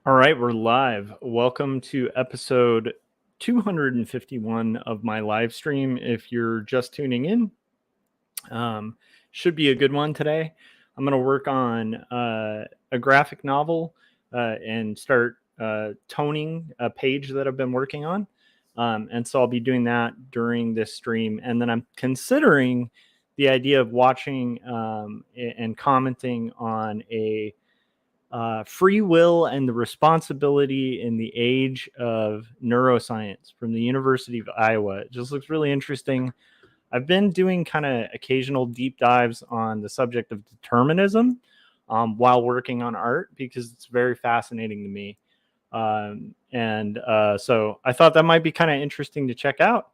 All right, we're live. Welcome to episode 251 of my live stream. If you're just tuning in, should be a good one today. I'm going to work on a graphic novel and start toning a page that I've been working on. And so I'll be doing that during this stream. And then I'm considering the idea of watching and commenting on a Free Will and the Responsibility in the Age of Neuroscience from the University of Iowa. It just looks really interesting. I've been doing kind of occasional deep dives on the subject of determinism while working on art because it's very fascinating to me. So I thought that might be kind of interesting to check out.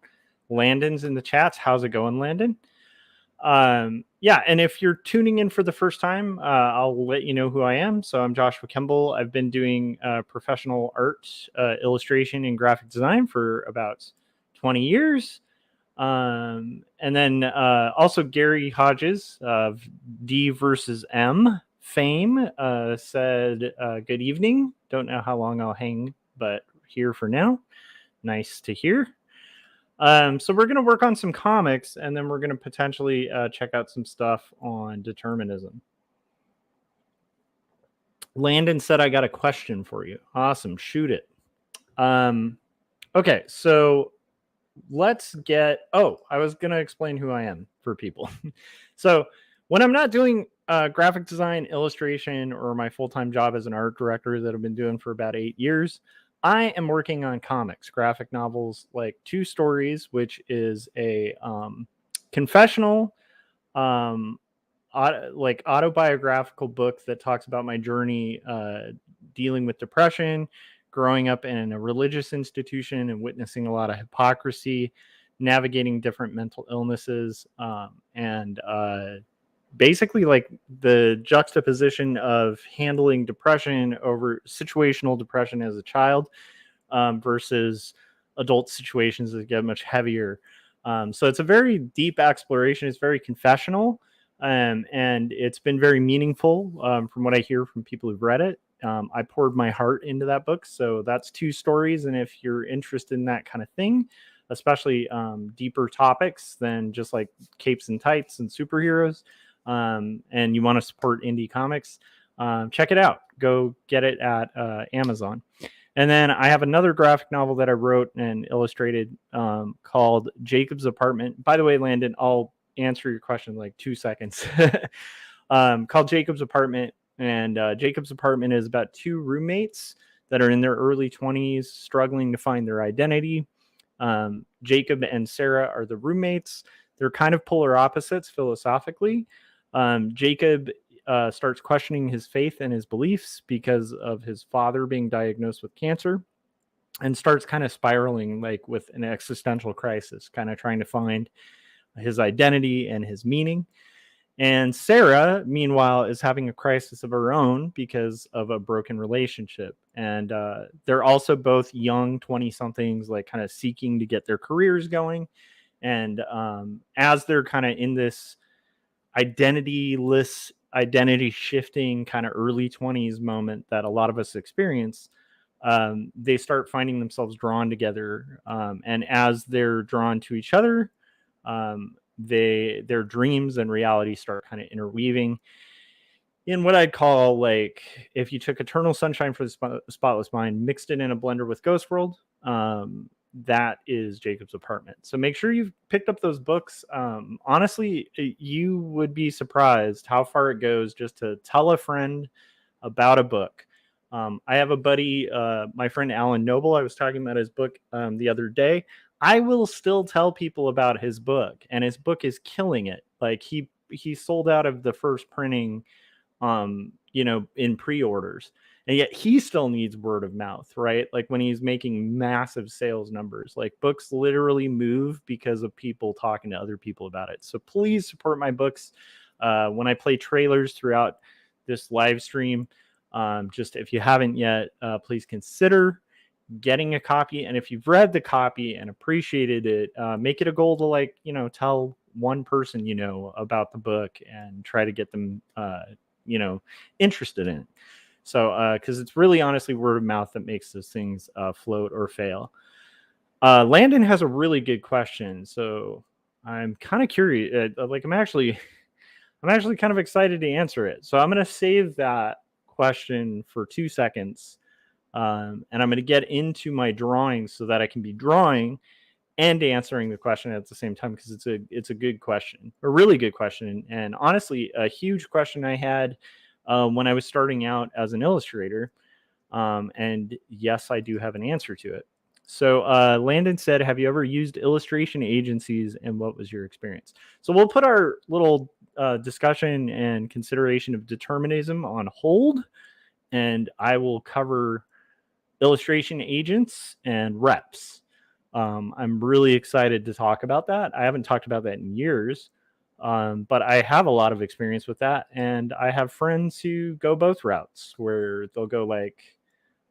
Landon's in the chats. How's it going, Landon? Yeah, and if you're tuning in for the first time, I'll let you know who I am. So I'm Joshua Kemble. I've been doing professional art, illustration, and graphic design for about 20 years. And then also Gary Hodges of D versus M fame said, good evening. Don't know how long I'll hang, but here for now. Nice to hear. So we're going to work on some comics, and then we're going to potentially check out some stuff on determinism. Landon said, I got a question for you. Awesome. Shoot it. Okay, so let's get... Oh, I was going to explain who I am for people. So when I'm not doing graphic design, illustration, or my full-time job as an art director that I've been doing for about 8 years, I am working on comics, graphic novels, like Two Stories, which is a confessional, autobiographical book that talks about my journey dealing with depression, growing up in a religious institution and witnessing a lot of hypocrisy, navigating different mental illnesses, and basically like the juxtaposition of handling depression over situational depression as a child versus adult situations that get much heavier. So it's a very deep exploration. It's very confessional, and it's been very meaningful from what I hear from people who've read it. I poured my heart into that book. So that's Two Stories. And if you're interested in that kind of thing, especially deeper topics than just like capes and tights and superheroes, and you want to support indie comics, check it out. Go get it at Amazon. And then I have another graphic novel that I wrote and illustrated called Jacob's Apartment. By the way, Landon, I'll answer your question in like 2 seconds. Called Jacob's Apartment. And Jacob's Apartment is about two roommates that are in their early 20s struggling to find their identity. Jacob and Sarah are the roommates. They're kind of polar opposites philosophically. Jacob starts questioning his faith and his beliefs because of his father being diagnosed with cancer, and starts kind of spiraling like with an existential crisis, kind of trying to find his identity and his meaning. And Sarah, meanwhile, is having a crisis of her own because of a broken relationship. And they're also both young 20-somethings, like kind of seeking to get their careers going. And as they're kind of in this identityless, identity shifting kind of early 20s moment that a lot of us experience, they start finding themselves drawn together. And as they're drawn to each other, their dreams and reality start kind of interweaving in what I'd call, like, if you took Eternal Sunshine for the Spotless Mind, mixed it in a blender with Ghost World, that is Jacob's Apartment. So make sure you've picked up those books. Honestly, you would be surprised how far it goes just to tell a friend about a book. I have a buddy, my friend Alan Noble. I was talking about his book the other day. I will still tell people about his book, and his book is killing it. Like he sold out of the first printing, in pre-orders, and yet he still needs word of mouth, right? Like when he's making massive sales numbers, like books literally move because of people talking to other people about it. So please support my books. When I play trailers throughout this live stream, just if you haven't yet, please consider getting a copy. And if you've read the copy and appreciated it, make it a goal to tell one person about the book and try to get them interested in it. So, because it's really honestly word of mouth that makes those things float or fail. Landon has a really good question, so I'm kind of curious. I'm actually kind of excited to answer it. So I'm going to save that question for 2 seconds, and I'm going to get into my drawing so that I can be drawing and answering the question at the same time, because it's a good question, a really good question, and honestly a huge question I had when I was starting out as an illustrator. And yes, I do have an answer to it. So Landon said, have you ever used illustration agencies and what was your experience? So we'll put our little discussion and consideration of determinism on hold, and I will cover illustration agents and reps. I'm really excited to talk about that. I haven't talked about that in years, but I have a lot of experience with that. And I have friends who go both routes, where they'll go like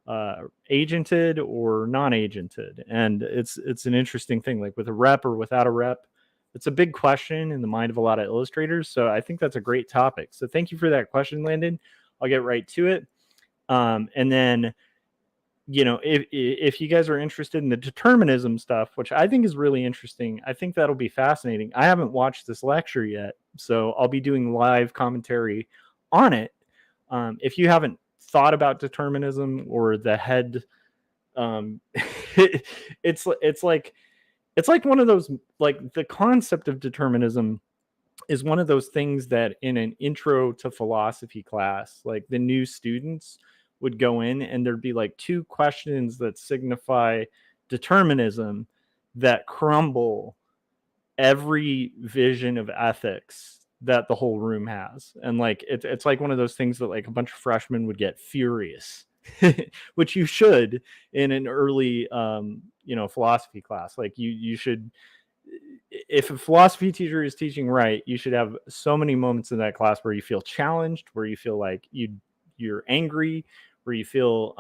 agented or non-agented. And it's an interesting thing, like with a rep or without a rep. It's a big question in the mind of a lot of illustrators. So I think that's a great topic. So thank you for that question, Landon. I'll get right to it. And then, if you guys are interested in the determinism stuff, which I think is really interesting, I think that'll be fascinating. I haven't watched this lecture yet, so I'll be doing live commentary on it. If you haven't thought about determinism or the head, it's like one of those, like the concept of determinism is one of those things that in an intro to philosophy class, like the new students would go in and there'd be like 2 questions that signify determinism that crumble every vision of ethics that the whole room has. And like it's like one of those things that like a bunch of freshmen would get furious, which you should in an early philosophy class. Like you should, if a philosophy teacher is teaching right, you should have so many moments in that class where you feel challenged, where you feel like you're angry, where you feel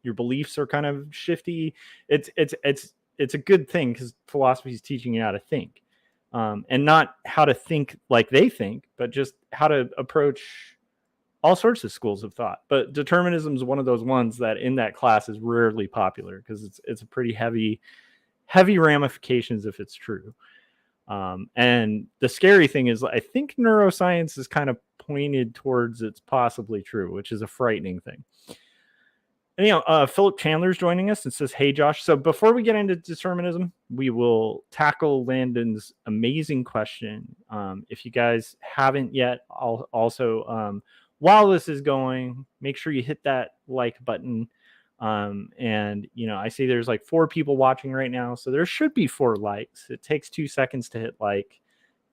your beliefs are kind of shifty. It's a good thing, because philosophy is teaching you how to think, and not how to think like they think, but just how to approach all sorts of schools of thought. But determinism is one of those ones that in that class is rarely popular, because it's a pretty heavy ramifications if it's true. And the scary thing is, I think neuroscience is kind of pointed towards it's possibly true, which is a frightening thing. And, Philip Chandler's joining us and says, hey, Josh. So before we get into determinism, we will tackle Landon's amazing question. If you guys haven't yet, I'll also, while this is going, make sure you hit that like button. And I see there's like 4 people watching right now, so there should be 4 likes. It takes 2 seconds to hit like,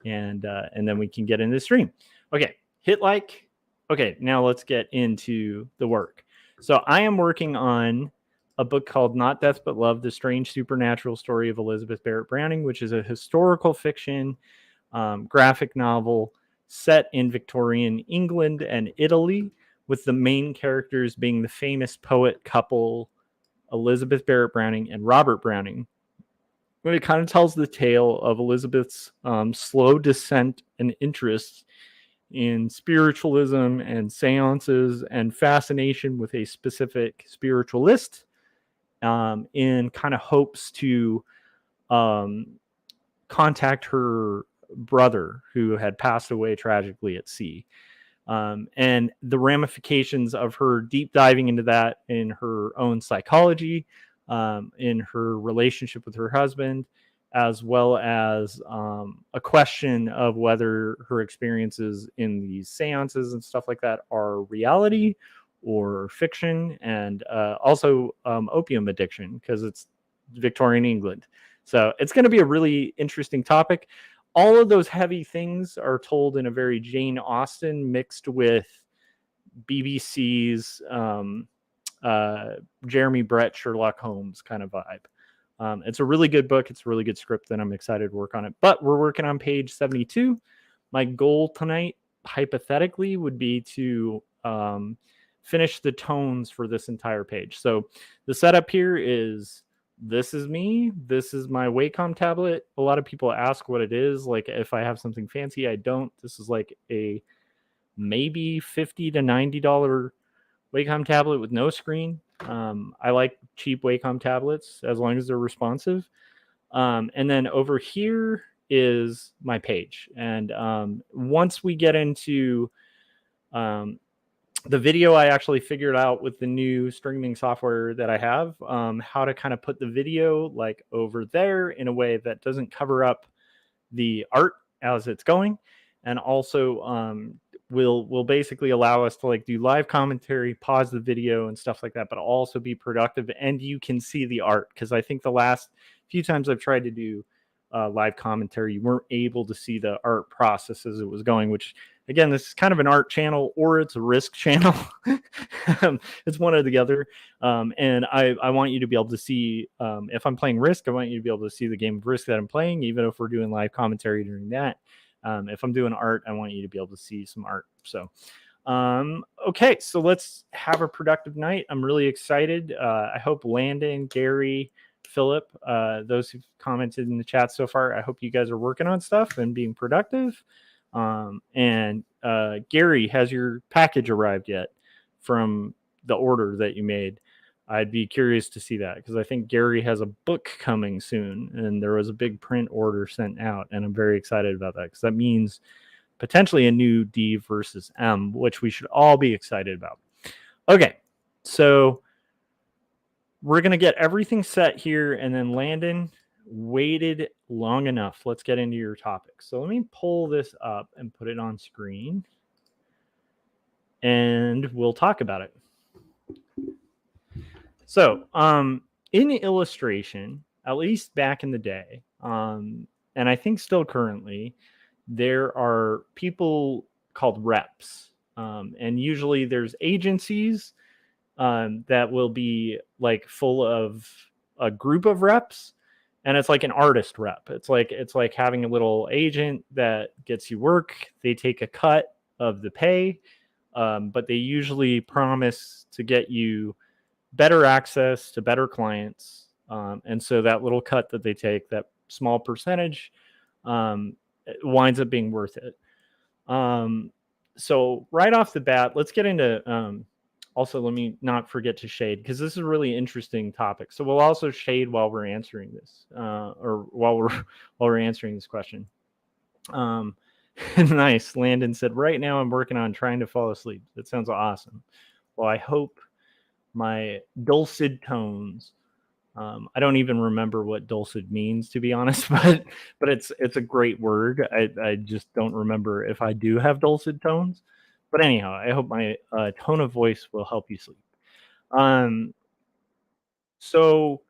and then we can get into the stream. Okay, hit like. Okay, now let's get into the work. So I am working on a book called Not Death But Love: The Strange Supernatural Story of Elizabeth Barrett Browning, which is a historical fiction graphic novel set in Victorian England and Italy, with the main characters being the famous poet couple Elizabeth Barrett Browning and Robert Browning. It kind of tells the tale of Elizabeth's slow descent and interest in spiritualism and seances and fascination with a specific spiritualist, in kind of hopes to contact her brother who had passed away tragically at sea. And the ramifications of her deep diving into that in her own psychology, in her relationship with her husband, as well as a question of whether her experiences in these seances and stuff like that are reality or fiction, and also opium addiction, because it's Victorian England. So it's going to be a really interesting topic. All of those heavy things are told in a very Jane Austen mixed with BBC's Jeremy Brett Sherlock Holmes kind of vibe. It's a really good book. It's a really good script, and I'm excited to work on it. But we're working on page 72. My goal tonight, hypothetically, would be to finish the tones for this entire page. So the setup here is, this is me. This is my Wacom tablet. A lot of people ask what it is. Like, if I have something fancy, I don't. This is like a maybe $50 to $90 Wacom tablet with no screen. I like cheap Wacom tablets as long as they're responsive. And then over here is my page. And once we get into the video, I actually figured out with the new streaming software that I have, how to kind of put the video like over there in a way that doesn't cover up the art as it's going, and also will basically allow us to like do live commentary, pause the video and stuff like that, but also be productive, and you can see the art. Because I think the last few times I've tried to do live commentary, you weren't able to see the art process as it was going, which again, this is kind of an art channel or it's a risk channel. It's one or the other. And I want you to be able to see, if I'm playing Risk, I want you to be able to see the game of Risk that I'm playing, even if we're doing live commentary during that. If I'm doing art, I want you to be able to see some art. So, okay, so let's have a productive night. I'm really excited. I hope Landon, Gary, Philip, those who've commented in the chat so far, I hope you guys are working on stuff and being productive. And Gary, has your package arrived yet from the order that you made? I'd be curious to see that, because I think Gary has a book coming soon, and there was a big print order sent out, and I'm very excited about that, because that means potentially a new D versus M, which we should all be excited about. Okay, so we're going to get everything set here, and then Landon waited long enough. Let's get into your topic. So let me pull this up and put it on screen, and we'll talk about it. So in illustration, at least back in the day, and I think still currently, there are people called reps, and usually there's agencies that will be like full of a group of reps, and it's like an artist rep. It's like having a little agent that gets you work. They take a cut of the pay, but they usually promise to get you better access to better clients, and so that little cut that they take, that small percentage, winds up being worth it. So right off the bat, let's get into also, let me not forget to shade, because this is a really interesting topic. So we'll also shade while we're answering this, or while we're answering this question. Nice. Landon said, right now I'm working on trying to fall asleep. That sounds awesome. Well, I hope my dulcet tones. I don't even remember what dulcet means, to be honest, but it's a great word. I just don't remember if I do have dulcet tones. But anyhow, I hope my tone of voice will help you sleep. So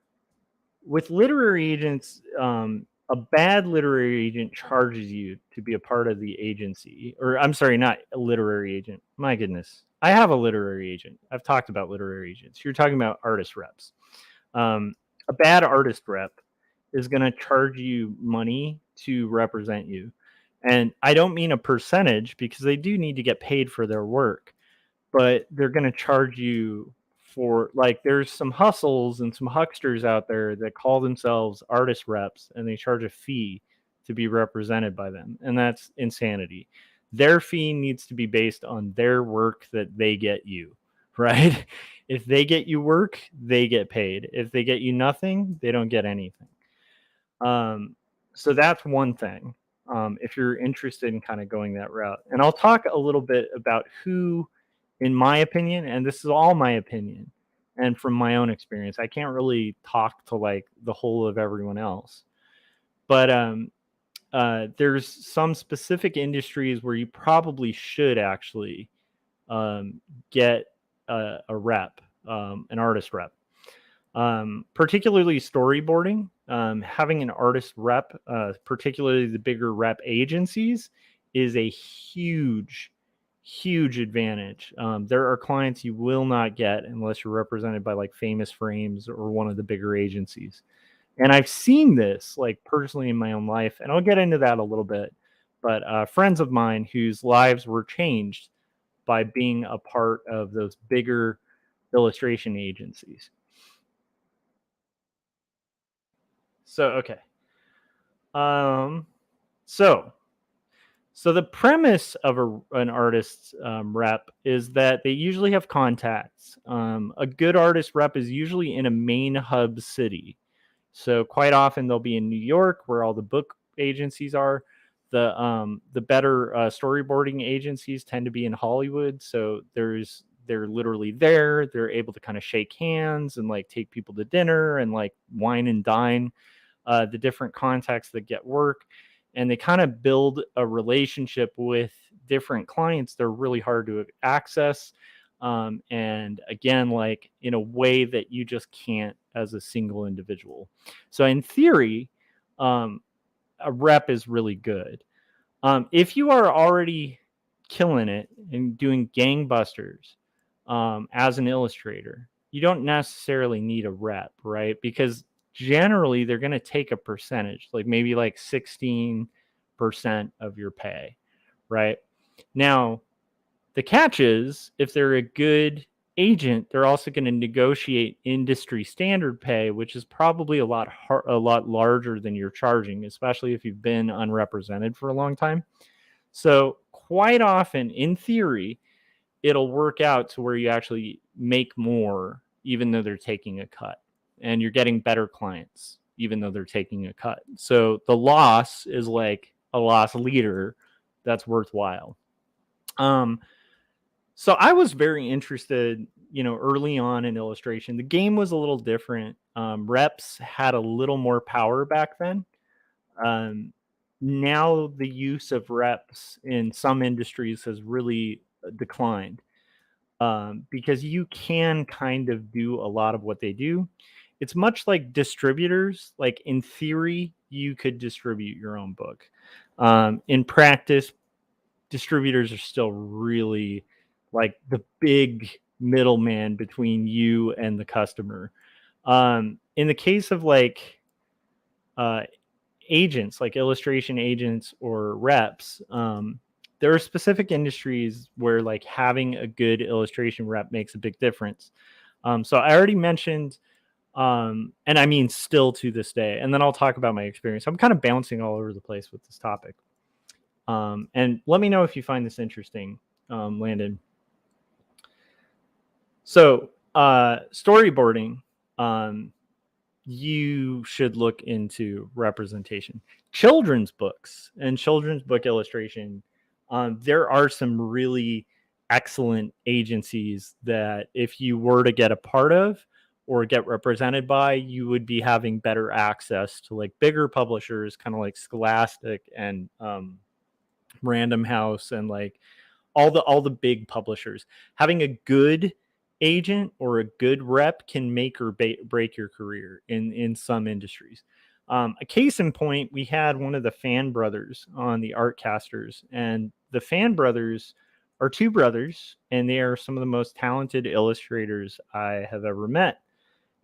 with literary agents, a bad literary agent charges you to be a part of the agency. Or I'm sorry, not a literary agent. My goodness. I have a literary agent. I've talked about literary agents. You're talking about artist reps. A bad artist rep is going to charge you money to represent you. And I don't mean a percentage, because they do need to get paid for their work, but they're going to charge you for, like, there's some hustles and some hucksters out there that call themselves artist reps, and they charge a fee to be represented by them. And that's insanity. Their fee needs to be based on their work that they get you, right? If they get you work, they get paid. If they get you nothing, they don't get anything. So that's one thing. If you're interested in kind of going that route, and I'll talk a little bit about who, in my opinion, and this is all my opinion and from my own experience, I can't really talk to like the whole of everyone else, but there's some specific industries where you probably should actually get a rep, an artist rep. Particularly storyboarding, having an artist rep, particularly the bigger rep agencies, is a huge advantage. There are clients you will not get unless you're represented by like Famous Frames or one of the bigger agencies. And I've seen this like personally in my own life, and I'll get into that a little bit. But friends of mine whose lives were changed by being a part of those bigger illustration agencies. So, okay. So So the premise of an artist's rep is that they usually have contacts. A good artist rep is usually in a main hub city. So quite often they'll be in New York, where all the book agencies are. The better storyboarding agencies tend to be in Hollywood. So they're literally there. They're able to kind of shake hands and like take people to dinner and like wine and dine the different contacts that get work, and they kind of build a relationship with different clients. They're really hard to access, and again, like in a way that you just can't as a single individual. So in theory, um, a rep is really good. If you are already killing it and doing gangbusters as an illustrator, you don't necessarily need a rep, right? Because generally they're going to take a percentage, like maybe like 16% of your pay, right? Now, the catch is if they're a good agent, they're also going to negotiate industry standard pay, which is probably a lot larger than you're charging, especially if you've been unrepresented for a long time. So quite often, in theory, it'll work out to where you actually make more, even though they're taking a cut, and you're getting better clients, even though they're taking a cut. So the loss is like a loss leader that's worthwhile. So I was very interested, early on in illustration. The game was a little different. Reps had a little more power back then. Um, Now the use of reps in some industries has really declined, because you can kind of do a lot of what they do. It's much like distributors. Like in theory, you could distribute your own book. In practice, distributors are still really like the big middleman between you and the customer. In the case of like uh, agents, like illustration agents or reps, there are specific industries where like having a good illustration rep makes a big difference. So I already mentioned, and I mean still to this day, and then I'll talk about my experience. I'm kind of bouncing all over the place with this topic. And let me know if you find this interesting, Landon. So, storyboarding, you should look into representation. Children's books and children's book illustration, there are some really excellent agencies that if you were to get a part of or get represented by, you would be having better access to like bigger publishers, kind of like Scholastic and Random House and like all the big publishers. Having a good agent or a good rep can make or break your career in some industries. A case in point, we had one of the Fan brothers on the Artcasters, and the Fan brothers are two brothers, and they are some of the most talented illustrators I have ever met.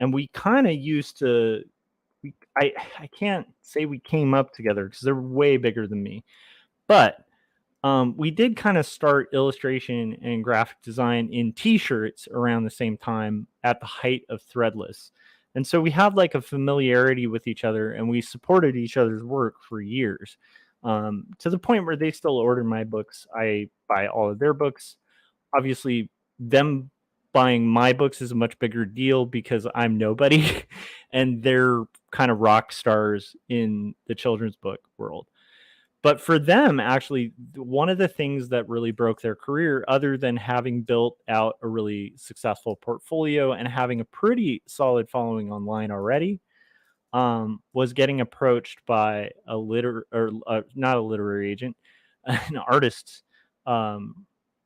And we kind of used to, I can't say we came up together because they're way bigger than me, but we did kind of start illustration and graphic design in t-shirts around the same time at the height of Threadless. And so we have like a familiarity with each other, and we supported each other's work for years, to the point where they still order my books. I buy all of their books. Obviously, them buying my books is a much bigger deal because I'm nobody and they're kind of rock stars in the children's book world. But for them, actually, one of the things that really broke their career, other than having built out a really successful portfolio and having a pretty solid following online already, was getting approached by not a literary agent, an artist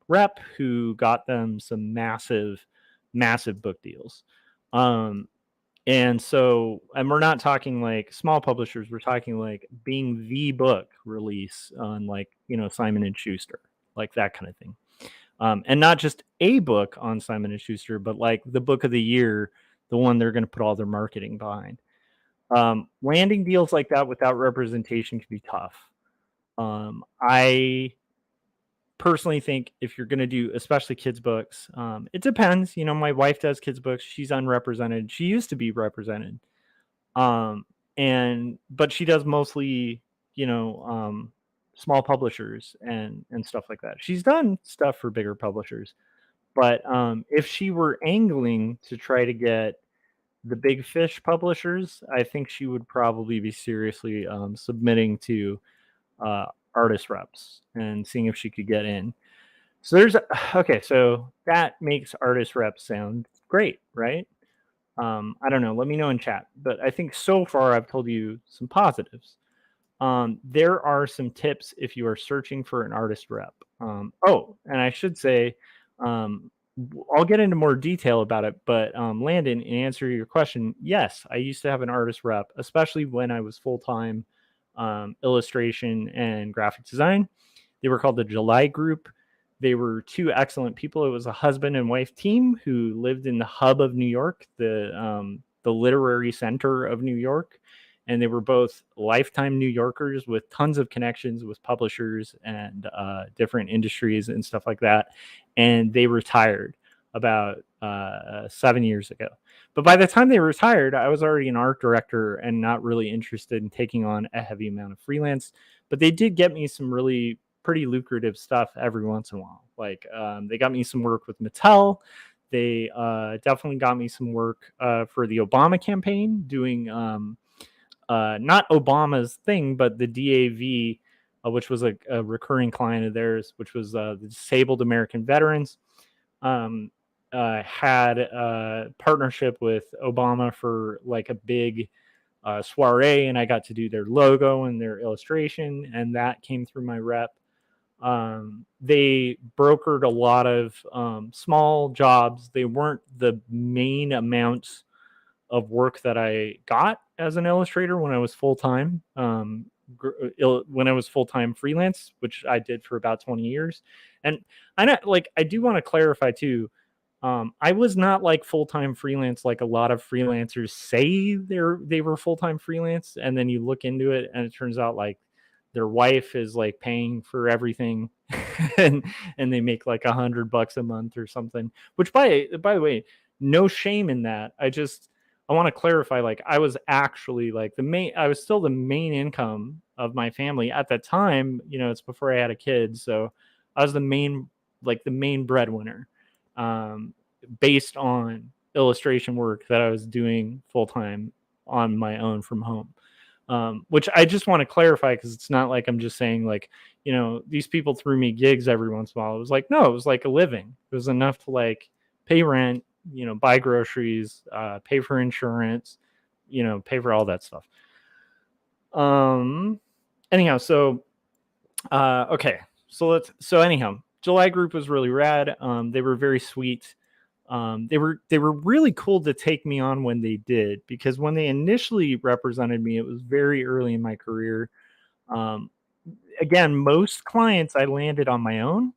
rep who got them some massive, massive book deals. Um, and we're not talking like small publishers. We're talking like being the book release on like, Simon and Schuster, like that kind of thing. And not just a book on Simon and Schuster, but like the book of the year, the one they're going to put all their marketing behind. Landing deals like that without representation can be tough. I personally think if you're going to do especially kids books, it depends. My wife does kids books. She's unrepresented. She used to be represented. Um, but she does mostly, you know, um, small publishers and stuff like that. She's done stuff for bigger publishers, but if she were angling to try to get the big fish publishers, I think she would probably be seriously submitting to uh, artist reps and seeing if she could get in. So there's okay, so that makes artist reps sound great, right? I don't know. Let me know in chat. But I think so far I've told you some positives. There are some tips if you are searching for an artist rep. Oh, and I should say, um, I'll get into more detail about it. But Landon, in answer to your question, yes, I used to have an artist rep, especially when I was full time illustration and graphic design. They were called the July Group. They were two excellent people. It was a husband and wife team who lived in the hub of New York, the literary center of New York, and they were both lifetime New Yorkers with tons of connections with publishers and different industries and stuff like that. And they retired about 7 years ago. But by the time they retired, I was already an art director and not really interested in taking on a heavy amount of freelance. But they did get me some really pretty lucrative stuff every once in a while. Like they got me some work with Mattel. They definitely got me some work for the Obama campaign, doing not Obama's thing, but the DAV, which was a recurring client of theirs, which was the Disabled American Veterans. Had a partnership with Obama for like a big soiree, and I got to do their logo and their illustration, and that came through my rep. They brokered a lot of small jobs. They weren't the main amounts of work that I got as an illustrator when I was full time. When I was full time freelance, which I did for about 20 years, and I do want to clarify too. I was not like full time freelance like a lot of freelancers say they were full time freelance, and then you look into it and it turns out like their wife is like paying for everything, and they make like $100 a month or something. Which by the way, no shame in that. I want to clarify, like I was actually like I was still the main income of my family at that time. It's before I had a kid, so I was the main breadwinner, based on illustration work that I was doing full time on my own from home. Which I just want to clarify, because it's not like I'm just saying like, these people threw me gigs every once in a while. It was like, no, it was like a living. It was enough to like pay rent, buy groceries, pay for insurance, pay for all that stuff. Anyhow, so okay. So anyhow, July Group was really rad. They were very sweet. They were really cool to take me on when they did, because when they initially represented me, it was very early in my career. Again, most clients I landed on my own.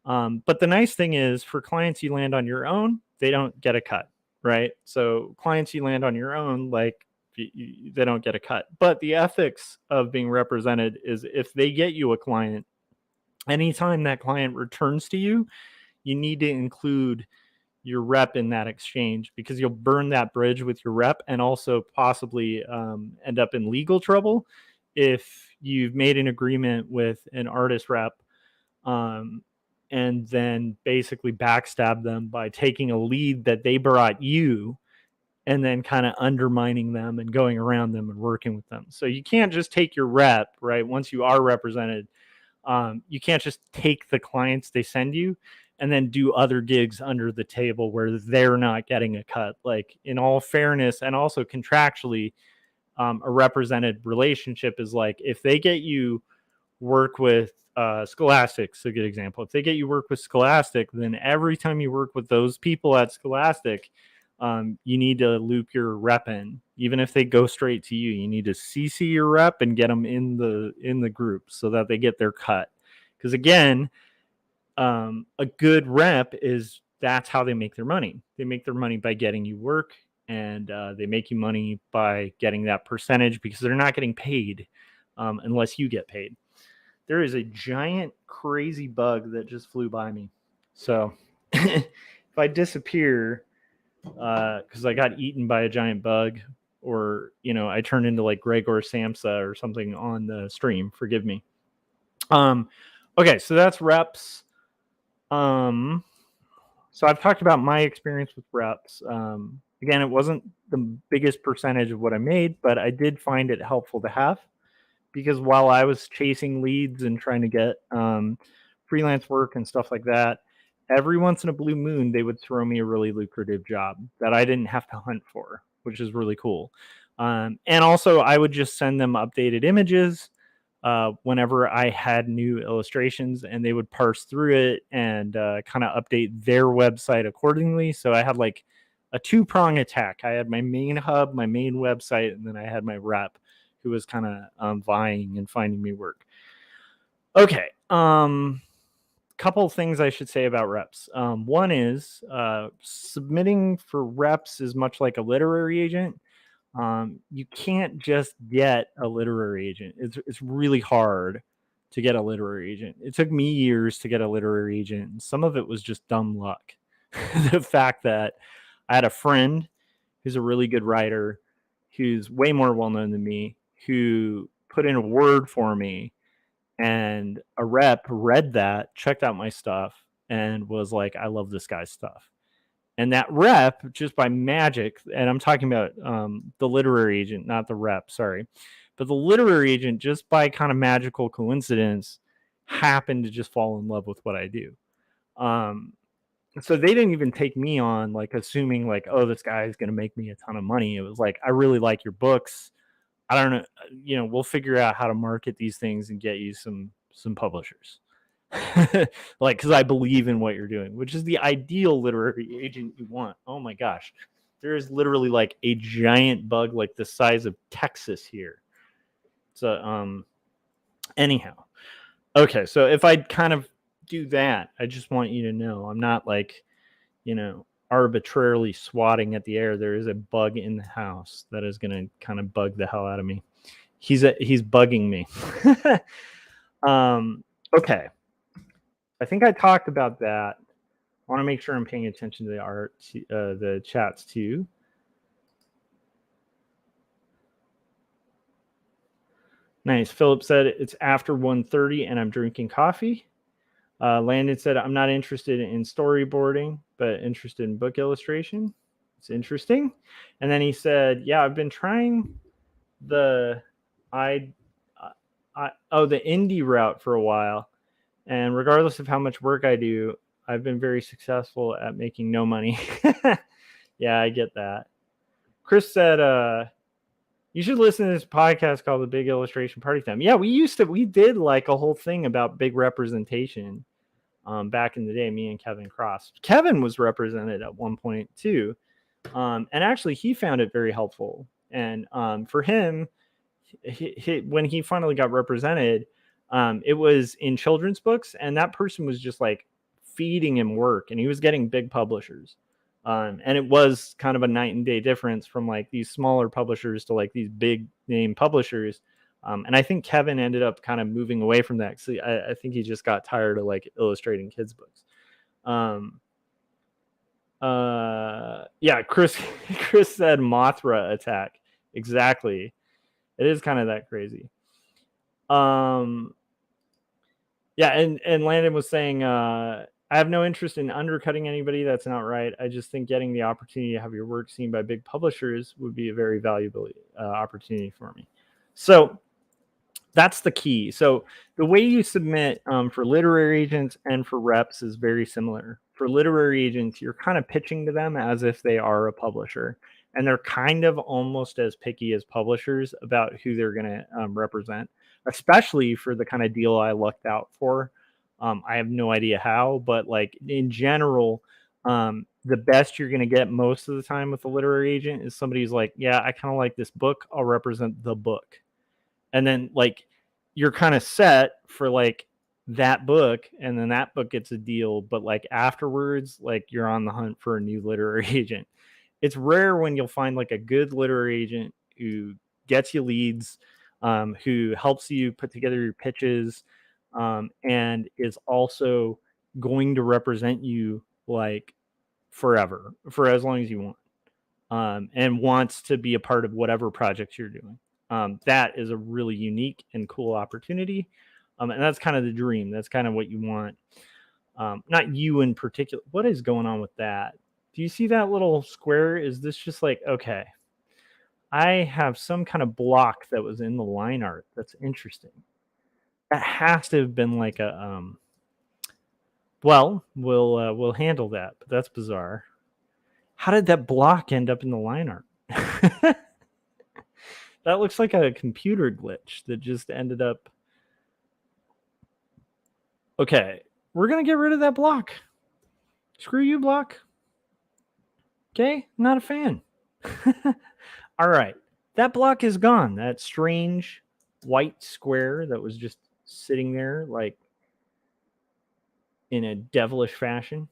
But the nice thing is, for clients you land on your own, they don't get a cut, right? So clients you land on your own, like they don't get a cut. But the ethics of being represented is, if they get you a client, anytime that client returns to you, you need to include your rep in that exchange, because you'll burn that bridge with your rep, and also possibly end up in legal trouble if you've made an agreement with an artist rep, and then basically backstab them by taking a lead that they brought you and then kind of undermining them and going around them and working with them. So you can't just take your rep, right? Once you are represented, you can't just take the clients they send you and then do other gigs under the table where they're not getting a cut. Like, in all fairness, and also contractually, a represented relationship is like, if they get you work with Scholastic's a good example. If they get you work with Scholastic, then every time you work with those people at Scholastic, you need to loop your rep in. Even if they go straight to you, you need to CC your rep and get them in the group so that they get their cut. Because again, a good rep that's how they make their money. They make their money by getting you work, and they make you money by getting that percentage, because they're not getting paid unless you get paid. There is a giant crazy bug that just flew by me. So if I disappear because I got eaten by a giant bug, or I turned into like Gregor Samsa or something on the stream, forgive me. Okay, so that's reps. So I've talked about my experience with reps. Again, it wasn't the biggest percentage of what I made, but I did find it helpful to have, because while I was chasing leads and trying to get freelance work and stuff like that, every once in a blue moon, they would throw me a really lucrative job that I didn't have to hunt for, which is really cool. And also, I would just send them updated images whenever I had new illustrations, and they would parse through it and kind of update their website accordingly. So I had like a two-prong attack. I had my main hub, my main website, and then I had my rep who was kind of vying and finding me work. Okay. Couple things I should say about reps. One is submitting for reps is much like a literary agent. You can't just get a literary agent. It's really hard to get a literary agent. It took me years to get a literary agent, and some of it was just dumb luck. The fact that I had a friend who's a really good writer, who's way more well known than me, who put in a word for me, and a rep read that, checked out my stuff, and was like, I love this guy's stuff. And that rep, just by magic, and I'm talking about the literary agent, not the rep, sorry, but the literary agent, just by kind of magical coincidence, happened to just fall in love with what I do. So they didn't even take me on, like, assuming like, oh, this guy is going to make me a ton of money. It was like, I really like your books. I don't know, we'll figure out how to market these things and get you some publishers. Like, because I believe in what you're doing, which is the ideal literary agent you want. Oh my gosh, there is literally like a giant bug like the size of Texas here. So anyhow, okay, so if I kind of do that, I just want you to know I'm not like, arbitrarily swatting at the air. There is a bug in the house that is going to kind of bug the hell out of me. He's bugging me. Okay, I think I talked about that. I want to make sure I'm paying attention to the art, the chats too. Nice. Philip said it's after 1:30 and I'm drinking coffee. Landon said I'm not interested in storyboarding, but interested in book illustration. It's interesting. And then he said, yeah, I've been trying the the indie route for a while, and regardless of how much work I do, I've been very successful at making no money. Yeah, I get that. Chris said, you should listen to this podcast called The Big Illustration Party Time. Yeah, we did like a whole thing about big representation back in the day, me and Kevin Cross. Kevin was represented at one point too. And actually he found it very helpful. And for him, when he finally got represented, it was in children's books, and that person was just like feeding him work, and he was getting big publishers. And it was kind of a night and day difference from like these smaller publishers to like these big name publishers. And I think Kevin ended up kind of moving away from that. So I think he just got tired of like illustrating kids' books. Yeah, Chris said Mothra attack. Exactly. It is kind of that crazy. Yeah, and Landon was saying, I have no interest in undercutting anybody. That's not right. I just think getting the opportunity to have your work seen by big publishers would be a very valuable opportunity for me. So that's the key. So the way you submit for literary agents and for reps is very similar. For literary agents, you're kind of pitching to them as if they are a publisher, and they're kind of almost as picky as publishers about who they're going to represent, especially for the kind of deal I lucked out for. I have no idea how, but like in general, the best you're going to get most of the time with a literary agent is somebody who's like, yeah, I kind of like this book. I'll represent the book. And then like you're kind of set for like that book, and then that book gets a deal, but like afterwards, like you're on the hunt for a new literary agent. It's rare when you'll find like a good literary agent who gets you leads, who helps you put together your pitches, and is also going to represent you like forever, for as long as you want, and wants to be a part of whatever projects you're doing. That is a really unique and cool opportunity. And that's kind of the dream. That's kind of what you want. Not you in particular. What is going on with that? Do you see that little square? Is this just like, okay, I have some kind of block that was in the line art. That's interesting. That has to have been like a well, we'll handle that, but that's bizarre. How did that block end up in the line art? That looks like a computer glitch that just ended up. Okay, we're gonna get rid of that block. Screw you, block. Okay, not a fan. All right, that block is gone. That strange white square that was just sitting there like in a devilish fashion,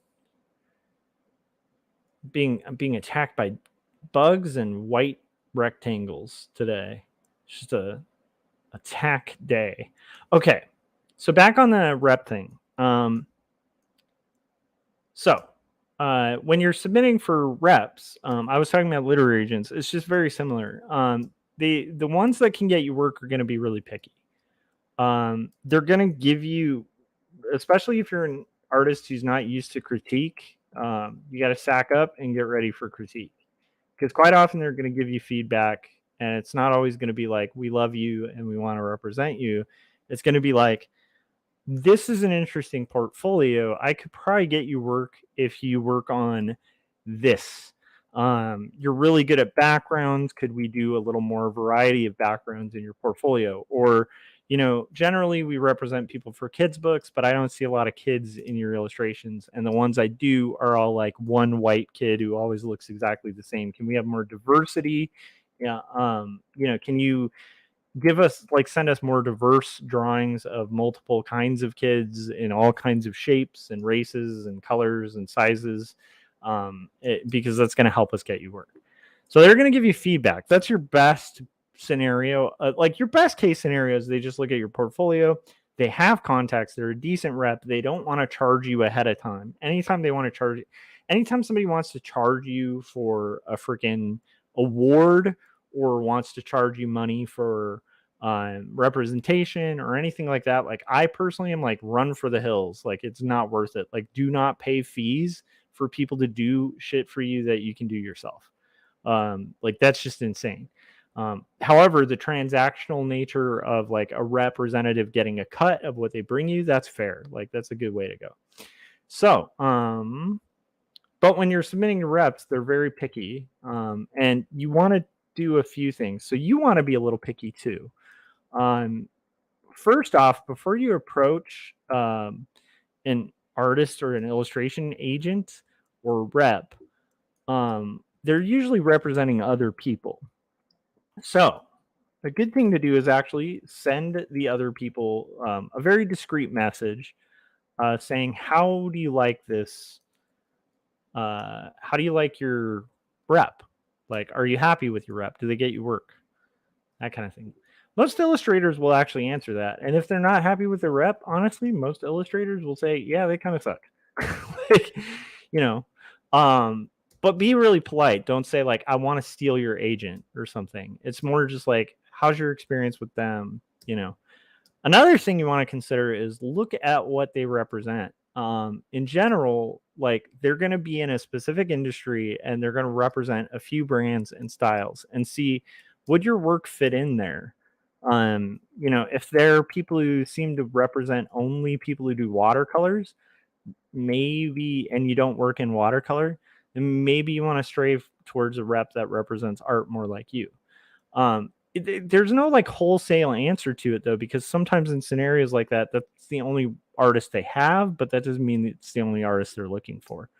being attacked by bugs and white rectangles today. It's just a attack day. Okay, so back on the rep thing. When you're submitting for reps, I was talking about literary agents. It's just very similar. The ones that can get you work are going to be really picky. They're going to give you, especially if you're an artist who's not used to critique, you got to sack up and get ready for critique. Because quite often they're going to give you feedback, and it's not always going to be like, we love you and we want to represent you. It's going to be like, this is an interesting portfolio. I could probably get you work if you work on this. You're really good at backgrounds. Could we do a little more variety of backgrounds in your portfolio? Or, generally we represent people for kids' books, but I don't see a lot of kids in your illustrations. And the ones I do are all like one white kid who always looks exactly the same. Can we have more diversity? Yeah. Can you send us more diverse drawings of multiple kinds of kids in all kinds of shapes and races and colors and sizes, because that's going to help us get you work. So they're going to give you feedback. That's your best scenario. Like your best case scenario is they just look at your portfolio. They have contacts. They're a decent rep. They don't want to charge you ahead of time. Anytime somebody wants to charge you for a freaking award or wants to charge you money for representation or anything like that, like I personally am like, run for the hills. Like it's not worth it. Like do not pay fees for people to do shit for you that you can do yourself. Like that's just insane. However, the transactional nature of like a representative getting a cut of what they bring you, that's fair. Like that's a good way to go. So, but when you're submitting to reps, they're very picky, and you want to do a few things. So you want to be a little picky too. First off, before you approach an artist or an illustration agent or rep, they're usually representing other people. So a good thing to do is actually send the other people a very discreet message saying, how do you like this? How do you like your rep? Like, are you happy with your rep? Do they get you work? That kind of thing. Most illustrators will actually answer that. And if they're not happy with their rep, honestly, most illustrators will say, yeah, they kind of suck. Like, but be really polite. Don't say like, I want to steal your agent or something. It's more just like, how's your experience with them? Another thing you want to consider is look at what they represent. In general, like they're going to be in a specific industry and they're going to represent a few brands and styles, and see, would your work fit in there? If they're people who seem to represent only people who do watercolors, maybe, and you don't work in watercolor, then maybe you want to stray towards a rep that represents art more like you. There's no like wholesale answer to it though, because sometimes in scenarios like that, that's the only artist they have, but that doesn't mean it's the only artist they're looking for.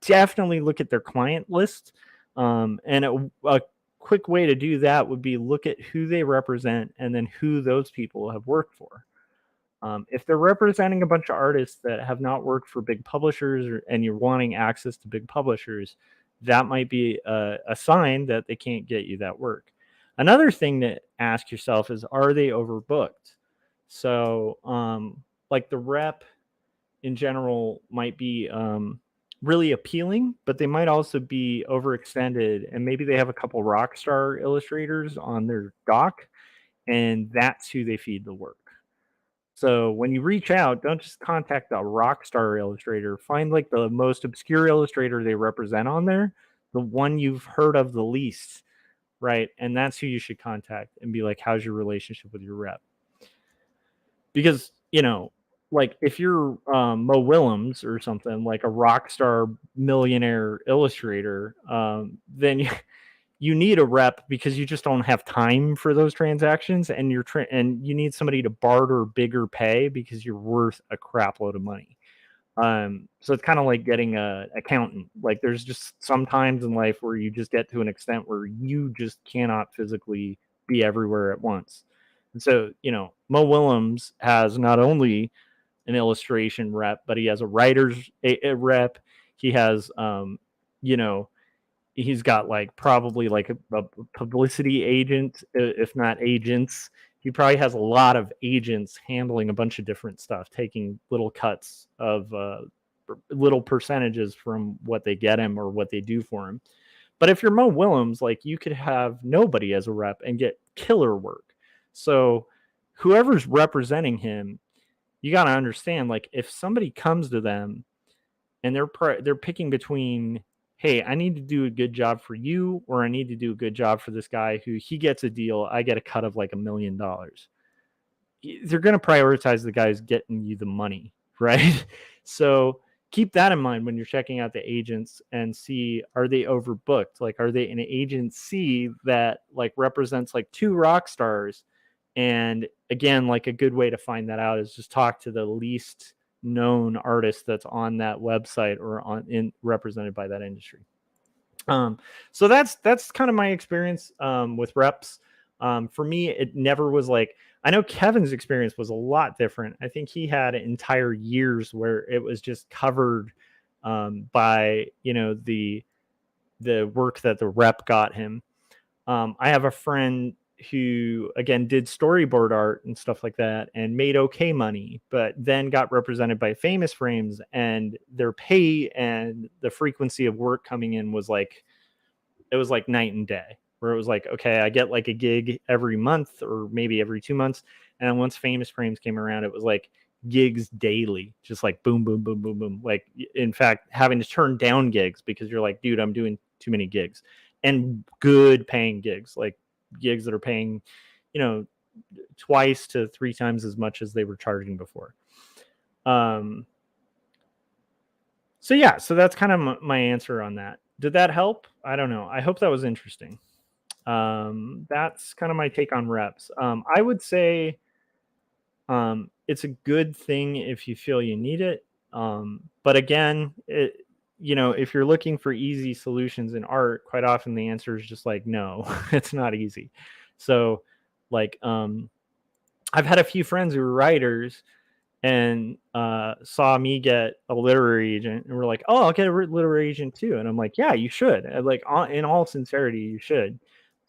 Definitely look at their client list. And a quick way to do that would be look at who they represent and then who those people have worked for. If they're representing a bunch of artists that have not worked for big publishers, and you're wanting access to big publishers, that might be a sign that they can't get you that work. Another thing to ask yourself is, are they overbooked? So, like the rep in general might be really appealing, but they might also be overextended, and maybe they have a couple rock star illustrators on their dock, and that's who they feed the work. So when you reach out, don't just contact a rock star illustrator. Find like the most obscure illustrator they represent on there, the one you've heard of the least, right? And that's who you should contact and be like, how's your relationship with your rep? Because, like if you're Mo Willems or something, like a rock star millionaire illustrator, then you need a rep because you just don't have time for those transactions, and and you need somebody to barter bigger pay because you're worth a crap load of money. So it's kind of like getting a accountant. Like there's just some times in life where you just get to an extent where you just cannot physically be everywhere at once. And so, Mo Willems has not only an illustration rep, but he has a writer's a rep. He has, you know, he's got like probably like a publicity agent, if not agents. He probably has a lot of agents handling a bunch of different stuff, taking little cuts of little percentages from what they get him or what they do for him. But if you're Mo Willems, like you could have nobody as a rep and get killer work. So whoever's representing him, you got to understand, like if somebody comes to them and they're picking between, hey, I need to do a good job for you, or I need to do a good job for this guy who he gets a deal, I get a cut of like $1 million. They're going to prioritize the guy who's getting you the money, right? So keep that in mind when you're checking out the agents and see, are they overbooked? Like, are they an agency that like represents like two rock stars? And again, like a good way to find that out is just talk to the least known artist that's on that website or represented by that industry. So that's kind of my experience with reps. For me, it never was like, I know Kevin's experience was a lot different. I think he had entire years where it was just covered by the work that the rep got him. I have a friend who again did storyboard art and stuff like that and made okay money, but then got represented by Famous Frames, and their pay and the frequency of work coming in was like, it was like night and day, where it was like, okay, I get like a gig every month or maybe every 2 months. And once Famous Frames came around, it was like gigs daily, just like boom, boom, boom, boom, boom. Like, in fact, having to turn down gigs because you're like, dude, I'm doing too many gigs, and good paying gigs, like gigs that are paying, 2 to 3 times as much as they were charging before. So yeah, so that's kind of my answer on that. Did that help? I don't know. I hope that was interesting. That's kind of my take on reps. I would say it's a good thing if you feel you need it. But again, if you're looking for easy solutions in art, quite often the answer is just like, no, it's not easy. So like, I've had a few friends who are writers and saw me get a literary agent and were like, oh, I'll get a literary agent too. And I'm like, yeah, you should. Like, in all sincerity, you should.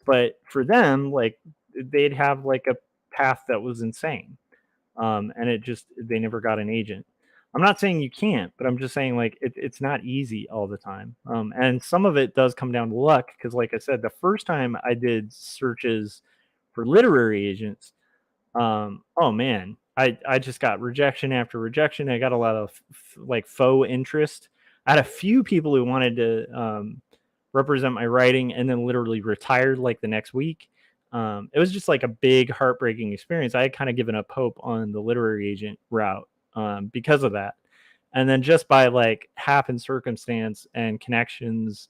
But for them, like, they'd have like a path that was insane. And they never got an agent. I'm not saying you can't, but I'm just saying like it's not easy all the time. And some of it does come down to luck because, like I said, the first time I did searches for literary agents, oh man, I just got rejection after rejection. I got a lot of like faux interest. I had a few people who wanted to represent my writing and then literally retired like the next week. It was just like a big heartbreaking experience. I had kind of given up hope on the literary agent route because of that. And then just by like happen circumstance and connections,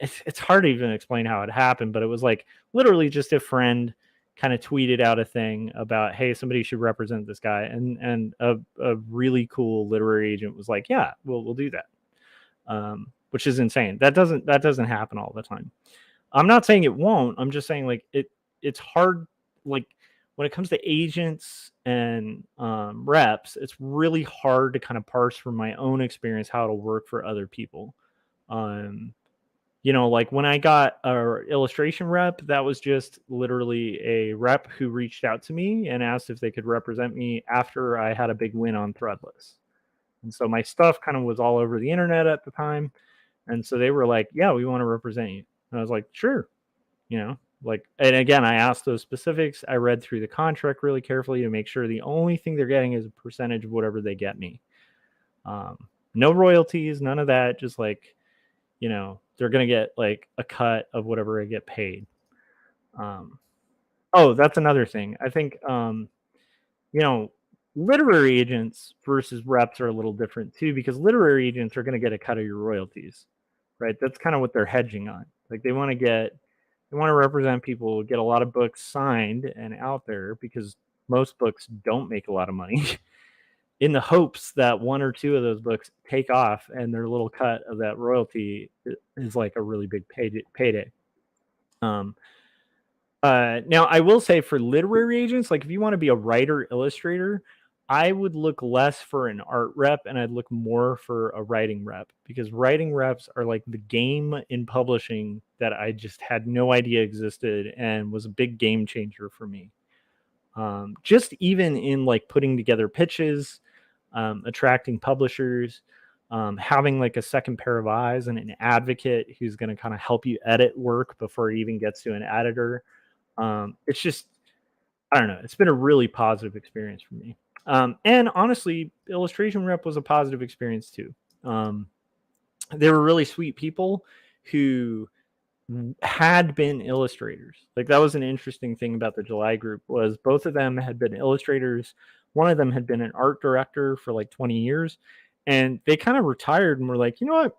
it's hard to even explain how it happened, but it was like literally just a friend kind of tweeted out a thing about, hey, somebody should represent this guy, and a really cool literary agent was like, yeah, we'll do that, which is insane. That doesn't happen all the time. I'm not saying it won't. I'm just saying like it's hard. Like when it comes to agents and reps, it's really hard to kind of parse from my own experience how it'll work for other people. Like when I got a illustration rep, that was just literally a rep who reached out to me and asked if they could represent me after I had a big win on Threadless. And so my stuff kind of was all over the internet at the time. And so they were like, yeah, we want to represent you. And I was like, sure. Like, and again, I asked those specifics. I read through the contract really carefully to make sure the only thing they're getting is a percentage of whatever they get me. No royalties, none of that. Just like, they're going to get like a cut of whatever I get paid. Oh, that's another thing. I think, literary agents versus reps are a little different too, because literary agents are going to get a cut of your royalties, right? That's kind of what they're hedging on. Like they want to represent people, get a lot of books signed and out there, because most books don't make a lot of money in the hopes that one or two of those books take off and their little cut of that royalty is like a really big payday. Now, I will say for literary agents, like if you want to be a writer illustrator, I would look less for an art rep and I'd look more for a writing rep, because writing reps are like the game in publishing that I just had no idea existed and was a big game changer for me. Just even in like putting together pitches, attracting publishers, having like a second pair of eyes and an advocate who's going to kind of help you edit work before it even gets to an editor. It's just, I don't know. It's been a really positive experience for me. And honestly, illustration rep was a positive experience too. They were really sweet people who had been illustrators. Like that was an interesting thing about the July group, was both of them had been illustrators. One of them had been an art director for like 20 years, and they kind of retired and were like, you know what?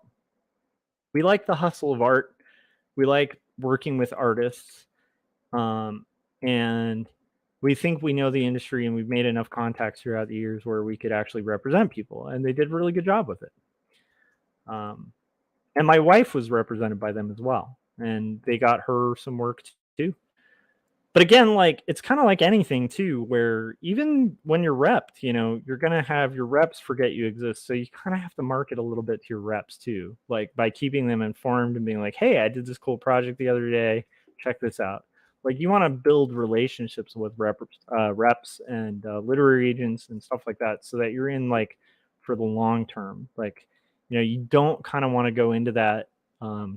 We like the hustle of art. We like working with artists. And we think we know the industry, and we've made enough contacts throughout the years where we could actually represent people. And they did a really good job with it. And my wife was represented by them as well, and they got her some work too. But again, like it's kind of like anything too, where even when you're repped, you're gonna have your reps forget you exist. So you kind of have to market a little bit to your reps too, like by keeping them informed and being like, "Hey, I did this cool project the other day. Check this out." Like you want to build relationships with reps and literary agents and stuff like that, so that you're in like for the long term. Like, you don't kind of want to go into that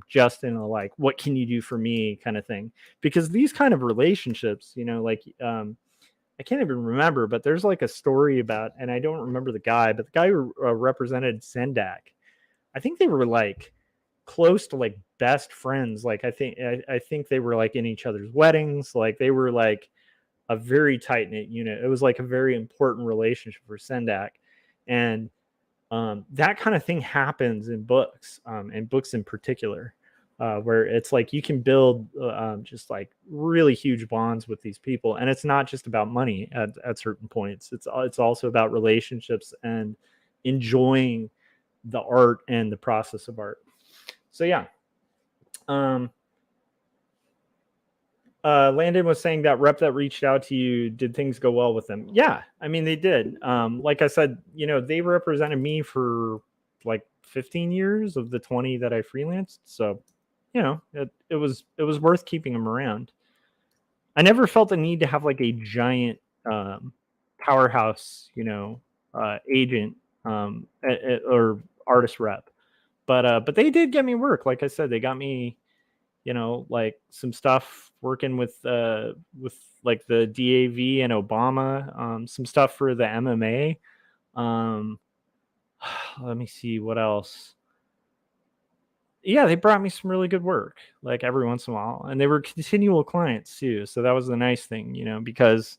just in a like, what can you do for me kind of thing, because these kind of relationships, like I can't even remember, but there's like a story about, and I don't remember the guy, but the guy who represented Sendak, I think they were like close to like best friends. Like I think they were like in each other's weddings. Like they were like a very tight knit unit. It was like a very important relationship for Sendak, and that kind of thing happens in books, and books in particular, where it's like you can build just like really huge bonds with these people, and it's not just about money at certain points. It's also about relationships and enjoying the art and the process of art. So yeah. Landon was saying that rep that reached out to you, did things go well with them? Yeah, I mean they did. Like I said, they represented me for like 15 years of the 20 that I freelanced. So, it was worth keeping them around. I never felt the need to have like a giant powerhouse, agent or artist rep, but they did get me work. Like I said, they got me, like some stuff working with like the DAV and Obama, some stuff for the MMA. Let me see what else. Yeah, they brought me some really good work, like every once in a while, and they were continual clients too. So that was the nice thing, because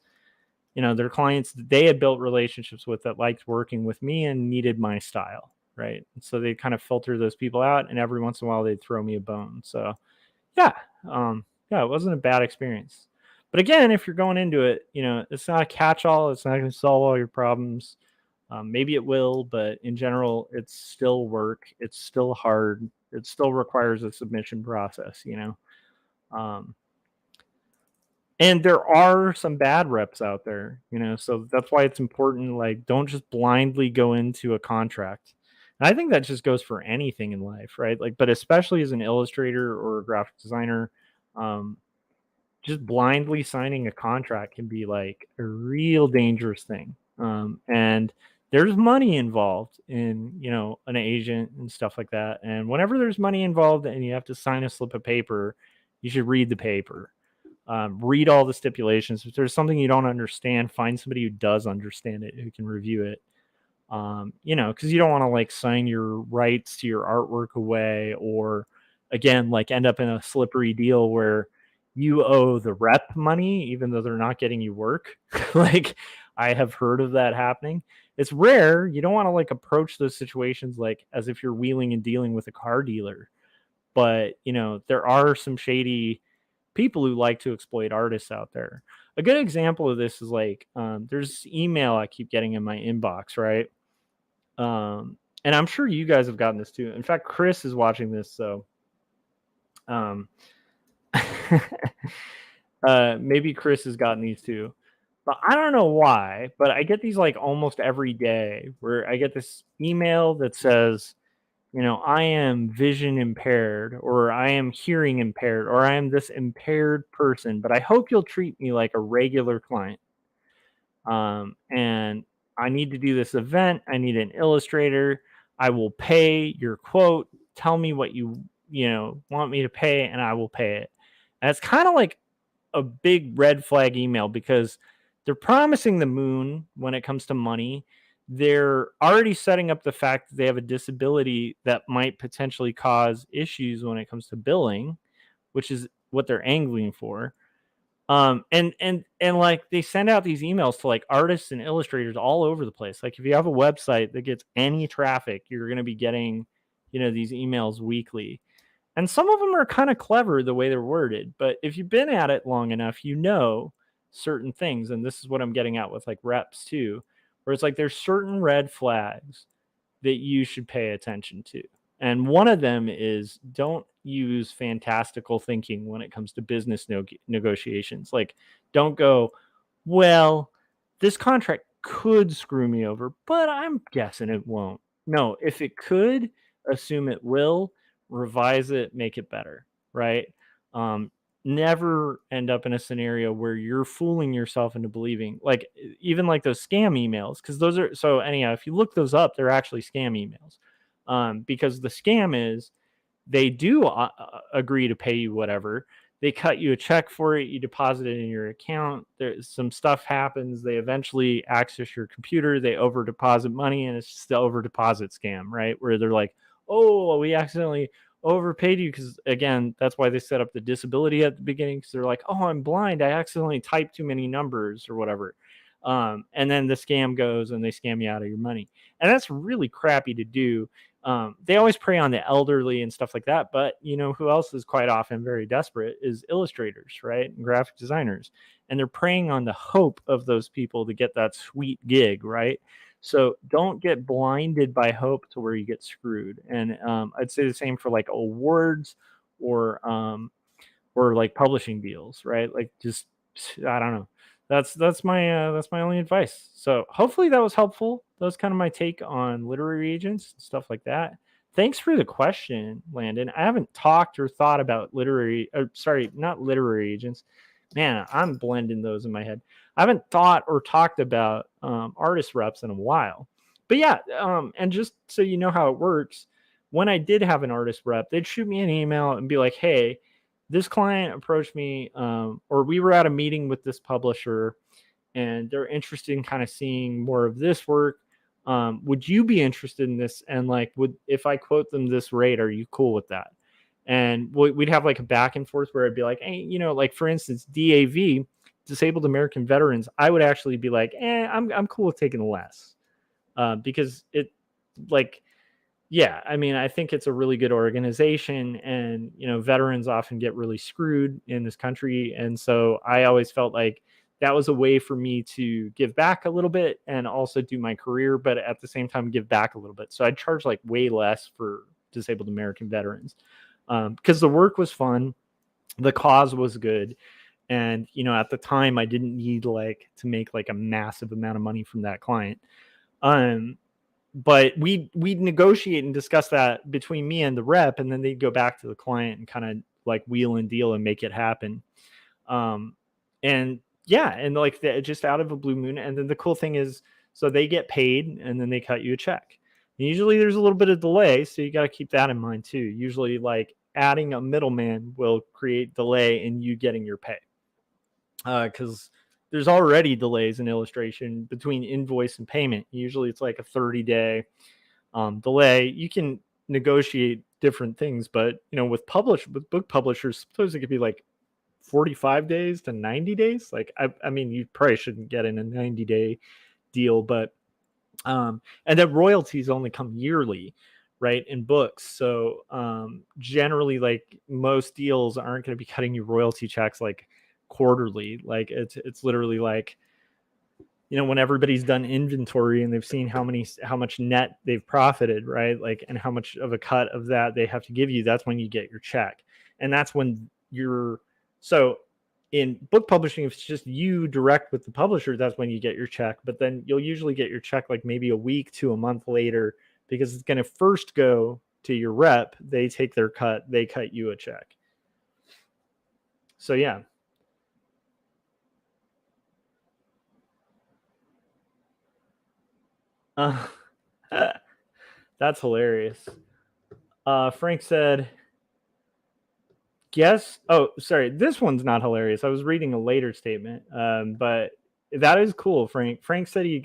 their clients they had built relationships with that liked working with me and needed my style, right? And so they kind of filter those people out, and every once in a while they'd throw me a bone. So yeah, it wasn't a bad experience. But again, if you're going into it, it's not a catch-all. It's not going to solve all your problems. Maybe it will, but in general, it's still work. It's still hard. It still requires a submission process, and there are some bad reps out there, so that's why it's important. Like, don't just blindly go into a contract. And I think that just goes for anything in life, right? Like, but especially as an illustrator or a graphic designer, just blindly signing a contract can be like a real dangerous thing. And there's money involved in, an agent and stuff like that. And whenever there's money involved and you have to sign a slip of paper, you should read the paper. Read all the stipulations. If there's something you don't understand, find somebody who does understand it, who can review it. Because you don't want to like sign your rights to your artwork away, or again, like end up in a slippery deal where you owe the rep money even though they're not getting you work. Like, I have heard of that happening. It's rare. You don't want to like approach those situations like as if you're wheeling and dealing with a car dealer. But there are some shady people who like to exploit artists out there. A good example of this is like there's this email I keep getting in my inbox, right? And I'm sure you guys have gotten this too. In fact, Chris is watching this, so um, maybe Chris has gotten these too. But I don't know why, but I get these like almost every day where I get this email that says, I am vision impaired, or I am hearing impaired, or I am this impaired person, but I hope you'll treat me like a regular client. And I need to do this event. I need an illustrator. I will pay your quote. Tell me what you want me to pay, and I will pay it. And it's kind of like a big red flag email because they're promising the moon when it comes to money. They're already setting up the fact that they have a disability that might potentially cause issues when it comes to billing, which is what they're angling for. And like they send out these emails to like artists and illustrators all over the place. Like if you have a website that gets any traffic, you're going to be getting these emails weekly. And some of them are kind of clever the way they're worded, but if you've been at it long enough, certain things. And this is what I'm getting at with like reps too, where it's like there's certain red flags that you should pay attention to. And one of them is don't use fantastical thinking when it comes to business negotiations. Like, don't go, well, this contract could screw me over, but I'm guessing it won't. No, if it could, assume it will, revise it, make it better, right? Um, Never end up in a scenario where you're fooling yourself into believing, like even like those scam emails, because those are, so anyhow, if you look those up, they're actually scam emails. Because the scam is they do agree to pay you whatever. They cut you a check for it. You deposit it in your account. There's some stuff happens. They eventually access your computer. They over deposit money, and it's just the over deposit scam, right? Where they're like, "Oh, we accidentally overpaid you," because again, that's why they set up the disability at the beginning. Because they're like, "Oh, I'm blind. I accidentally typed too many numbers or whatever." And then the scam goes and they scam you out of your money, and that's really crappy to do. They always prey on the elderly and stuff like that, but who else is quite often very desperate is illustrators, right? And graphic designers. And they're preying on the hope of those people to get that sweet gig, right? So don't get blinded by hope to where you get screwed. And I'd say the same for like awards or like publishing deals, right? Like just, I don't know. That's my only advice. So hopefully that was helpful. That was kind of my take on literary agents and stuff like that. Thanks for the question, Landon. I haven't talked or thought about not literary agents. Man, I'm blending those in my head. I haven't thought or talked about artist reps in a while. But yeah, and just so you know how it works, when I did have an artist rep, they'd shoot me an email and be like, "Hey, this client approached me, or we were at a meeting with this publisher and they're interested in kind of seeing more of this work. Would you be interested in this? And like, if I quote them this rate, are you cool with that?" And we'd have like a back and forth where I'd be like, "Hey, like for instance, DAV, Disabled American Veterans, I would actually be like, I'm cool with taking less, because it like, yeah, I mean, I think it's a really good organization, and veterans often get really screwed in this country, and so I always felt like that was a way for me to give back a little bit and also do my career, but at the same time give back a little bit. So I'd charge like way less for Disabled American Veterans, because the work was fun, the cause was good, and at the time I didn't need like to make like a massive amount of money from that client. But we'd negotiate and discuss that between me and the rep, and then they'd go back to the client and kind of like wheel and deal and make it happen. And yeah, and like just out of a blue moon. And then the cool thing is, so they get paid and then they cut you a check. And usually there's a little bit of delay, so you got to keep that in mind too. Usually like adding a middleman will create delay in you getting your pay. because there's already delays in illustration between invoice and payment. Usually it's like a 30-day delay. You can negotiate different things, but with book publishers, suppose it could be like 45 days to 90 days. Like I mean, you probably shouldn't get in a 90-day deal, but and then royalties only come yearly, right, in books. So generally, like, most deals aren't going to be cutting you royalty checks like quarterly. Like it's literally like, when everybody's done inventory and they've seen how much net they've profited, right, like, and how much of a cut of that they have to give you, that's when you get your check. And that's when you're so in book publishing, if it's just you direct with the publisher, that's when you get your check. But then you'll usually get your check like maybe a week to a month later, because it's going to first go to your rep. They take their cut, they cut you a check. So yeah. That's hilarious. Frank said, guess. Oh, sorry. This one's not hilarious. I was reading a later statement, but that is cool, Frank. Frank said he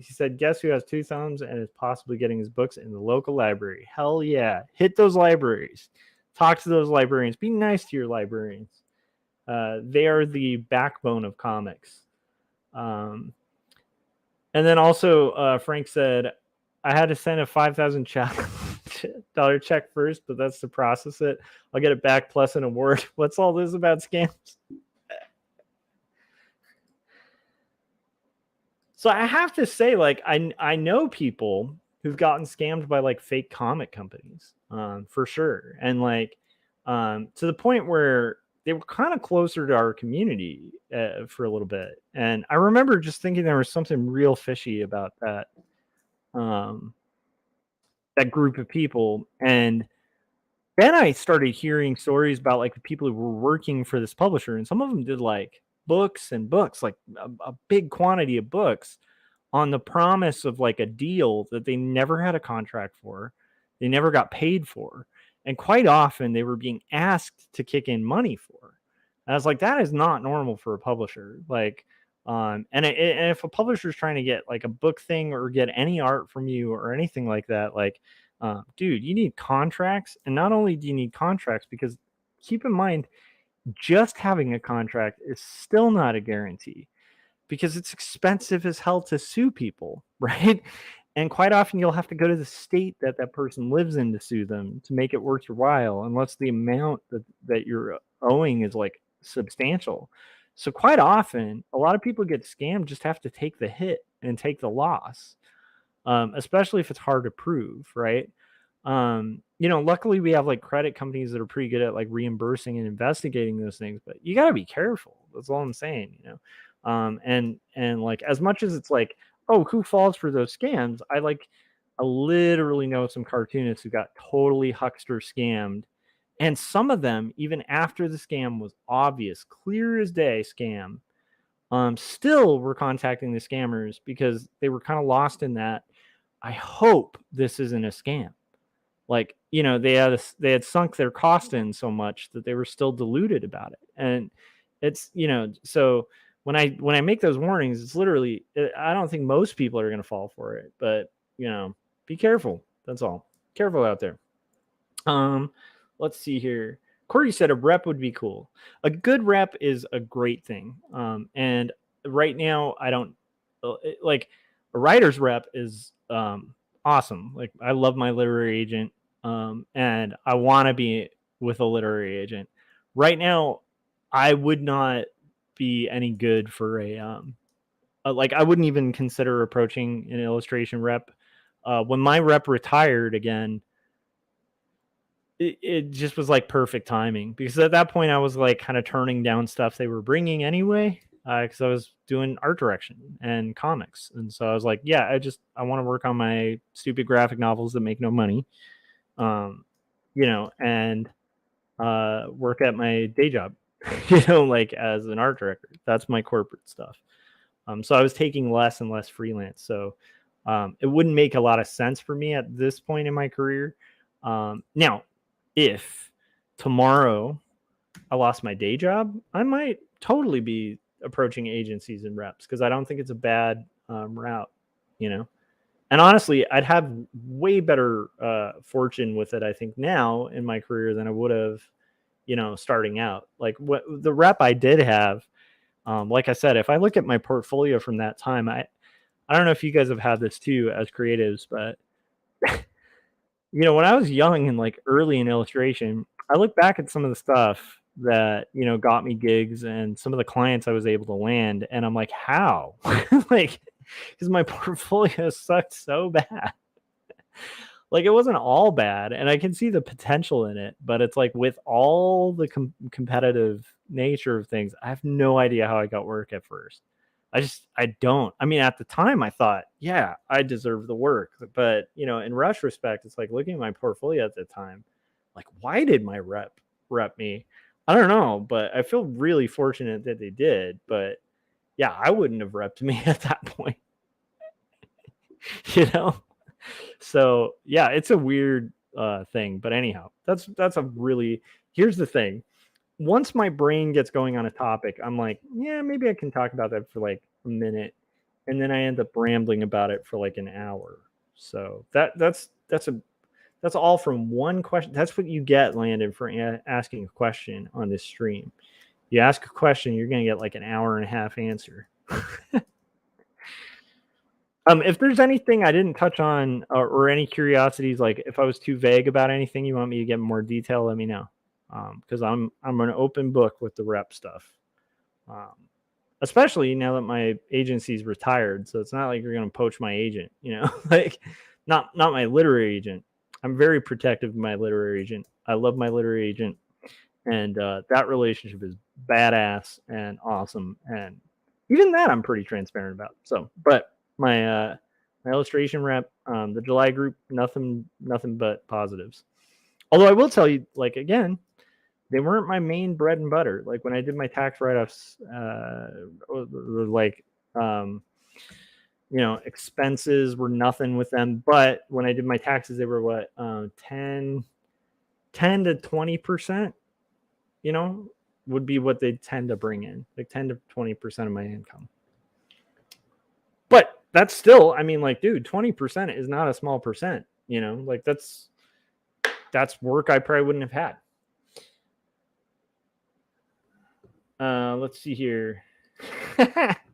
said, guess who has 2 thumbs and is possibly getting his books in the local library? Hell yeah. Hit those libraries. Talk to those librarians. Be nice to your librarians. They are the backbone of comics. And then also, Frank said, I had to send a $5,000 check first, but that's to process it. I'll get it back plus an award. What's all this about scams? So I have to say, like, I know people who've gotten scammed by like fake comic companies, for sure. And like, to the point where they were kind of closer to our community for a little bit. And I remember just thinking there was something real fishy about that group of people. And then I started hearing stories about like the people who were working for this publisher, and some of them did like books and books, like a big quantity of books, on the promise of like a deal that they never had a contract for, they never got paid for, and quite often they were being asked to kick in money for. And I was like, that is not normal for a publisher. Like, and if a publisher is trying to get like a book thing or get any art from you or anything like that, like, dude, you need contracts. And not only do you need contracts, because keep in mind, just having a contract is still not a guarantee, because it's expensive as hell to sue people, right? And quite often you'll have to go to the state that person lives in to sue them to make it worth your while, unless the amount that you're owing is like substantial. So quite often, a lot of people get scammed just have to take the hit and take the loss, especially if it's hard to prove, right? Luckily we have like credit companies that are pretty good at like reimbursing and investigating those things, but you got to be careful. That's all I'm saying, and like, as much as it's like, oh, who falls for those scams? I literally know some cartoonists who got totally huckster scammed, and some of them, even after the scam was obvious, clear as day scam, still were contacting the scammers because they were kind of lost in that, I hope this isn't a scam. Like, they had sunk their cost in so much that they were still deluded about it. And it's, so when I make those warnings, it's literally, I don't think most people are going to fall for it, but be careful. That's all. Careful out there. Let's see here. Corey said a rep would be cool. A good rep is a great thing. And right now I don't like, a writer's rep is awesome. Like, I love my literary agent, and I want to be with a literary agent. Right now, I would not be any good for like, I wouldn't even consider approaching an illustration rep. When my rep retired again, it just was like perfect timing, because at that point I was like kind of turning down stuff they were bringing anyway, because I was doing art direction and comics. And so I was like, yeah, I want to work on my stupid graphic novels that make no money, and work at my day job, like as an art director. That's my corporate stuff. So I was taking less and less freelance. So it wouldn't make a lot of sense for me at this point in my career. Now, if tomorrow I lost my day job, I might totally be approaching agencies and reps, because I don't think it's a bad route, you know. And honestly, I'd have way better fortune with it, I think, now in my career than I would have, you know, starting out. Like what the rep I did have, like I said, if I look at my portfolio from that time, I don't know if you guys have had this too as creatives, but you know, when I was young and like early in illustration, I look back at some of the stuff that, you know, got me gigs and some of the clients I was able to land, and I'm like, how? Like, because my portfolio sucked so bad. Like, it wasn't all bad, and I can see the potential in it, but it's like with all the competitive nature of things, I have no idea how I got work at first. I don't. I mean, at the time I thought, yeah, I deserve the work. But, you know, in retrospect, it's like looking at my portfolio at the time, like, why did my rep me? I don't know, but I feel really fortunate that they did. But yeah, I wouldn't have repped me at that point. You know? So yeah, it's a weird thing. But anyhow, that's a really, here's the thing. Once my brain gets going on a topic, I'm like, yeah, maybe I can talk about that for like a minute, and then I end up rambling about it for like an hour. So that's all from one question. That's what you get, Landon, for asking a question on this stream. You ask a question, you're gonna get like an hour and a half answer. If there's anything I didn't touch on or any curiosities, like if I was too vague about anything, you want me to get more detail, let me know. Because I'm an open book with the rep stuff, especially now that my agency's retired. So it's not like you're going to poach my agent, you know, like not my literary agent. I'm very protective of my literary agent. I love my literary agent, and that relationship is badass and awesome. And even that I'm pretty transparent about. So, but my illustration rep, the July group, nothing but positives. Although I will tell you, like, again, they weren't my main bread and butter. Like when I did my tax write-offs, like, you know, expenses were nothing with them. But when I did my taxes, they were what, 10 to 20%, you know, would be what they tend to bring in, like 10 to 20% of my income. But that's still, I mean, like, dude, 20% is not a small percent, you know, like that's work I probably wouldn't have had. Let's see here.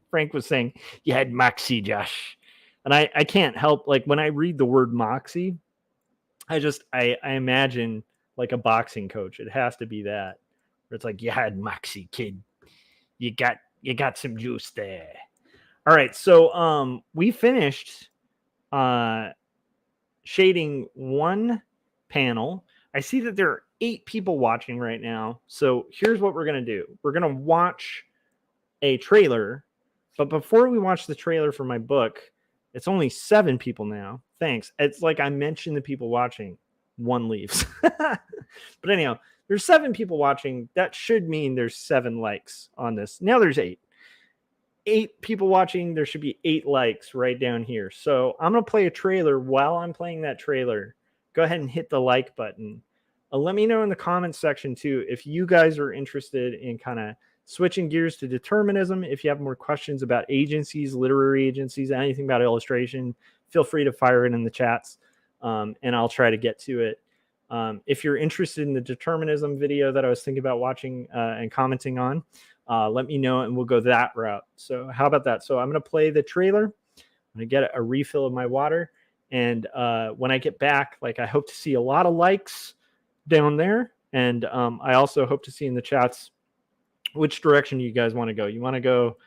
Frank was saying you had moxie, Josh. And I can't help, like, when I read the word moxie, I imagine like a boxing coach. It has to be that. Where it's like, you had moxie, kid. You got some juice there. All right, so we finished shading one panel. I see that there are 8 people watching right now. So here's what we're going to do. We're going to watch a trailer. But before we watch the trailer for my book, it's only 7 people now. Thanks. It's like I mentioned the people watching. 1 leaves. But anyhow, there's 7 people watching. That should mean there's 7 likes on this. Now there's 8. 8 people watching. There should be 8 likes right down here. So I'm going to play a trailer. While I'm playing that trailer, go ahead and hit the like button. Let me know in the comments section too if you guys are interested in kind of switching gears to determinism. If you have more questions about agencies, literary agencies, anything about illustration, feel free to fire it in the chats, and I'll try to get to it. If you're interested in the determinism video that I was thinking about watching and commenting on, let me know and we'll go that route. So how about that? So I'm going to play the trailer. I'm going to get a refill of my water. And when I get back, like, I hope to see a lot of likes down there. And I also hope to see in the chats which direction you guys want to go. You want to go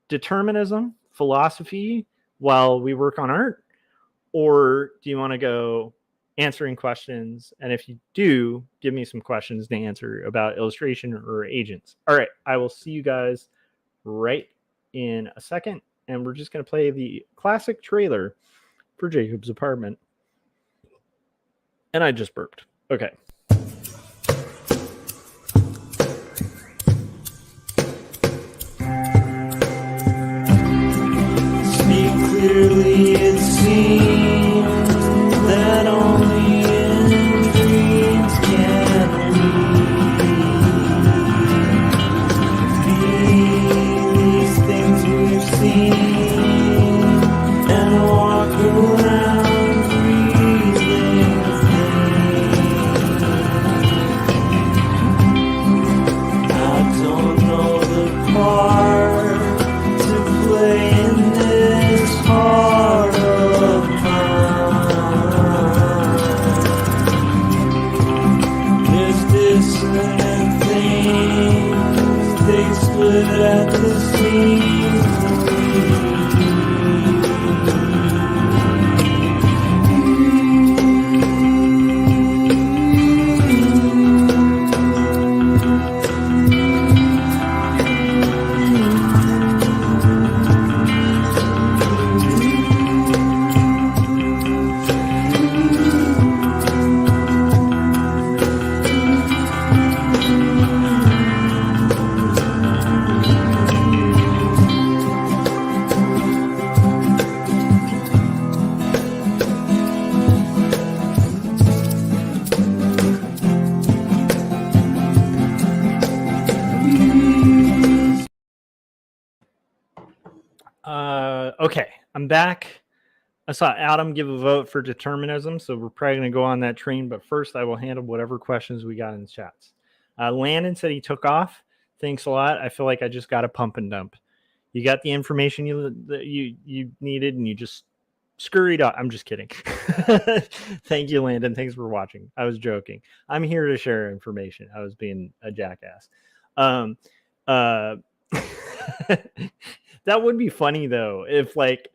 determinism, philosophy, while we work on art? Or do you want to go answering questions? And if you do, give me some questions to answer about illustration or agents. All right, I will see you guys right in a second. And we're just going to play the classic trailer for Jacob's Apartment. And I just burped. Okay. Speak clearly, it seems that only in dreams can we at the scenery. Okay, I'm back. I saw Adam give a vote for determinism, so we're probably going to go on that train. But first, I will handle whatever questions we got in the chats. Landon said he took off. Thanks a lot. I feel like I just got a pump and dump. You got the information you needed, and you just scurried off. I'm just kidding. Thank you, Landon. Thanks for watching. I was joking. I'm here to share information. I was being a jackass. That would be funny though if like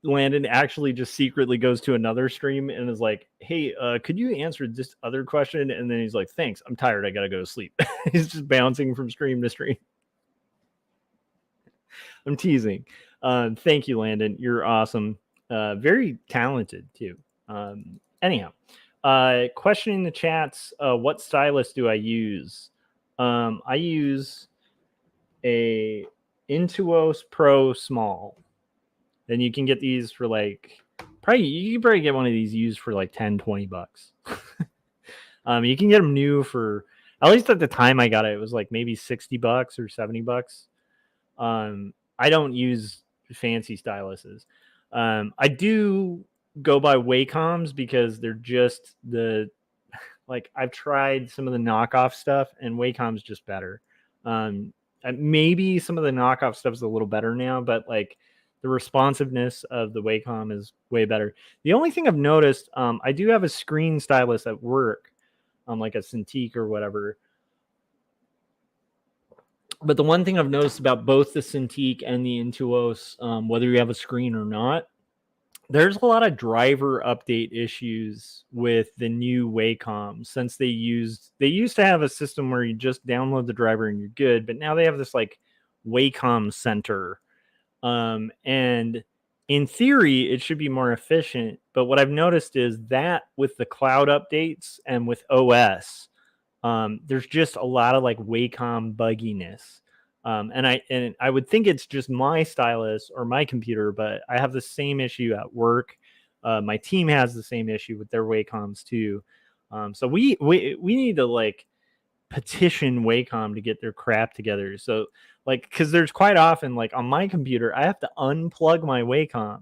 Landon actually just secretly goes to another stream and is like, hey, could you answer this other question? And then he's like, thanks, I'm tired, I gotta go to sleep. He's just bouncing from stream to stream. I'm teasing. Thank you, Landon. You're awesome. Very talented too. Anyhow, question in the chats, what stylus do I use? I use a Intuos Pro Small. Then you can get these for like you can probably get one of these used for like 10-20 bucks. You can get them new for, at least at the time I got it, it was like maybe 60 bucks or 70 bucks. I don't use fancy styluses. I do go by Wacom's because they're just like I've tried some of the knockoff stuff and Wacom's just better. Maybe some of the knockoff stuff is a little better now, but like the responsiveness of the Wacom is way better. The only thing I've noticed, I do have a screen stylus at work, like a Cintiq or whatever. But the one thing I've noticed about both the Cintiq and the Intuos, whether you have a screen or not, there's a lot of driver update issues with the new Wacom, since they used to have a system where you just download the driver and you're good, but now they have this like Wacom Center. And in theory, it should be more efficient. But what I've noticed is that with the cloud updates and with OS, there's just a lot of like Wacom bugginess. And I would think it's just my stylus or my computer, but I have the same issue at work. My team has the same issue with their Wacoms too. So we need to like petition Wacom to get their crap together. So like, because there's quite often like on my computer, I have to unplug my Wacom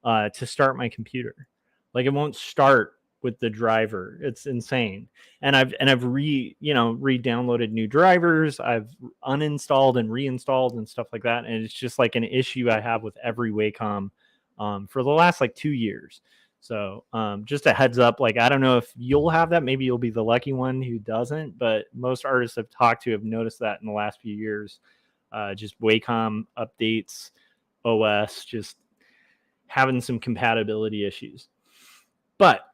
to start my computer. Like it won't start with the driver. It's insane. And I've re-downloaded new drivers. I've uninstalled and reinstalled and stuff like that. And it's just like an issue I have with every Wacom for the last like 2 years. So just a heads up, like I don't know if you'll have that. Maybe you'll be the lucky one who doesn't, but most artists I've talked to have noticed that in the last few years. Just Wacom updates, OS, just having some compatibility issues. But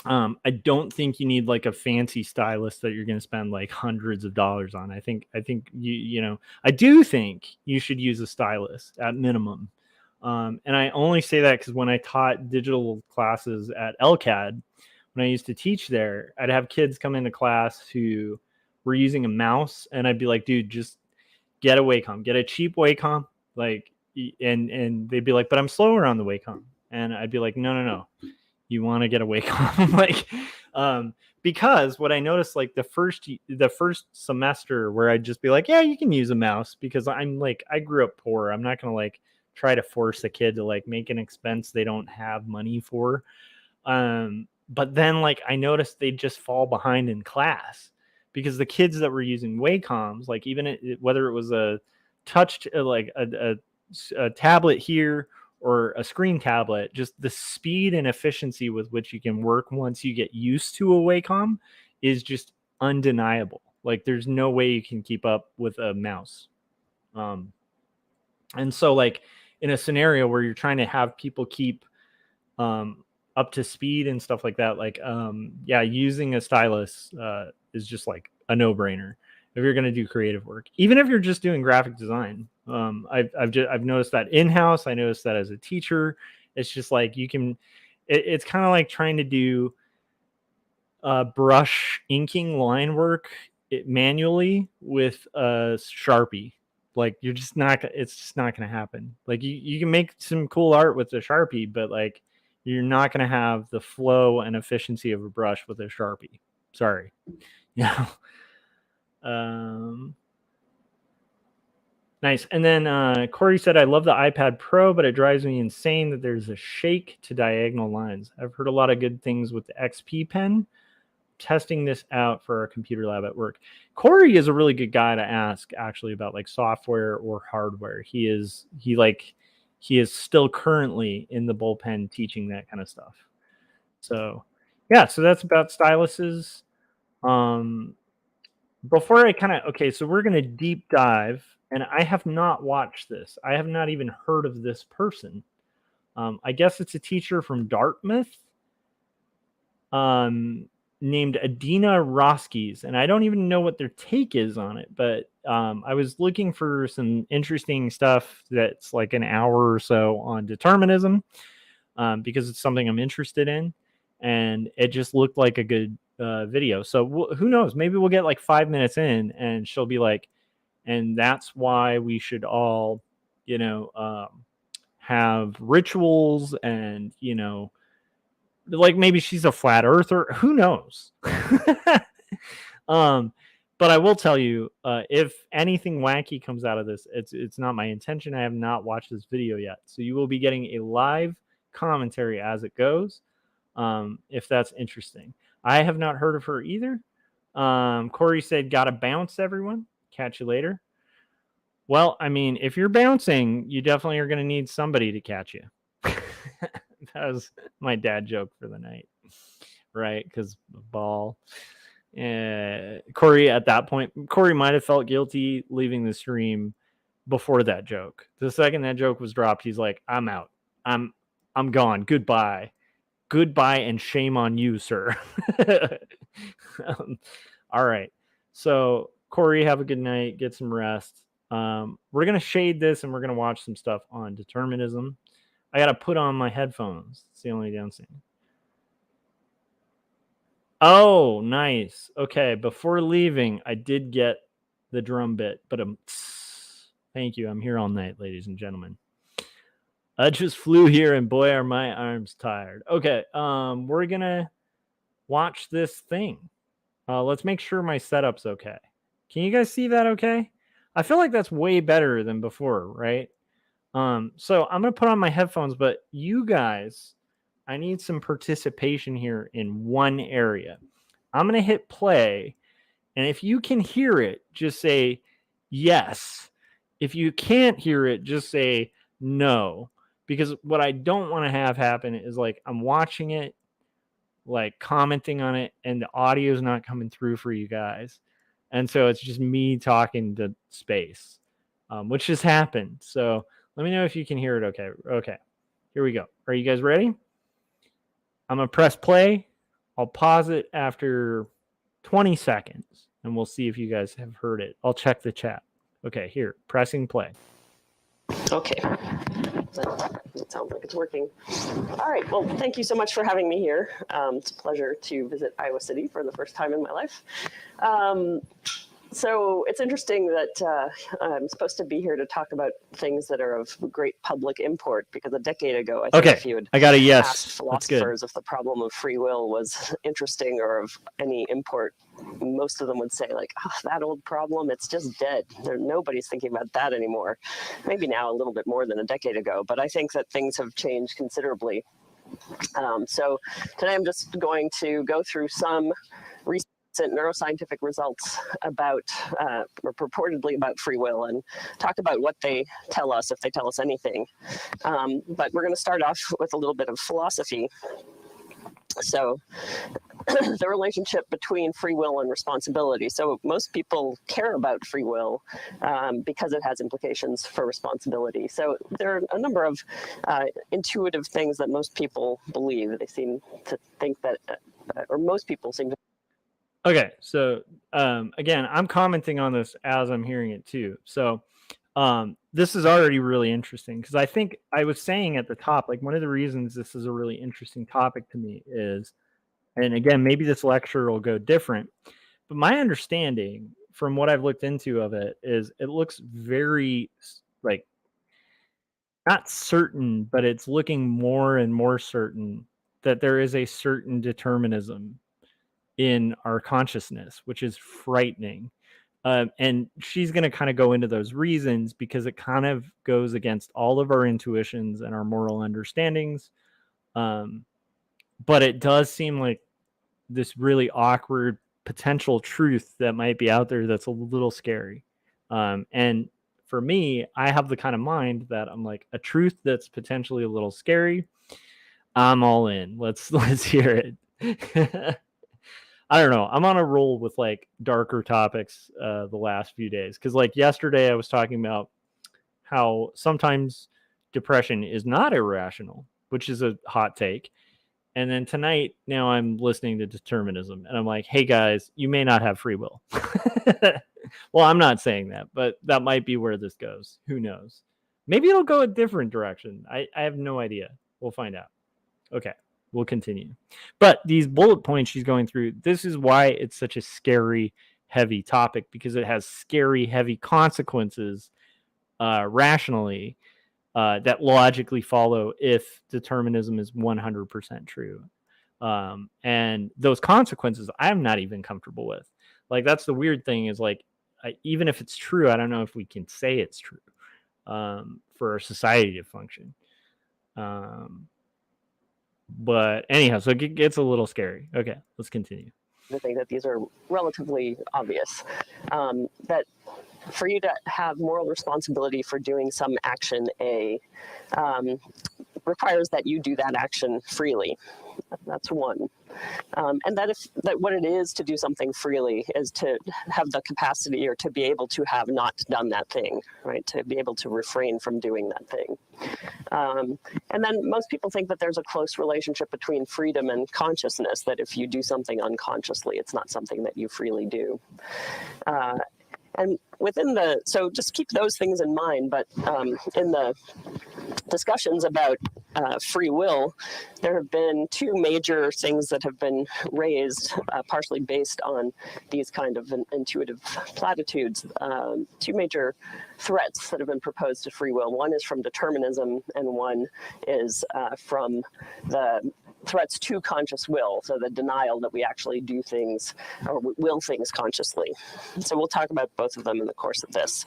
I don't think you need like a fancy stylus that you're going to spend like hundreds of dollars on. I think I do think you should use a stylus at minimum. And I only say that because when I taught digital classes at LCAD, when I used to teach there, I'd have kids come into class who were using a mouse, and I'd be like, dude, just get a Wacom, get a cheap Wacom. Like, and they'd be like, but I'm slower on the Wacom. And I'd be like, no. You want to get a Wacom. Like, because what I noticed, like the first semester where I'd just be like, yeah, you can use a mouse, because I'm like, I grew up poor. I'm not going to like try to force a kid to like make an expense they don't have money for. But then like I noticed they'd just fall behind in class, because the kids that were using Wacoms, like even whether it was a touch, like a tablet here or a screen tablet, just the speed and efficiency with which you can work once you get used to a Wacom is just undeniable. Like there's no way you can keep up with a mouse. And so like in a scenario where you're trying to have people keep up to speed and stuff like that, like yeah, using a stylus is just like a no-brainer if you're going to do creative work, even if you're just doing graphic design. I've noticed that in-house. I noticed that as a teacher. It's just like you can, it's kind of like trying to do brush inking line work manually with a Sharpie. Like you're just not, it's just not going to happen. Like you can make some cool art with a Sharpie, but like you're not going to have the flow and efficiency of a brush with a Sharpie. Sorry. Yeah. Nice. And then Corey said, I love the iPad Pro, but it drives me insane that there's a shake to diagonal lines. I've heard a lot of good things with the XP pen. Testing this out for our computer lab at work. Corey is a really good guy to ask actually about like software or hardware. He is still currently in the bullpen teaching that kind of stuff. So yeah, so that's about styluses. Before I okay, so we're gonna deep dive, and I have not watched this. I have not even heard of this person. I guess it's a teacher from Dartmouth. Named Adina Roskies, and I don't even know what their take is on it, but I was looking for some interesting stuff that's like an hour or so on determinism because it's something I'm interested in, and it just looked like a good video. So who knows? Maybe we'll get like 5 minutes in, and she'll be like, and that's why we should all, have rituals and, like maybe she's a flat earther, who knows. But I will tell you, if anything wacky comes out of this, it's not my intention. I have not watched this video yet, so you will be getting a live commentary as it goes, if that's interesting. I have not heard of her either. Corey said, gotta bounce, everyone, catch you later. Well, I mean, if you're bouncing, you definitely are going to need somebody to catch you. That was my dad joke for the night, right? Because ball. Corey, at that point, Corey might have felt guilty leaving the stream before that joke. The second that joke was dropped, he's like, I'm out. I'm gone. Goodbye. Goodbye and shame on you, sir. All right. So, Corey, have a good night. Get some rest. We're going to shade this and we're going to watch some stuff on determinism. I got to put on my headphones. It's the only downside. Oh, nice. Okay. Before leaving, I did get the drum bit, but thank you. I'm here all night, ladies and gentlemen. I just flew here and boy, are my arms tired. Okay. We're going to watch this thing. Let's make sure my setup's okay. Can you guys see that okay? I feel like that's way better than before, right? So I'm going to put on my headphones, but you guys, I need some participation here in one area. I'm going to hit play, and if you can hear it, just say yes. If you can't hear it, just say no. Because what I don't want to have happen is like I'm watching it, like commenting on it, and the audio is not coming through for you guys. And so it's just me talking to space, which has happened. So let me know if you can hear it okay. Okay, here we go. Are you guys ready? I'm going to press play. I'll pause it after 20 seconds, and we'll see if you guys have heard it. I'll check the chat. Okay, here, pressing play. Okay. It sounds like it's working. All right. Well, thank you so much for having me here. It's a pleasure to visit Iowa City for the first time in my life. So it's interesting that I'm supposed to be here to talk about things that are of great public import, because a decade ago, I think if you had asked philosophers if the problem of free will was interesting or of any import, most of them would say like, oh, that old problem, it's just dead. Nobody's thinking about that anymore. Maybe now a little bit more than a decade ago, but I think that things have changed considerably. So today I'm just going to go through some recent neuroscientific results about, or purportedly about free will, and talk about what they tell us, if they tell us anything. But we're going to start off with a little bit of philosophy. So the relationship between free will and responsibility. So most people care about free will because it has implications for responsibility. So there are a number of intuitive things that most people believe. They seem to think that, or most people seem to. Okay, so again, I'm commenting on this as I'm hearing it too. So this is already really interesting because I think I was saying at the top, like one of the reasons this is a really interesting topic to me is, and again, maybe this lecture will go different, but my understanding from what I've looked into of it is it looks very like not certain, but it's looking more and more certain that there is a certain determinism in our consciousness, which is frightening. And she's going to kind of go into those reasons because it kind of goes against all of our intuitions and our moral understandings. But it does seem like this really awkward potential truth that might be out there that's a little scary. And for me, I have the kind of mind that I'm like, a truth that's potentially a little scary, I'm all in. Let's hear it. I don't know. I'm on a roll with like darker topics the last few days. Because like yesterday I was talking about how sometimes depression is not irrational, which is a hot take. And then tonight, now I'm listening to determinism. And I'm like, hey guys, you may not have free will. Well, I'm not saying that, but that might be where this goes. Who knows? Maybe it'll go a different direction. I have no idea. We'll find out. Okay. We'll continue. But these bullet points she's going through, this is why it's such a scary, heavy topic, because it has scary, heavy consequences rationally that logically follow if determinism is 100% true. And those consequences I'm not even comfortable with. Like, that's the weird thing is like, even if it's true, I don't know if we can say it's true for our society to function. But anyhow, so it gets a little scary. Okay, let's continue. I think that these are relatively obvious. That for you to have moral responsibility for doing some action A requires that you do that action freely. That's one. And that what it is to do something freely is to have the capacity or to be able to have not done that thing, right? To be able to refrain from doing that thing. And then most people think that there's a close relationship between freedom and consciousness, that if you do something unconsciously, it's not something that you freely do. And so just keep those things in mind, but in the discussions about free will, there have been two major things that have been raised, partially based on these kind of intuitive platitudes. Two major threats that have been proposed to free will. One is from determinism, and one is from the threats to conscious will, so the denial that we actually do things or will things consciously. So we'll talk about both of them in the course of this.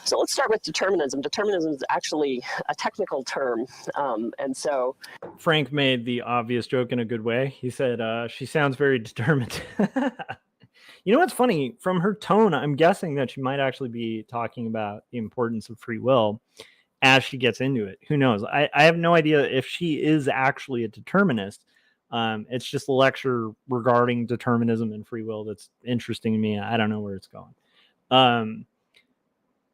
So let's start with determinism. Determinism is actually a technical term, and so Frank made the obvious joke in a good way. He said, she sounds very determined. You know what's funny? From her tone, I'm guessing that she might actually be talking about the importance of free will as she gets into it. Who knows? I have no idea if she is actually a determinist. It's just a lecture regarding determinism and free will that's interesting to me. I don't know where it's going.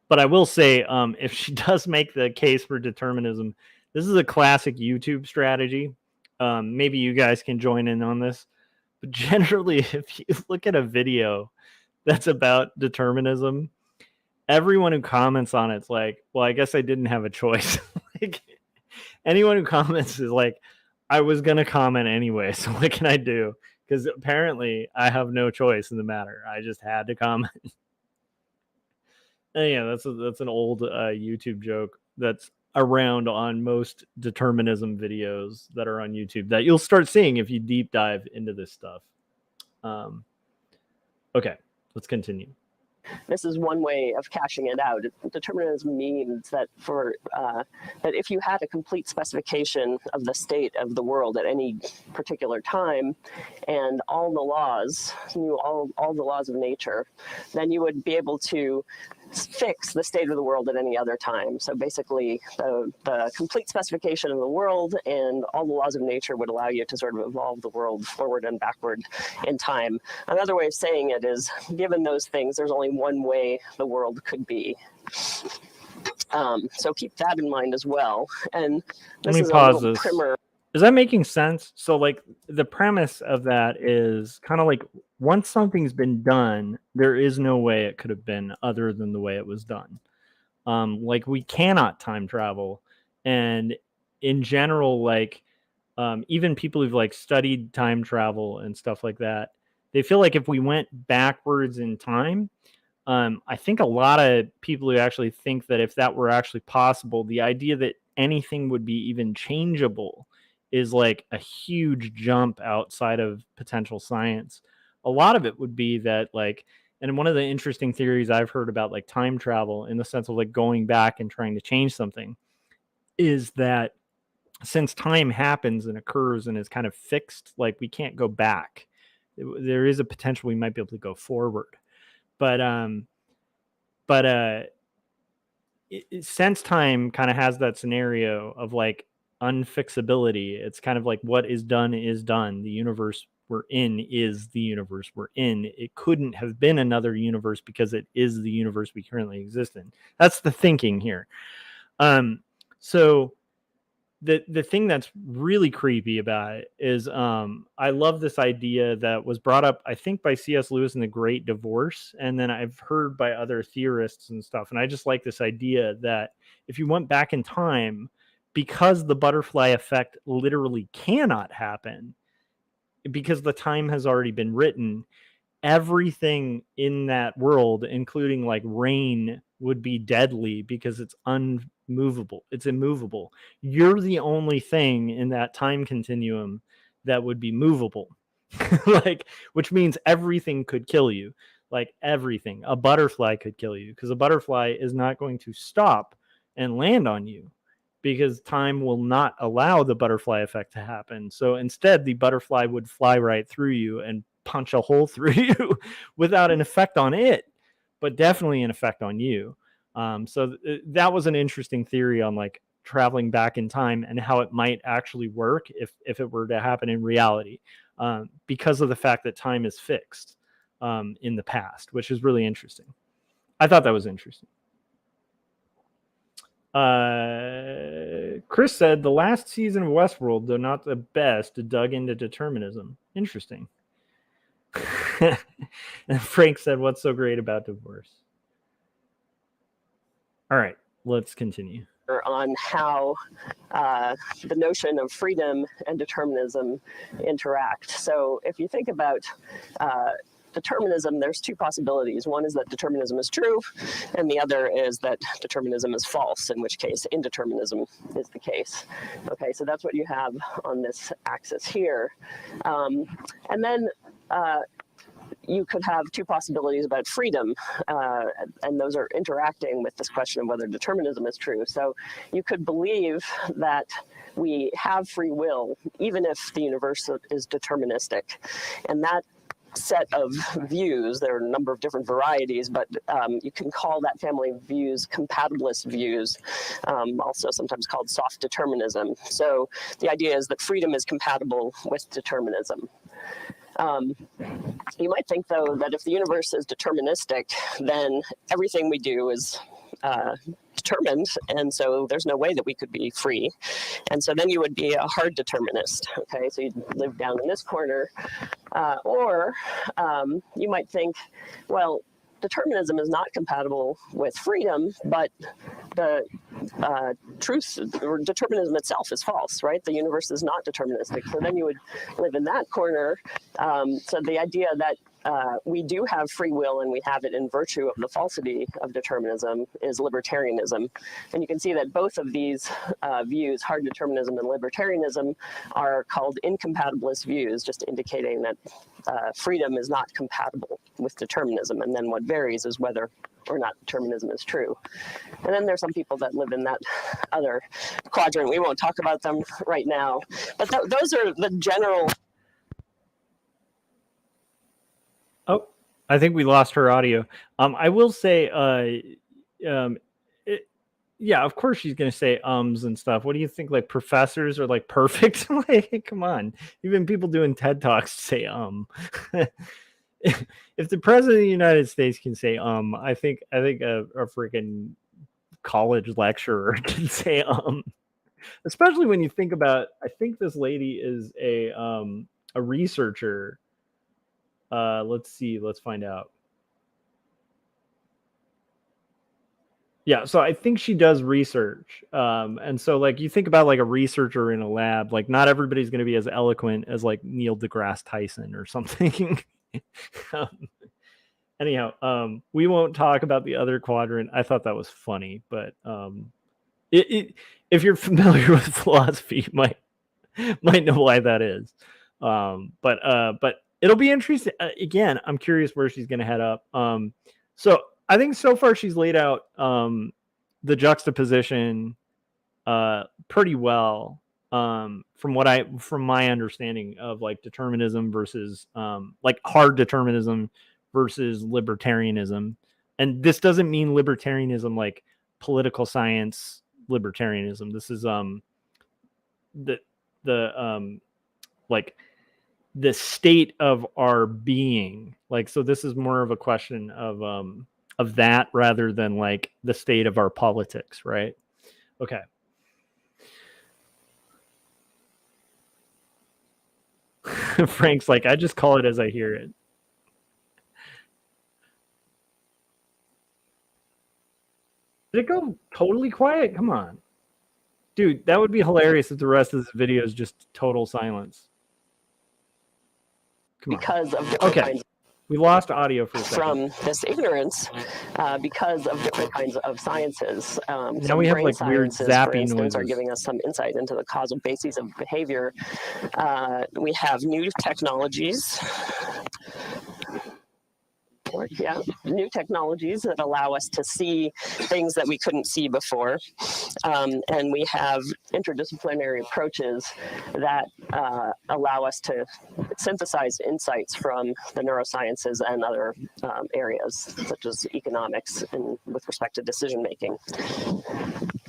But I will say, if she does make the case for determinism, this is a classic YouTube strategy. Maybe you guys can join in on this. But generally, if you look at a video that's about determinism, everyone who comments on it's like, well, I guess I didn't have a choice. Like, anyone who comments is like, I was going to comment anyway, so what can I do? Because apparently I have no choice in the matter. I just had to comment. And yeah, that's an old YouTube joke that's around on most determinism videos that are on YouTube that you'll start seeing if you deep dive into this stuff. Okay, let's continue. This is one way of cashing it out. Determinism means that that if you had a complete specification of the state of the world at any particular time, and all the laws, knew all the laws of nature, then you would be able to fix the state of the world at any other time. So basically, the complete specification of the world and all the laws of nature would allow you to sort of evolve the world forward and backward in time. Another way of saying it is, given those things, there's only one way the world could be. So keep that in mind as well. And this is a little primer. Is that making sense? So like the premise of that is kind of like once something's been done, there is no way it could have been other than the way it was done. Like we cannot time travel. And in general, like even people who've like studied time travel and stuff like that, they feel like if we went backwards in time, I think a lot of people who actually think that if that were actually possible, the idea that anything would be even changeable is like a huge jump outside of potential science. A lot of it would be that like, and one of the interesting theories I've heard about like time travel in the sense of like going back and trying to change something is that since time happens and occurs and is kind of fixed, like we can't go back. There is a potential we might be able to go forward. But since time kind of has that scenario of like unfixability, it's kind of like what is done is done. The universe we're in is the universe we're in. It couldn't have been another universe because it is the universe we currently exist in. That's the thinking here. So the thing that's really creepy about it is I love this idea that was brought up, I think, by C.S. Lewis in The Great Divorce. And then I've heard by other theorists and stuff. And I just like this idea that if you went back in time, because the butterfly effect literally cannot happen, because the time has already been written, everything in that world, including like rain, would be deadly because it's unmovable. It's immovable. You're the only thing in that time continuum that would be movable. Like, which means everything could kill you. Like everything. A butterfly could kill you because a butterfly is not going to stop and land on you because time will not allow the butterfly effect to happen. So instead, the butterfly would fly right through you and punch a hole through you without an effect on it, but definitely an effect on you. So that was an interesting theory on like traveling back in time and how it might actually work if it were to happen in reality, because of the fact that time is fixed in the past, which is really interesting. I thought that was interesting. Chris said the last season of Westworld, though not the best, dug into determinism. Interesting. And Frank said, what's so great about divorce? All right, let's continue. On how the notion of freedom and determinism interact. So if you think about determinism, there's two possibilities. One is that determinism is true, and the other is that determinism is false, in which case indeterminism is the case. Okay, so that's what you have on this axis here. And then you could have two possibilities about freedom, and those are interacting with this question of whether determinism is true. So you could believe that we have free will, even if the universe is deterministic. And that set of views, there are a number of different varieties, but you can call that family of views compatibilist views, also sometimes called soft determinism. So the idea is that freedom is compatible with determinism. You might think, though, that if the universe is deterministic, then everything we do is determined, and so there's no way that we could be free. And so then you would be a hard determinist, okay? So you'd live down in this corner. Or you might think, well, determinism is not compatible with freedom, but the truth, or determinism itself is false, right? The universe is not deterministic. So then you would live in that corner. So the idea that we do have free will and we have it in virtue of the falsity of determinism is libertarianism. And you can see that both of these views, hard determinism and libertarianism, are called incompatibilist views, just indicating that freedom is not compatible with determinism. And then what varies is whether or not determinism is true. And then there's some people that live in that other quadrant. We won't talk about them right now. But those are the general... Oh, I think we lost her audio. I will say, yeah, of course she's gonna say ums and stuff. What do you think? Like professors are like perfect? Like, come on. Even people doing TED Talks say If the president of the United States can say I think a freaking college lecturer can say especially when you think about, I think this lady is a researcher. Let's see, let's find out. Yeah, so I think she does research. And so like you think about like a researcher in a lab, like not everybody's going to be as eloquent as like Neil deGrasse Tyson or something. Anyhow, we won't talk about the other quadrant. I thought that was funny, but if you're familiar with philosophy, you might know why that is. But it'll be interesting. Again, I'm curious where she's going to head up. So I think so far she's laid out the juxtaposition pretty well, from my understanding of like determinism versus like hard determinism versus libertarianism. And this doesn't mean libertarianism like political science libertarianism. This is like the state of our being. Like, so this is more of a question of that rather than like the state of our politics, right? Okay. Frank's like, I just call it as I hear it. Did it go totally quiet? Come on. Dude, that would be hilarious if the rest of this video is just total silence. Come because on. Of different kinds. We lost audio for a second. From this ignorance because of different kinds of sciences. Now we have like weird zapping noises. Are giving us some insight into the causal bases of behavior. We have new technologies. Yeah, new technologies that allow us to see things that we couldn't see before. And we have interdisciplinary approaches that allow us to synthesize insights from the neurosciences and other areas, such as economics and with respect to decision making.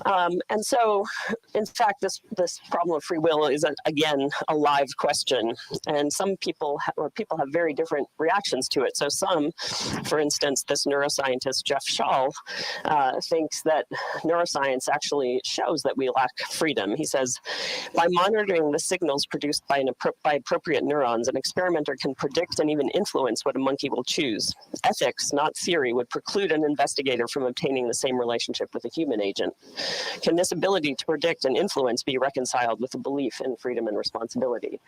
And so, in fact, this problem of free will is, again, a live question. And some people have very different reactions to it. So some, for instance, this neuroscientist, Jeff Shaw, thinks that neuroscience actually shows that we lack freedom. He says, by monitoring the signals produced by appropriate neurons, an experimenter can predict and even influence what a monkey will choose. Ethics, not theory, would preclude an investigator from obtaining the same relationship with a human agent. Can this ability to predict and influence be reconciled with a belief in freedom and responsibility?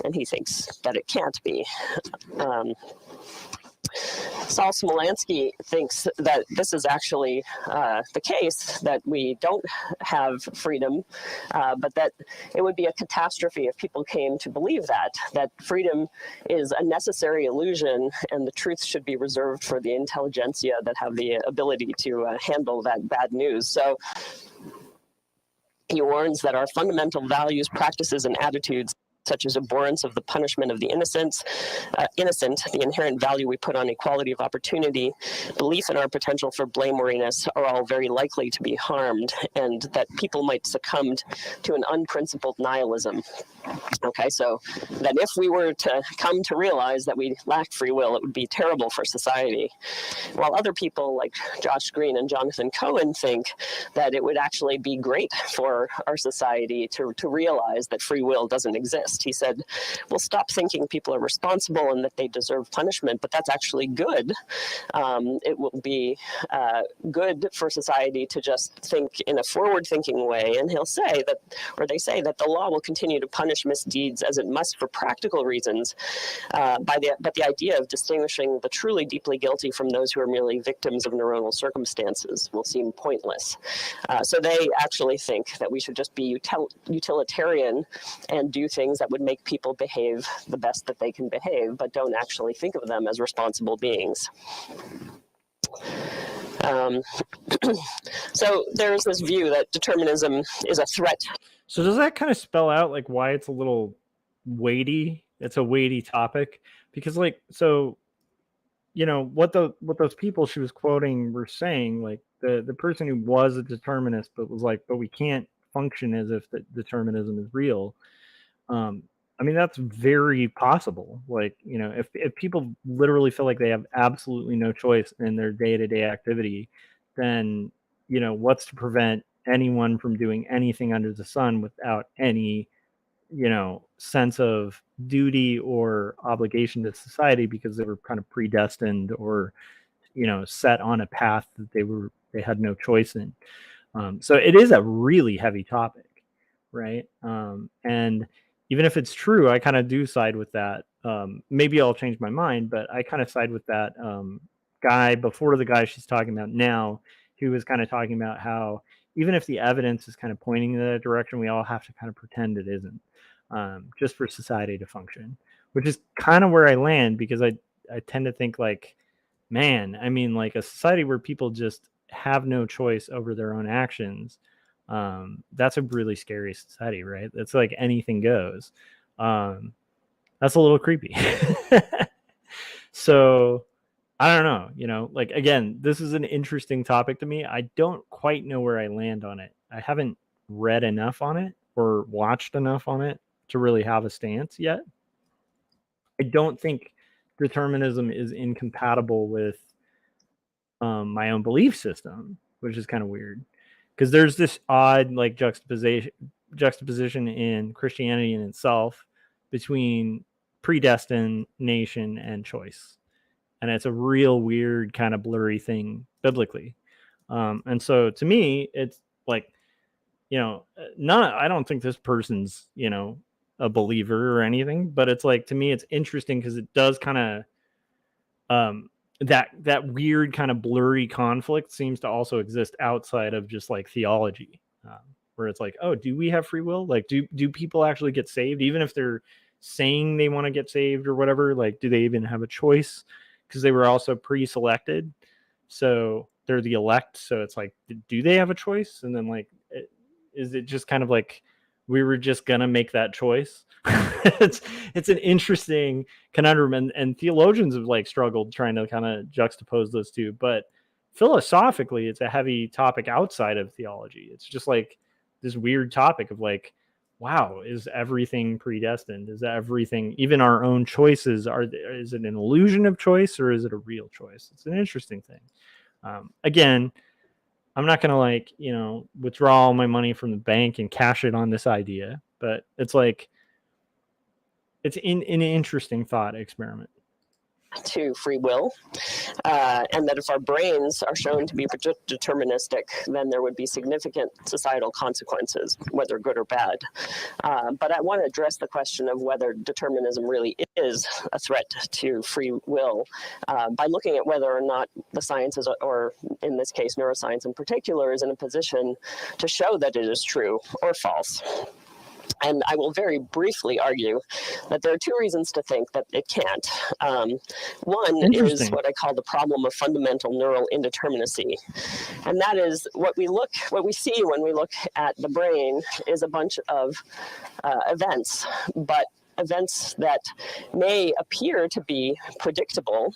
And he thinks that it can't be. Saul Smolansky thinks that this is actually the case, that we don't have freedom, but that it would be a catastrophe if people came to believe that freedom is a necessary illusion and the truth should be reserved for the intelligentsia that have the ability to handle that bad news. So he warns that our fundamental values, practices, and attitudes, such as abhorrence of the punishment of the innocent, the inherent value we put on equality of opportunity, belief in our potential for blameworthiness, are all very likely to be harmed, and that people might succumb to an unprincipled nihilism. Okay, so that if we were to come to realize that we lack free will, it would be terrible for society. While other people like Josh Green and Jonathan Cohen think that it would actually be great for our society to realize that free will doesn't exist. He said, we'll stop thinking people are responsible and that they deserve punishment, but that's actually good. It will be good for society to just think in a forward-thinking way. And he'll say that, or they say that the law will continue to punish misdeeds as it must for practical reasons, but the idea of distinguishing the truly deeply guilty from those who are merely victims of neuronal circumstances will seem pointless. So they actually think that we should just be utilitarian and do things that would make people behave the best that they can behave, but don't actually think of them as responsible beings. So there's this view that determinism is a threat. So does that kind of spell out like why it's a little weighty? It's a weighty topic because like, so what those people she was quoting were saying, like the person who was a determinist but was like, but we can't function as if the determinism is real. I mean, that's very possible. Like, if people literally feel like they have absolutely no choice in their day-to-day activity, then, what's to prevent anyone from doing anything under the sun without any, sense of duty or obligation to society because they were kind of predestined or, set on a path that they had no choice in. So it is a really heavy topic, right? And even if it's true, I kind of do side with that. Maybe I'll change my mind, but I kind of side with that guy before the guy she's talking about now, who was kind of talking about how even if the evidence is kind of pointing in that direction, we all have to kind of pretend it isn't, just for society to function, which is kind of where I land, because I tend to think like, man, I mean, like a society where people just have no choice over their own actions, that's a really scary society, right? That's like anything goes. That's a little creepy. So I don't know, like, again, this is an interesting topic to me. I don't quite know where I land on it. I haven't read enough on it or watched enough on it to really have a stance yet. I don't think determinism is incompatible with my own belief system, which is kind of weird, because there's this odd like juxtaposition in Christianity in itself between predestination and choice, and it's a real weird kind of blurry thing biblically. And so to me, it's like, I don't think this person's a believer or anything, but it's like, to me, it's interesting because it does kind of that weird kind of blurry conflict seems to also exist outside of just like theology, where it's like, oh, do we have free will? Like, do people actually get saved, even if they're saying they want to get saved or whatever? Like, do they even have a choice? Because they were also pre-selected, so they're the elect. So it's like, do they have a choice? And then like, is it just kind of like we were just gonna make that choice? It's an interesting conundrum, and theologians have like struggled trying to kind of juxtapose those two, but philosophically it's a heavy topic outside of theology. It's just like this weird topic of like, wow, is everything predestined? Is everything, even our own choices, is it an illusion of choice or is it a real choice? It's an interesting thing. Again, I'm not gonna like, withdraw all my money from the bank and cash it on this idea, but it's like, it's an interesting thought experiment. To free will, and that if our brains are shown to be deterministic, then there would be significant societal consequences, whether good or bad. But I want to address the question of whether determinism really is a threat to free will by looking at whether or not the sciences, or in this case neuroscience in particular, is in a position to show that it is true or false. And I will very briefly argue that there are two reasons to think that it can't. One is what I call the problem of fundamental neural indeterminacy. And that is what we see when we look at the brain is a bunch of events, but events that may appear to be predictable,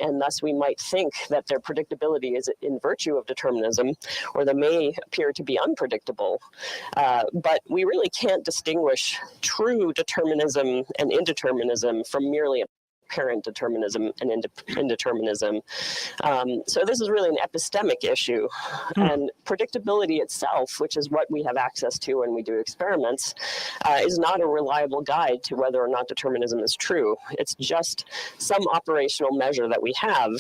and thus we might think that their predictability is in virtue of determinism, or they may appear to be unpredictable. But we really can't distinguish true determinism and indeterminism from merely apparent determinism and indeterminism. So this is really an epistemic issue. And predictability itself, which is what we have access to when we do experiments, is not a reliable guide to whether or not determinism is true. It's just some operational measure that we have,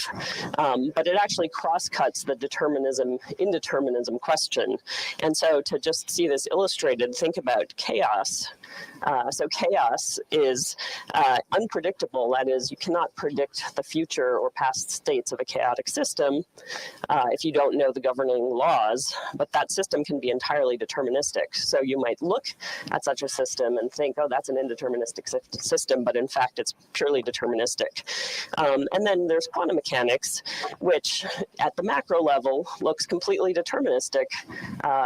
but it actually cross-cuts the determinism-indeterminism question. And so to just see this illustrated, think about chaos. So chaos is unpredictable. That is, you cannot predict the future or past states of a chaotic system if you don't know the governing laws, but that system can be entirely deterministic. So you might look at such a system and think, oh, that's an indeterministic system, but in fact, it's purely deterministic. And then there's quantum mechanics, which at the macro level looks completely deterministic,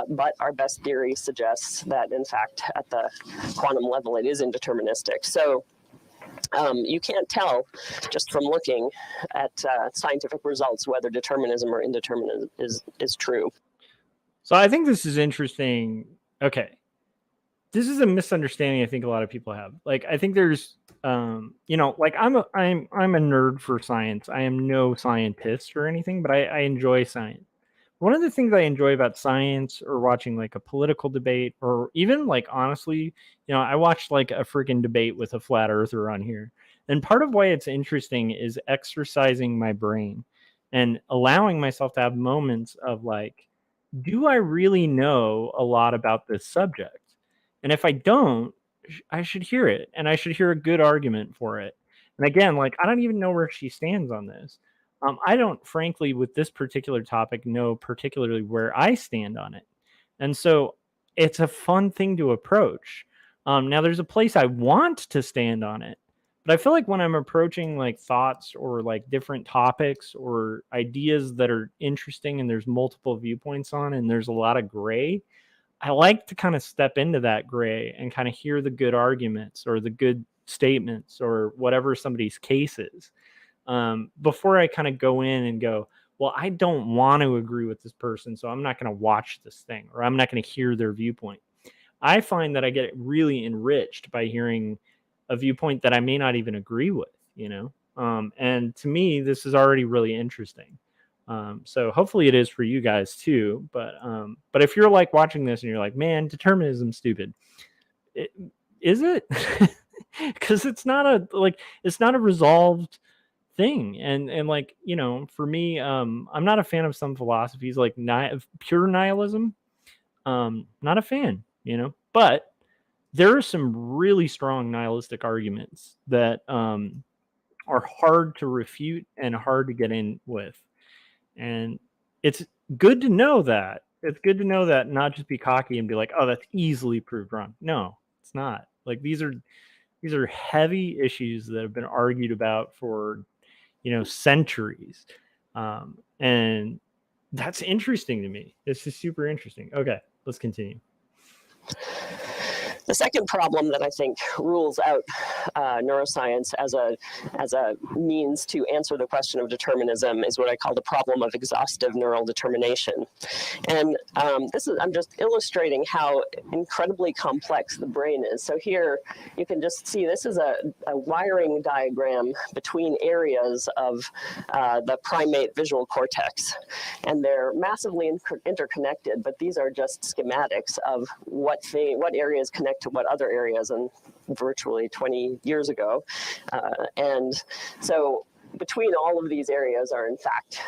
but our best theory suggests that, in fact, at the quantum level, it is indeterministic. So You can't tell just from looking at scientific results whether determinism or indeterminism is true. So I think this is interesting. Okay. This is a misunderstanding I think a lot of people have. Like, I think there's, like I'm a nerd for science. I am no scientist or anything, but I enjoy science. One of the things I enjoy about science or watching like a political debate, or even like honestly, I watched like a freaking debate with a flat earther on here. And part of why it's interesting is exercising my brain and allowing myself to have moments of like, do I really know a lot about this subject? And if I don't, I should hear it, and I should hear a good argument for it. And again, like, I don't even know where she stands on this. I don't, frankly, with this particular topic, know particularly where I stand on it. And so it's a fun thing to approach. Now, there's a place I want to stand on it, but I feel like when I'm approaching like thoughts or like different topics or ideas that are interesting and there's multiple viewpoints on, and there's a lot of gray, I like to kind of step into that gray and kind of hear the good arguments or the good statements or whatever somebody's case is, before I kind of go in and go, well, I don't want to agree with this person, so I'm not going to watch this thing, or I'm not going to hear their viewpoint. I find that I get really enriched by hearing a viewpoint that I may not even agree with, and to me, this is already really interesting. So hopefully it is for you guys too. But if you're like watching this and you're like, man, determinism's stupid, is it? Because it's not a resolved thing. And like, for me, I'm not a fan of some philosophies like pure nihilism. Not a fan, but there are some really strong nihilistic arguments that are hard to refute and hard to get in with. And it's good to know that. It's good to know that, not just be cocky and be like, oh, that's easily proved wrong. No, it's not. Like, these are heavy issues that have been argued about for, centuries. And that's interesting to me. This is super interesting. Okay, let's continue. The second problem that I think rules out neuroscience as a means to answer the question of determinism is what I call the problem of exhaustive neural determination. And I'm just illustrating how incredibly complex the brain is. So here you can just see this is a wiring diagram between areas of the primate visual cortex. And they're massively interconnected, but these are just schematics of what areas connect to what other areas, and virtually 20 years ago. And so between all of these areas are in fact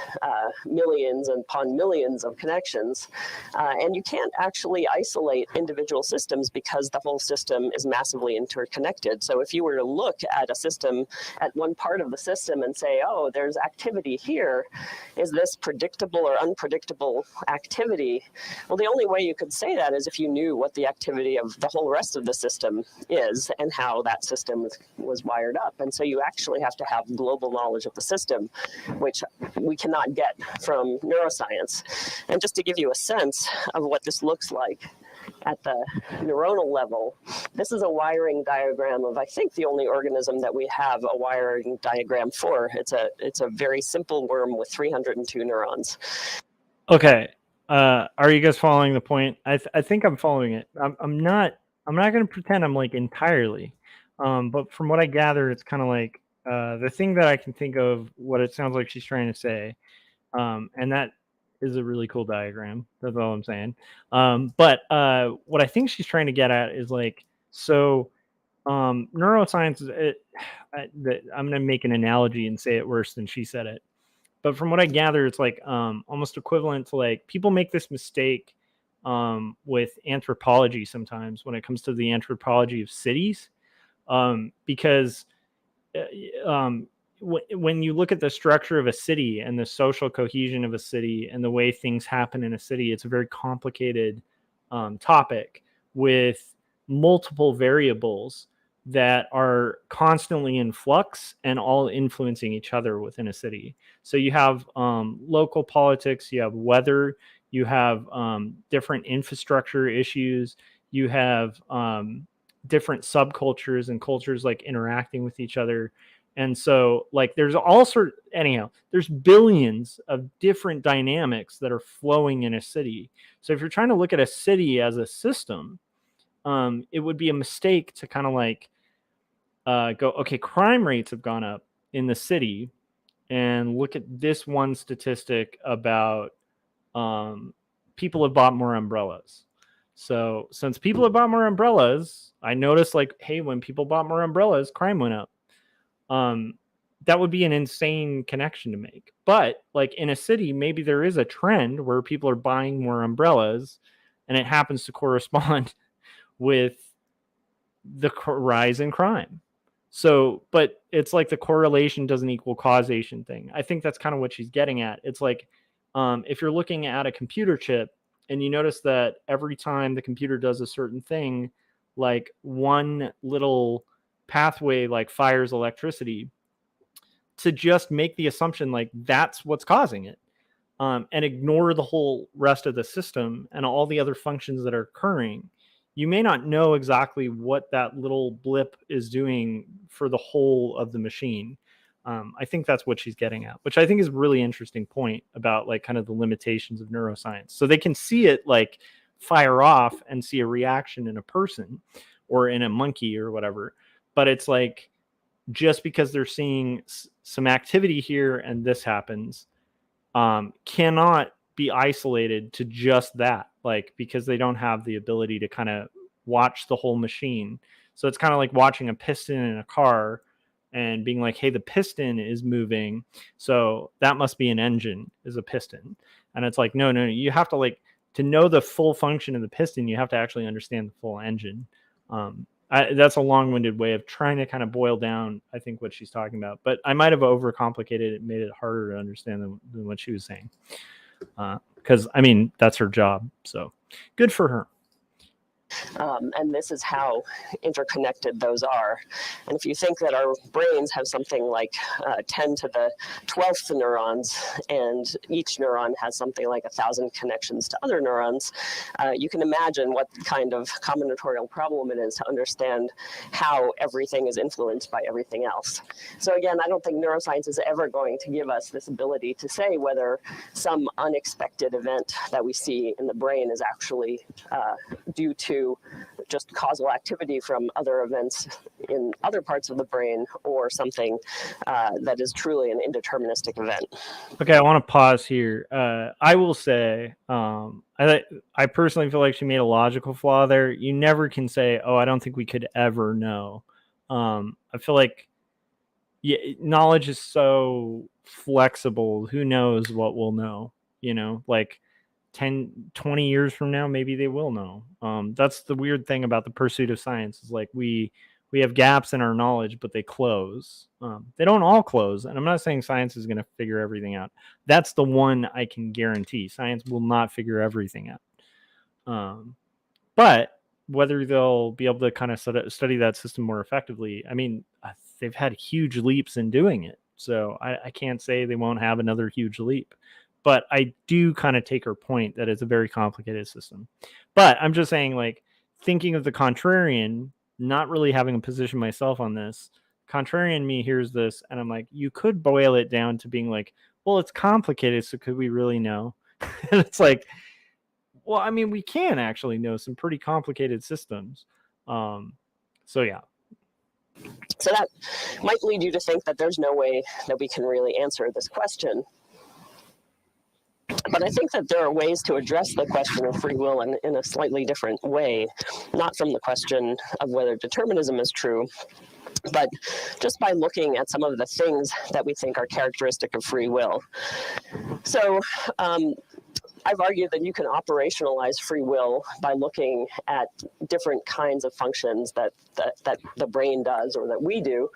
millions upon millions of connections, and you can't actually isolate individual systems because the whole system is massively interconnected. So if you were to look at a system, at one part of the system, and say, oh, there's activity here, is this predictable or unpredictable activity? Well, the only way you could say that is if you knew what the activity of the whole rest of the system is and how that system was wired up. And so you actually have to have global knowledge of the system, which we cannot get from neuroscience. And just to give you a sense of what this looks like at the neuronal level, this is a wiring diagram of, I think, the only organism that we have a wiring diagram for. It's a very simple worm with 302 neurons. Okay. Are you guys following the point? I think I'm following it. I'm not going to pretend I'm like entirely. But from what I gather, it's kind of like, the thing that I can think of, what it sounds like she's trying to say, and that is a really cool diagram. That's all I'm saying. But what I think she's trying to get at is like, so neuroscience, I'm going to make an analogy and say it worse than she said it. But from what I gather, it's like almost equivalent to, like, people make this mistake with anthropology sometimes when it comes to the anthropology of cities, because when you look at the structure of a city and the social cohesion of a city and the way things happen in a city, it's a very complicated topic with multiple variables that are constantly in flux and all influencing each other within a city. So you have local politics, you have weather, you have different infrastructure issues, you have different subcultures and cultures like interacting with each other. And so like there's all sort anyhow, there's billions of different dynamics that are flowing in a city. So if you're trying to look at a city as a system, it would be a mistake to kind of like go, okay, crime rates have gone up in the city, and look at this one statistic about people have bought more umbrellas. So since people have bought more umbrellas, I noticed like, hey, when people bought more umbrellas, crime went up. That would be an insane connection to make. But like in a city, maybe there is a trend where people are buying more umbrellas, and it happens to correspond with the rise in crime. So, but it's like the correlation doesn't equal causation thing. I think that's kind of what she's getting at. It's like if you're looking at a computer chip and you notice that every time the computer does a certain thing, like one little pathway like fires electricity, to just make the assumption like that's what's causing it, and ignore the whole rest of the system and all the other functions that are occurring, you may not know exactly what that little blip is doing for the whole of the machine. I think that's what she's getting at, which I think is a really interesting point about like kind of the limitations of neuroscience. So they can see it like fire off and see a reaction in a person or in a monkey or whatever. But it's like, just because they're seeing some activity here and this happens, cannot be isolated to just that, like, because they don't have the ability to kind of watch the whole machine. So it's kind of like watching a piston in a car and being like, hey, the piston is moving, so that must be an engine, is a piston. And it's like, no, you have to, like, to know the full function of the piston, you have to actually understand the full engine. That's a long-winded way of trying to kind of boil down, I think, what she's talking about. But I might have overcomplicated it, made it harder to understand than what she was saying. Because, I mean, that's her job. So good for her. And this is how interconnected those are. And if you think that our brains have something like 10 to the 12th neurons, and each neuron has something like 1,000 connections to other neurons, you can imagine what kind of combinatorial problem it is to understand how everything is influenced by everything else. So again, I don't think neuroscience is ever going to give us this ability to say whether some unexpected event that we see in the brain is actually due to just causal activity from other events in other parts of the brain, or something that is truly an indeterministic event. Okay, I want to pause here. I will say, I personally feel like she made a logical flaw there. You never can say, oh, I don't think we could ever know. I feel like knowledge is so flexible. Who knows what we'll know, like 10, 20 years from now, maybe they will know. That's the weird thing about the pursuit of science, is like we have gaps in our knowledge, but they close. They don't all close. And I'm not saying science is going to figure everything out. That's the one I can guarantee. Science will not figure everything out. But whether they'll be able to kind of study that system more effectively, I mean, they've had huge leaps in doing it. So I can't say they won't have another huge leap. But I do kind of take her point that it's a very complicated system. But I'm just saying, like, thinking of the contrarian, not really having a position myself on this, contrarian me hears this, and I'm like, you could boil it down to being like, well, it's complicated, so could we really know? And it's like, well, I mean, we can actually know some pretty complicated systems. So, yeah. So that might lead you to think that there's no way that we can really answer this question. But I think that there are ways to address the question of free will in a slightly different way, not from the question of whether determinism is true, but just by looking at some of the things that we think are characteristic of free will. So I've argued that you can operationalize free will by looking at different kinds of functions that the brain does, or that we do.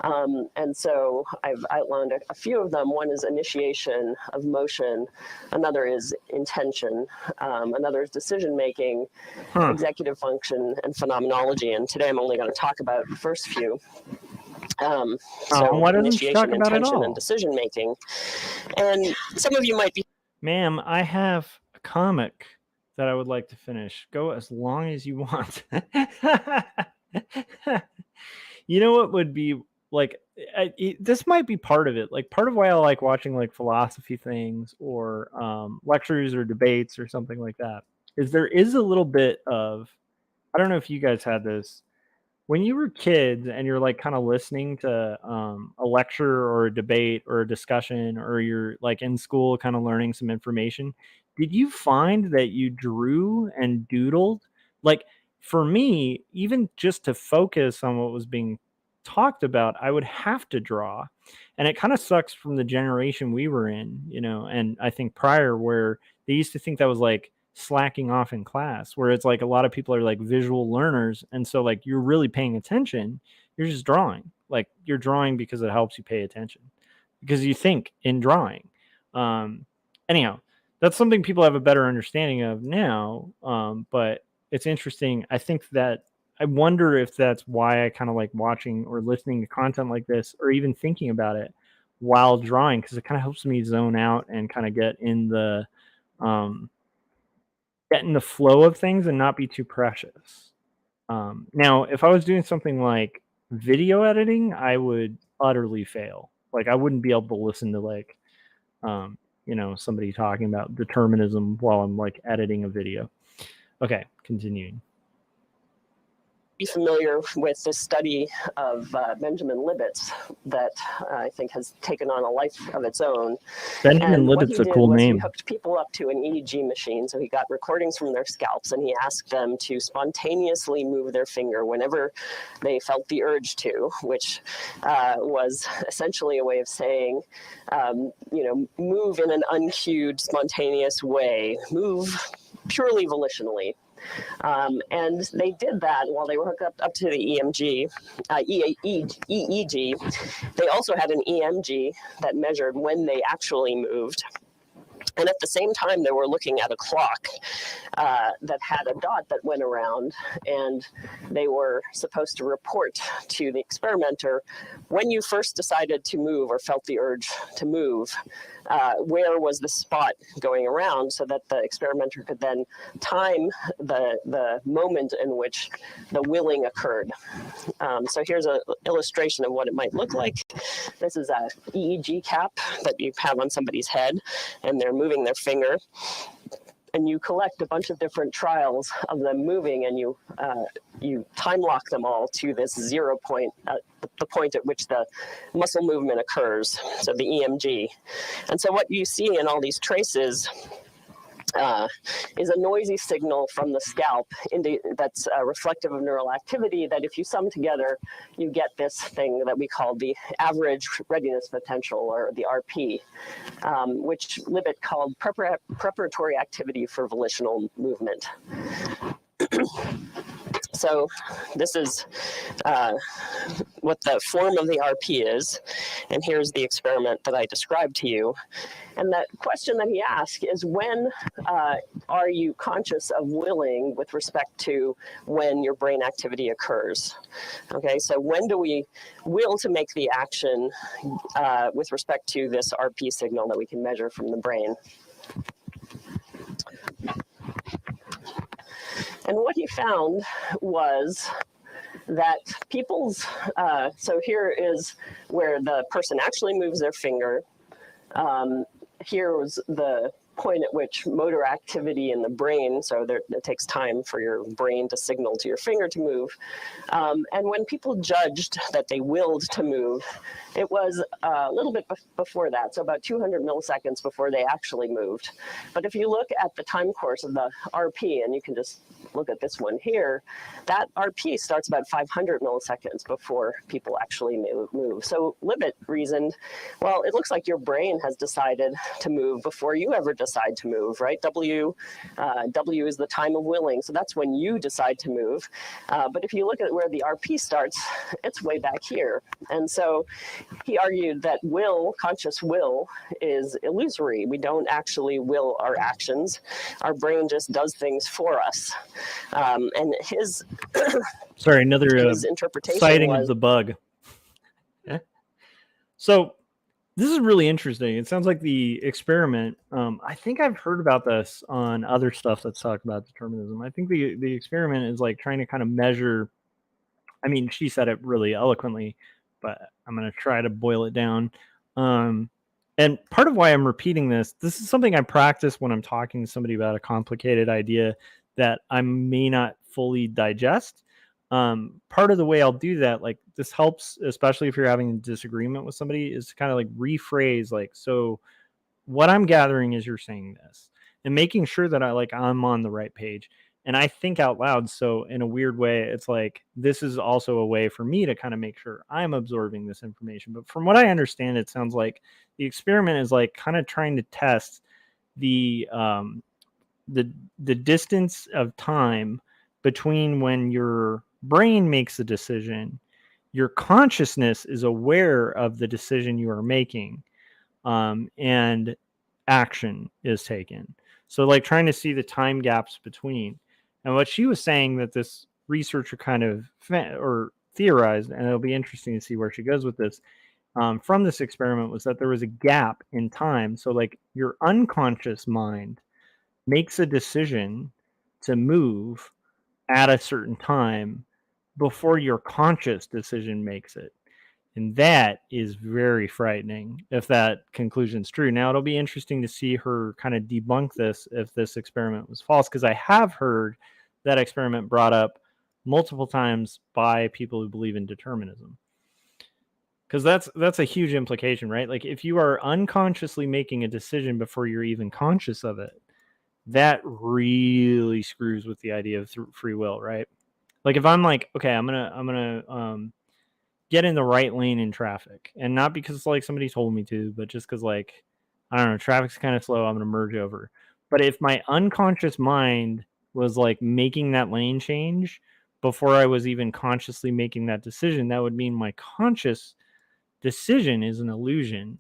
And so I've outlined a few of them. One is initiation of motion. Another is intention. Another is decision-making, executive function, and phenomenology. And today I'm only going to talk about the first few. So why doesn't she talk initiation, about it intention, all? and decision-making. And some of you might be... Ma'am, I have a comic that I would like to finish. Go as long as you want. You know what would be like, this might be part of it. Like, part of why I like watching like philosophy things or lectures or debates or something like that is there is a little bit of, I don't know if you guys had this when you were kids and you're like kind of listening to a lecture or a debate or a discussion, or you're like in school kind of learning some information. Did you find that you drew and doodled? Like, for me, even just to focus on what was being talked about, I would have to draw. And it kind of sucks from the generation we were in, and I think prior, where they used to think that was like slacking off in class, where it's like a lot of people are like visual learners, and so like you're really paying attention. You're just drawing, like you're drawing because it helps you pay attention, because you think in drawing. Anyhow, that's something people have a better understanding of now, but it's interesting. I think that I wonder if that's why I kind of like watching or listening to content like this, or even thinking about it while drawing, because it kind of helps me zone out and kind of get in the flow of things and not be too precious. Now, if I was doing something like video editing, I would utterly fail. Like, I wouldn't be able to listen to like, somebody talking about determinism while I'm like editing a video. Okay, continuing. Be familiar with this study of Benjamin Libet's that I think has taken on a life of its own. Benjamin Libet's a cool name. He hooked people up to an EEG machine, so he got recordings from their scalps, and he asked them to spontaneously move their finger whenever they felt the urge to, which was essentially a way of saying, move in an uncued, spontaneous way, move purely volitionally. And they did that while they were hooked up to the EEG. They also had an EMG that measured when they actually moved. And at the same time, they were looking at a clock that had a dot that went around, and they were supposed to report to the experimenter when you first decided to move or felt the urge to move, where was the spot going around, so that the experimenter could then time the moment in which the willing occurred. So here's an illustration of what it might look like. This is a EEG cap that you have on somebody's head, and they're moving their finger, and you collect a bunch of different trials of them moving, and you time lock them all to this 0 point, the point at which the muscle movement occurs, so the EMG. And so what you see in all these traces is a noisy signal from the scalp that's reflective of neural activity, that if you sum together, you get this thing that we call the average readiness potential, or the RP, which Libet called preparatory activity for volitional movement. So this is what the form of the RP is, and here's the experiment that I described to you. And that question that he asked is, when are you conscious of willing with respect to when your brain activity occurs? Okay, so when do we will to make the action with respect to this RP signal that we can measure from the brain? And what he found was that people's, so here is where the person actually moves their finger. Here was the point at which motor activity in the brain, so it takes time for your brain to signal to your finger to move. And when people judged that they willed to move, it was a little bit before that, so about 200 milliseconds before they actually moved. But if you look at the time course of the RP, and you can just look at this one here, that RP starts about 500 milliseconds before people actually move. So Libet reasoned, well, it looks like your brain has decided to move before you ever decide to move, right? W is the time of willing, so that's when you decide to move. But if you look at where the RP starts, it's way back here. And so he argued that conscious will, is illusory. We don't actually will our actions. Our brain just does things for us. And his sorry, another his interpretation citing of the bug. Yeah. So this is really interesting. It sounds like the experiment. I think I've heard about this on other stuff that's talked about determinism. I think the experiment is like trying to kind of measure I mean, she said it really eloquently, but I'm going to try to boil it down. And part of why I'm repeating this is something I practice when I'm talking to somebody about a complicated idea that I may not fully digest. Part of the way I'll do that, like this helps, especially if you're having a disagreement with somebody, is to kind of like rephrase, like, so what I'm gathering is you're saying this, and making sure that I'm on the right page. And I think out loud. So in a weird way, it's like, this is also a way for me to kind of make sure I'm absorbing this information. But from what I understand, it sounds like the experiment is like kind of trying to test the distance of time between when your brain makes a decision, your consciousness is aware of the decision you are making, and action is taken. So like trying to see the time gaps between. And what she was saying that this researcher kind of or theorized, and it'll be interesting to see where she goes with this, from this experiment, was that there was a gap in time. So like your unconscious mind makes a decision to move at a certain time before your conscious decision makes it. And that is very frightening if that conclusion's true. Now, it'll be interesting to see her kind of debunk this if this experiment was false, because I have heard that experiment brought up multiple times by people who believe in determinism. Because that's a huge implication, right? Like if you are unconsciously making a decision before you're even conscious of it, that really screws with the idea of free will, right? Like if I'm like, okay, I'm gonna get in the right lane in traffic, and not because like somebody told me to, but just because like, I don't know, traffic's kind of slow, I'm gonna merge over. But if my unconscious mind was like making that lane change before I was even consciously making that decision, that would mean my conscious decision is an illusion,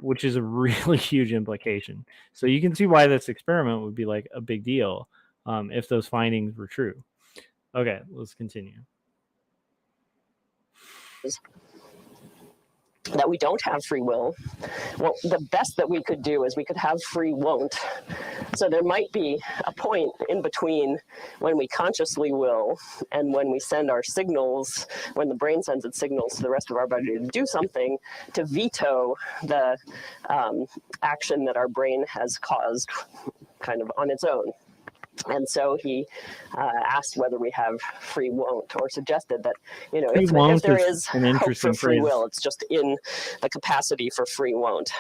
which is a really huge implication. So you can see why this experiment would be like a big deal, if those findings were true. Okay, let's continue. That we don't have free will. Well, the best that we could do is we could have free won't. So there might be a point in between when we consciously will and when we send our signals, when the brain sends its signals to the rest of our body to do something, to veto the action that our brain has caused kind of on its own. And so he asked whether we have free won't, or suggested that, if there is hope for free will, it's just in the capacity for free won't.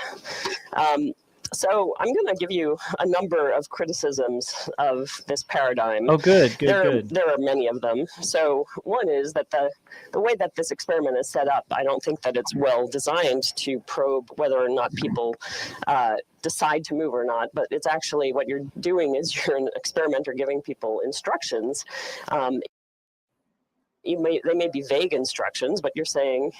So I'm going to give you a number of criticisms of this paradigm. Oh, good. There are many of them. So one is that the way that this experiment is set up, I don't think that it's well designed to probe whether or not people decide to move or not, but it's actually what you're doing is you're an experimenter giving people instructions. They may be vague instructions, but you're saying,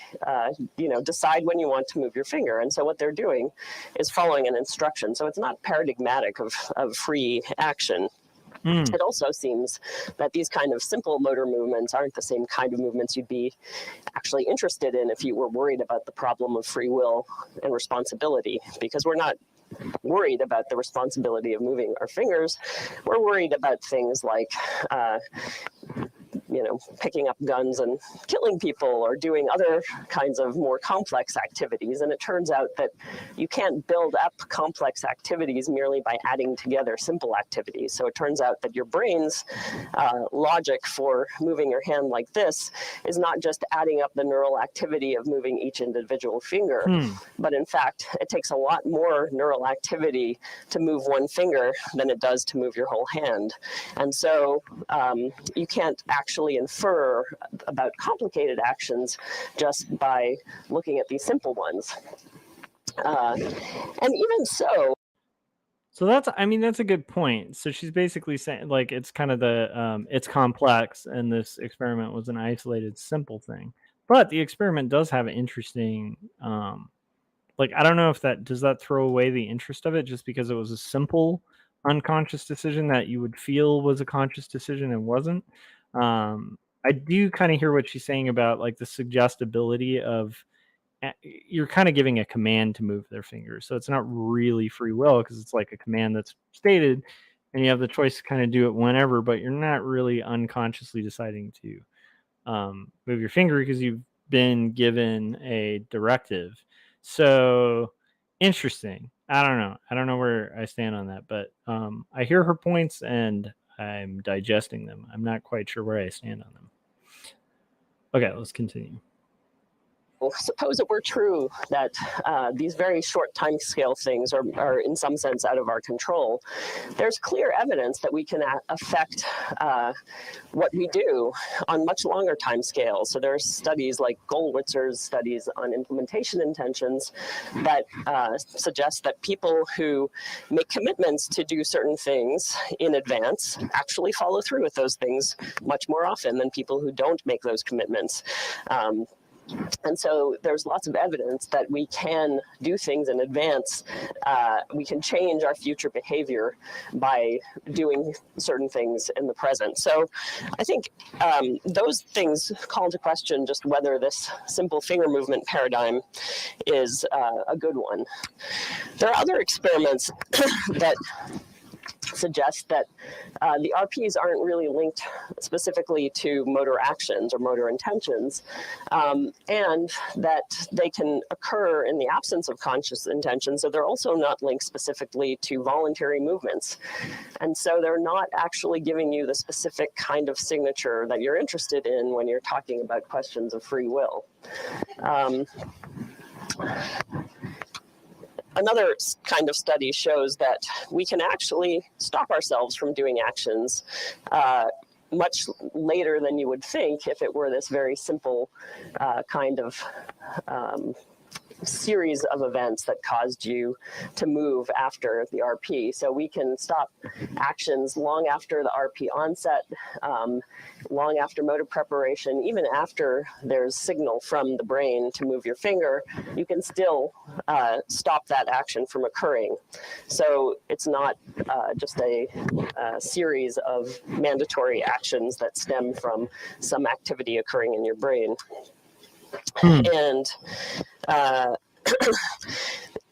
decide when you want to move your finger. And so what they're doing is following an instruction. So it's not paradigmatic of free action. It also seems that these kind of simple motor movements aren't the same kind of movements you'd be actually interested in if you were worried about the problem of free will and responsibility, because we're not worried about the responsibility of moving our fingers. We're worried about things like picking up guns and killing people, or doing other kinds of more complex activities. And it turns out that you can't build up complex activities merely by adding together simple activities. So it turns out that your brain's logic for moving your hand like this is not just adding up the neural activity of moving each individual finger, but in fact, it takes a lot more neural activity to move one finger than it does to move your whole hand. And so you can't actually infer about complicated actions just by looking at these simple ones. And even so that's a good point. So she's basically saying, like, it's kind of it's complex, and this experiment was an isolated simple thing. But the experiment does have interesting, I don't know if does that throw away the interest of it, just because it was a simple unconscious decision that you would feel was a conscious decision and wasn't. I do kind of hear what she's saying about like the suggestibility of, you're kind of giving a command to move their fingers. So it's not really free will, because it's like a command that's stated and you have the choice to kind of do it whenever, but you're not really unconsciously deciding to move your finger because you've been given a directive. So interesting. I don't know where I stand on that, but I hear her points and I'm digesting them. I'm not quite sure where I stand on them. Okay, let's continue. Suppose it were true that these very short timescale things are in some sense out of our control. There's clear evidence that we can affect what we do on much longer timescales. So there are studies like Goldwitzer's studies on implementation intentions that suggest that people who make commitments to do certain things in advance actually follow through with those things much more often than people who don't make those commitments. And so there's lots of evidence that we can do things in advance. We can change our future behavior by doing certain things in the present. So I think those things call into question just whether this simple finger movement paradigm is a good one. There are other experiments that suggest that the RPs aren't really linked specifically to motor actions or motor intentions, and that they can occur in the absence of conscious intention. So they're also not linked specifically to voluntary movements. And so they're not actually giving you the specific kind of signature that you're interested in when you're talking about questions of free will. Another kind of study shows that we can actually stop ourselves from doing actions much later than you would think if it were this very simple kind of series of events that caused you to move after the RP. So we can stop actions long after the RP onset, long after motor preparation, even after there's signal from the brain to move your finger, you can still stop that action from occurring. So it's not just a series of mandatory actions that stem from some activity occurring in your brain. And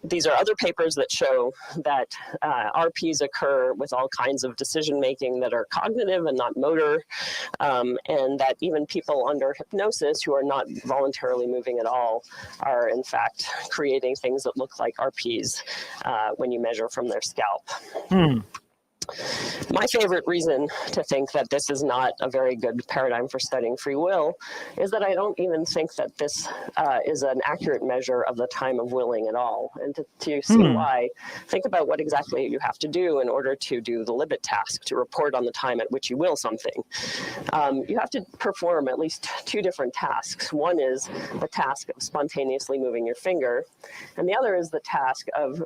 these are other papers that show that RPs occur with all kinds of decision making that are cognitive and not motor, and that even people under hypnosis who are not voluntarily moving at all are in fact creating things that look like RPs when you measure from their scalp. My favorite reason to think that this is not a very good paradigm for studying free will is that I don't even think that this is an accurate measure of the time of willing at all. And to see why, think about what exactly you have to do in order to do the Libet task, to report on the time at which you will something. You have to perform at least two different tasks. One is the task of spontaneously moving your finger, and the other is the task of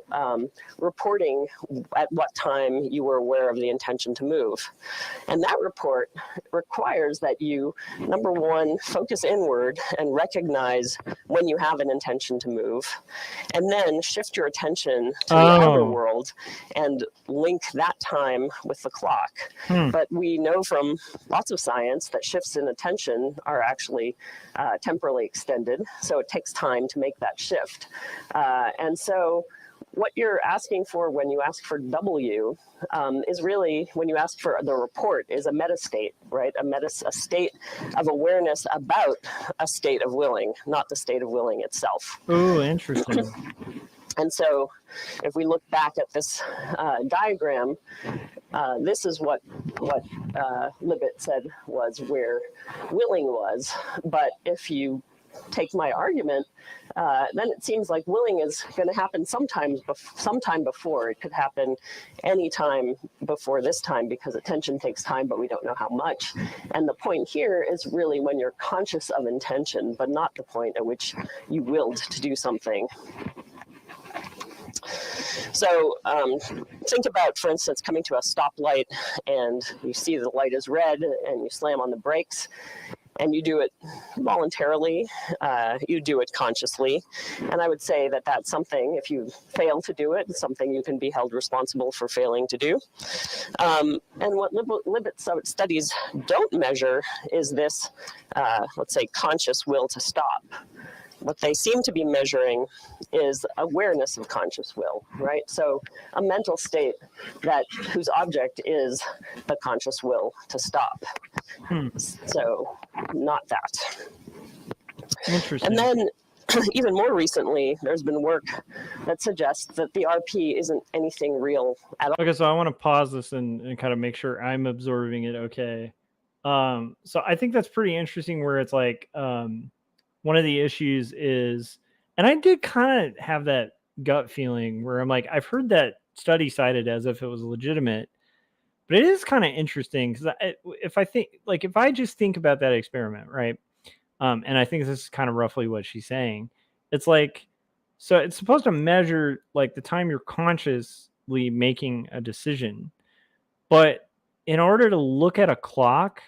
reporting at what time you were aware of the intention to move. And that report requires that you, number one, focus inward and recognize when you have an intention to move, and then shift your attention to the outer world and link that time with the clock. But we know from lots of science that shifts in attention are actually temporally extended, so it takes time to make that shift. And so what you're asking for when you ask for W is really, when you ask for the report, is a meta state, right? A state of awareness about a state of willing, not the state of willing itself. Oh, interesting. And so if we look back at this diagram, this is what Libet said was where willing was. But if you take my argument, then it seems like willing is going to happen sometime before. It could happen any time before this time, because attention takes time, but we don't know how much. And the point here is really when you're conscious of intention, but not the point at which you willed to do something. So think about, for instance, coming to a stoplight and you see the light is red and you slam on the brakes. And you do it voluntarily, you do it consciously. And I would say that that's something, if you fail to do it, it's something you can be held responsible for failing to do. And what Libet studies don't measure is this, let's say, conscious will to stop. what they seem to be measuring is awareness of conscious will, right? So a mental state whose object is the conscious will to stop. So not that. Interesting. And then even more recently, there's been work that suggests that the RP isn't anything real at all. Okay, so I want to pause this and kind of make sure I'm absorbing it okay. So I think that's pretty interesting where it's like one of the issues is, and I did kind of have that gut feeling where I'm like, I've heard that study cited as if it was legitimate, but it is kind of interesting because if I just think about that experiment, right? And I think this is kind of roughly what she's saying. It's like, so it's supposed to measure like the time you're consciously making a decision, but in order to look at a clock,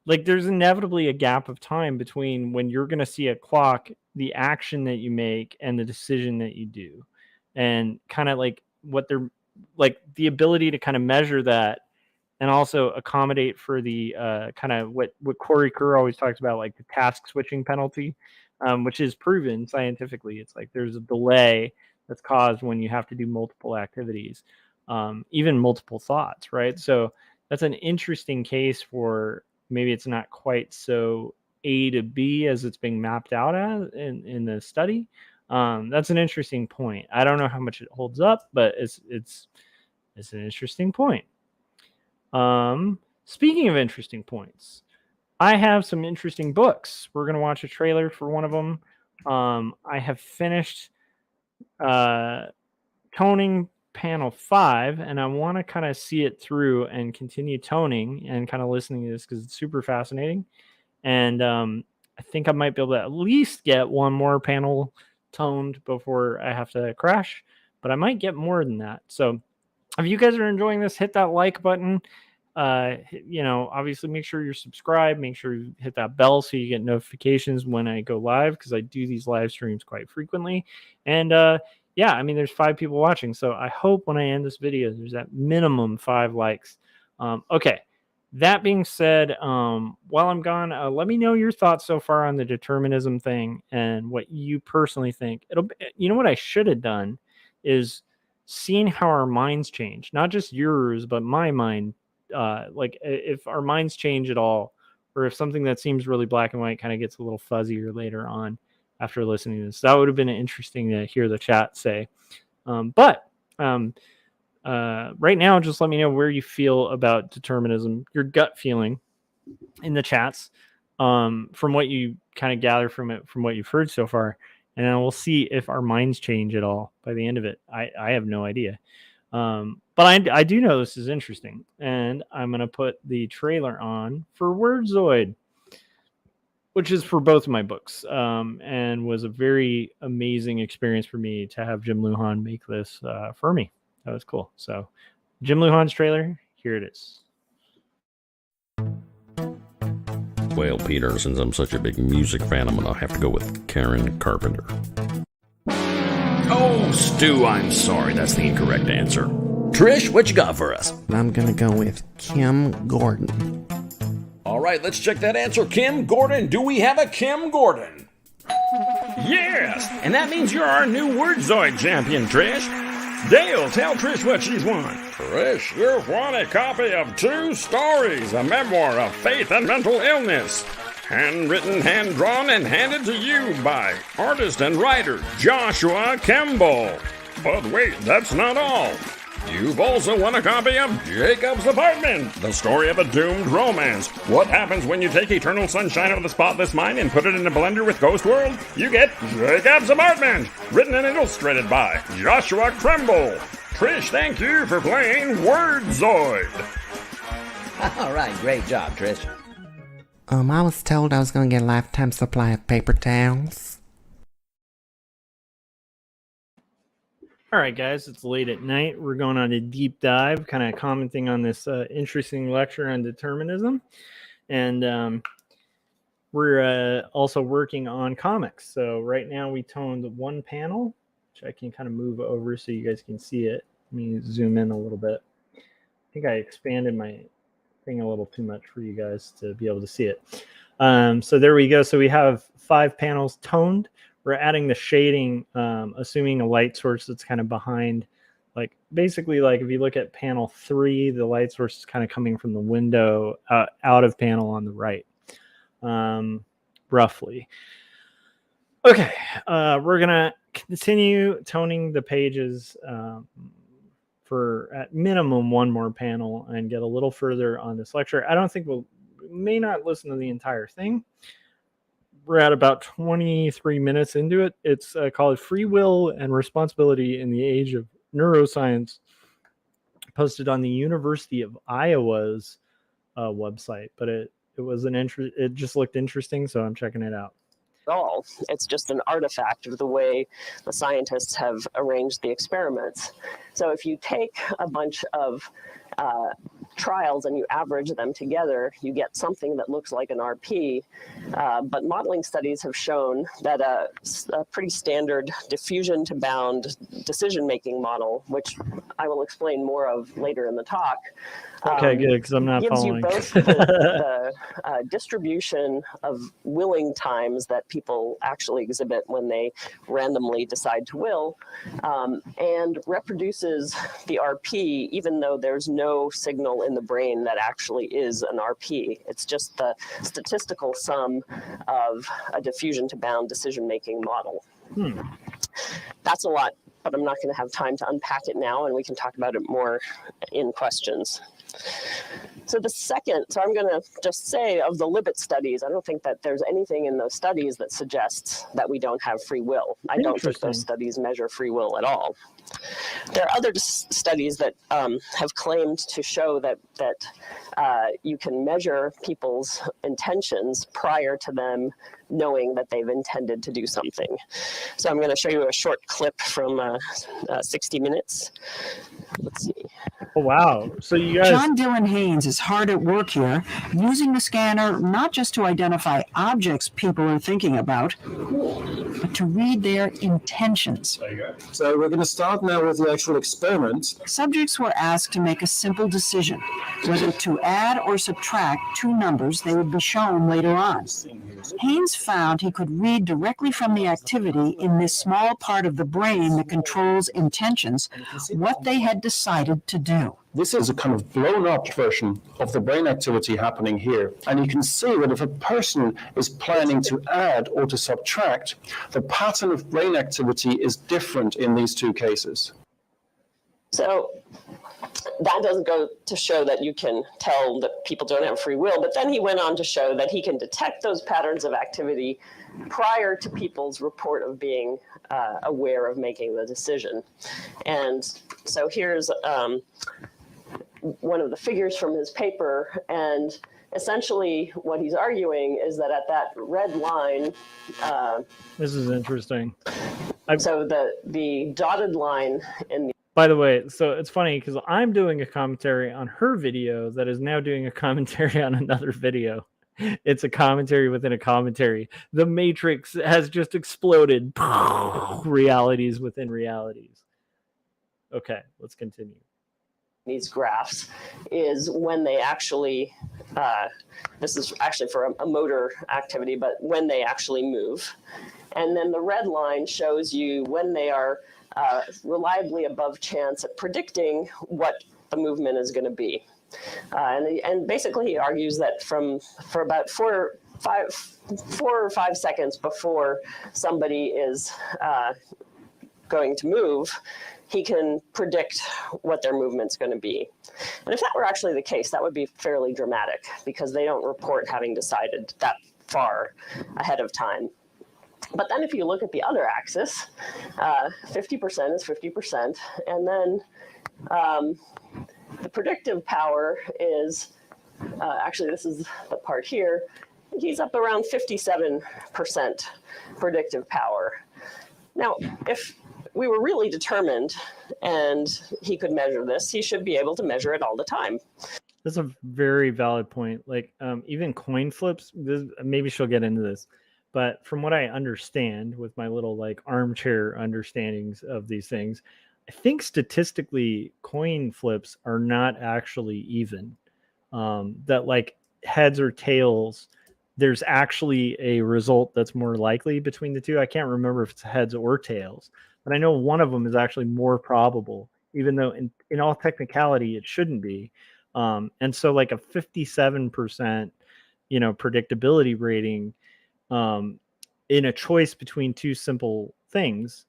like there's inevitably a gap of time between when you're going to see a clock, the action that you make, and the decision that you do, and kind of like what they're like the ability to kind of measure that and also accommodate for the kind of what Corey Kerr always talks about, like the task switching penalty, which is proven scientifically. It's like there's a delay that's caused when you have to do multiple activities, even multiple thoughts, right? So that's an interesting case for maybe it's not quite so A to B as it's being mapped out as in the study. That's an interesting point. I don't know how much it holds up, but it's an interesting point. Speaking of interesting points, I have some interesting books. We're going to watch a trailer for one of them. I have finished toning panel 5, and I want to kind of see it through and continue toning and kind of listening to this because it's super fascinating. And I think I might be able to at least get one more panel toned before I have to crash, but I might get more than that. So if you guys are enjoying this, hit that like button. Obviously make sure you're subscribed, make sure you hit that bell so you get notifications when I go live, because I do these live streams quite frequently. And there's 5 people watching, so I hope when I end this video there's at minimum 5 likes. Okay, that being said, while I'm gone, let me know your thoughts so far on the determinism thing and what you personally think. What I should have done is seeing how our minds change, not just yours but my mind. Like if our minds change at all, or if something that seems really black and white kind of gets a little fuzzier later on after listening to this. That would have been interesting to hear the chat say. But right now, just let me know where you feel about determinism, your gut feeling in the chats, from what you kind of gather from it, from what you've heard so far. And then we'll see if our minds change at all by the end of it. I have no idea. But I do know this is interesting, and I'm going to put the trailer on for Wordzoid, which is for both of my books, and was a very amazing experience for me to have Jim Lujan make this for me. That was cool. So Jim Lujan's trailer, here it is. Well, Peter, since I'm such a big music fan, I'm going to have to go with Karen Carpenter. Oh, Stu, I'm sorry. That's the incorrect answer. Trish, what you got for us? I'm going to go with Kim Gordon. All right, let's check that answer. Kim Gordon. Do we have a Kim Gordon? Yes, and that means you're our new Wordzoid champion, Trish. Dale, tell Trish what she's won. Trish, you've won a copy of 2 stories, a memoir of faith and mental illness. Handwritten, hand-drawn, and handed to you by artist and writer Joshua Kemble. But wait, that's not all. You've also won a copy of Jacob's Apartment, the story of a doomed romance. What happens when you take Eternal Sunshine of the Spotless Mind and put it in a blender with Ghost World? You get Jacob's Apartment, written and illustrated by Joshua Kemble. Trish, thank you for playing Wordzoid. All right, great job, Trish. I was told I was going to get a lifetime supply of paper towels. All right, guys, it's late at night. We're going on a deep dive, kind of commenting on this interesting lecture on determinism. And we're also working on comics. So right now we toned 1 panel, which I can kind of move over so you guys can see it. Let me zoom in a little bit. I think I expanded my thing a little too much for you guys to be able to see it. So there we go. So we have 5 panels toned. We're adding the shading, assuming a light source that's kind of behind. Like basically, like if you look at panel 3, the light source is kind of coming from the window out of panel on the right, roughly. Okay, we're gonna continue toning the pages for at minimum 1 more panel and get a little further on this lecture. I don't think we may not listen to the entire thing. We're at about 23 minutes into it. It's called Free Will and Responsibility in the Age of Neuroscience, posted on the University of Iowa's website. But it was it just looked interesting, so I'm checking it out. All. It's just an artifact of the way the scientists have arranged the experiments. So if you take a bunch of trials and you average them together, you get something that looks like an RP. But modeling studies have shown that a pretty standard diffusion to bound decision-making model, which I will explain more of later in the talk. Okay, good, because I'm not gives following. You both the distribution of willing times that people actually exhibit when they randomly decide to will, and reproduces the RP, even though there's no signal in the brain that actually is an RP. It's just the statistical sum of a diffusion to bound decision-making model. That's a lot, but I'm not going to have time to unpack it now, and we can talk about it more in questions. So I'm going to just say of the Libet studies, I don't think that there's anything in those studies that suggests that we don't have free will. I don't think those studies measure free will at all. There are other studies that have claimed to show that you can measure people's intentions prior to them knowing that they've intended to do something. So I'm going to show you a short clip from 60 Minutes. Let's see. Oh, wow. So you guys... John Dylan Haynes is hard at work here, using the scanner not just to identify objects people are thinking about, but to read their intentions. There you go. So we're going to start now with the actual experiment. Subjects were asked to make a simple decision, whether to add or subtract 2 numbers they would be shown later on. Haynes found he could read directly from the activity in this small part of the brain that controls intentions what they had decided to do. This is a kind of blown up version of the brain activity happening here. And you can see that if a person is planning to add or to subtract, the pattern of brain activity is different in these 2 cases. So that doesn't go to show that you can tell that people don't have free will, but then he went on to show that he can detect those patterns of activity prior to people's report of being aware of making the decision. And so here's one of the figures from his paper, and essentially what he's arguing is that at that red line... this is interesting. So the dotted line in the... By the way, so it's funny because I'm doing a commentary on her video that is now doing a commentary on another video. It's a commentary within a commentary. The Matrix has just exploded. Realities within realities. Okay, let's continue. These graphs is when they actually, this is actually for a motor activity, but when they actually move. And then the red line shows you when they are reliably above chance at predicting what the movement is going to be. And basically he argues that for about 4 or 5 seconds before somebody is going to move, he can predict what their movement's going to be. And if that were actually the case, that would be fairly dramatic because they don't report having decided that far ahead of time. But then if you look at the other axis, 50% is 50. And then the predictive power is, actually this is the part here, he's up around 57% predictive power. Now, if we were really determined and he could measure this, he should be able to measure it all the time. That's a very valid point. Like even coin flips, maybe she'll get into this, but from what I understand with my little like armchair understandings of these things, I think statistically coin flips are not actually even. That like heads or tails there's actually a result that's more likely between the two. I can't remember if it's heads or tails, but I know one of them is actually more probable, even though in all technicality it shouldn't be. And so like a 57%, predictability rating in a choice between two simple things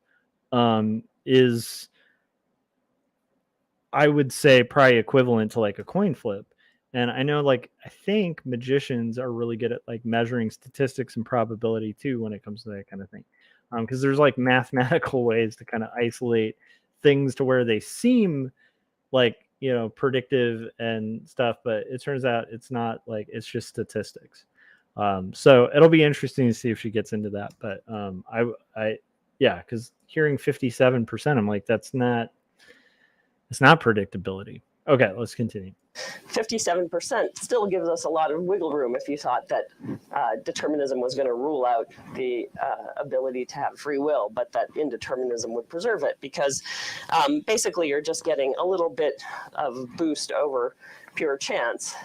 is, I would say, probably equivalent to like a coin flip. And I know, like, I think magicians are really good at like measuring statistics and probability too when it comes to that kind of thing. Because there's like mathematical ways to kind of isolate things to where they seem like, predictive and stuff, but it turns out it's not. Like, it's just statistics. So it'll be interesting to see if she gets into that. But yeah, because hearing 57%, I'm like, it's not predictability. Okay, let's continue. 57% still gives us a lot of wiggle room if you thought that determinism was going to rule out the ability to have free will, but that indeterminism would preserve it, because basically you're just getting a little bit of boost over pure chance.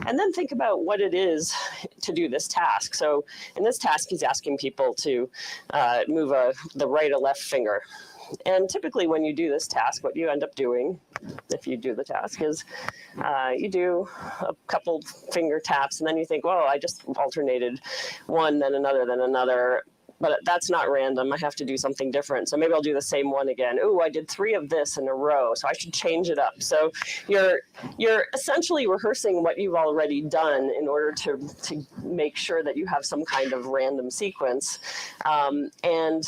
And then think about what it is to do this task. So in this task, he's asking people to move the right or left finger. And typically when you do this task, what you end up doing, if you do the task, is you do a couple finger taps, and then you think, well, I just alternated one, then another. But that's not random. I have to do something different. So maybe I'll do the same one again. Ooh, I did 3 of this in a row, so I should change it up. So you're essentially rehearsing what you've already done in order to make sure that you have some kind of random sequence. And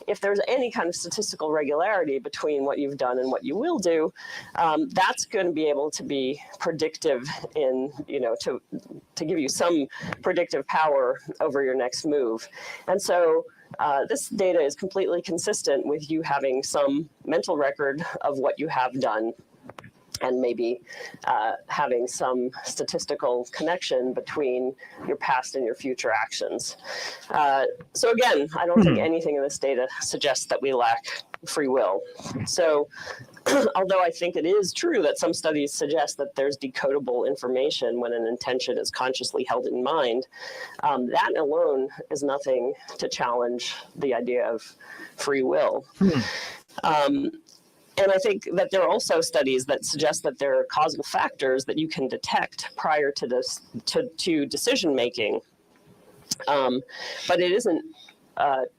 if there's any kind of statistical regularity between what you've done and what you will do, that's going to be able to be predictive in, to give you some predictive power over your next move. And so this data is completely consistent with you having some mental record of what you have done, and maybe having some statistical connection between your past and your future actions. So again, I don't think anything in this data suggests that we lack free will. So although I think it is true that some studies suggest that there's decodable information when an intention is consciously held in mind, that alone is nothing to challenge the idea of free will. And I think that there are also studies that suggest that there are causal factors that you can detect prior to this to decision making. But it isn't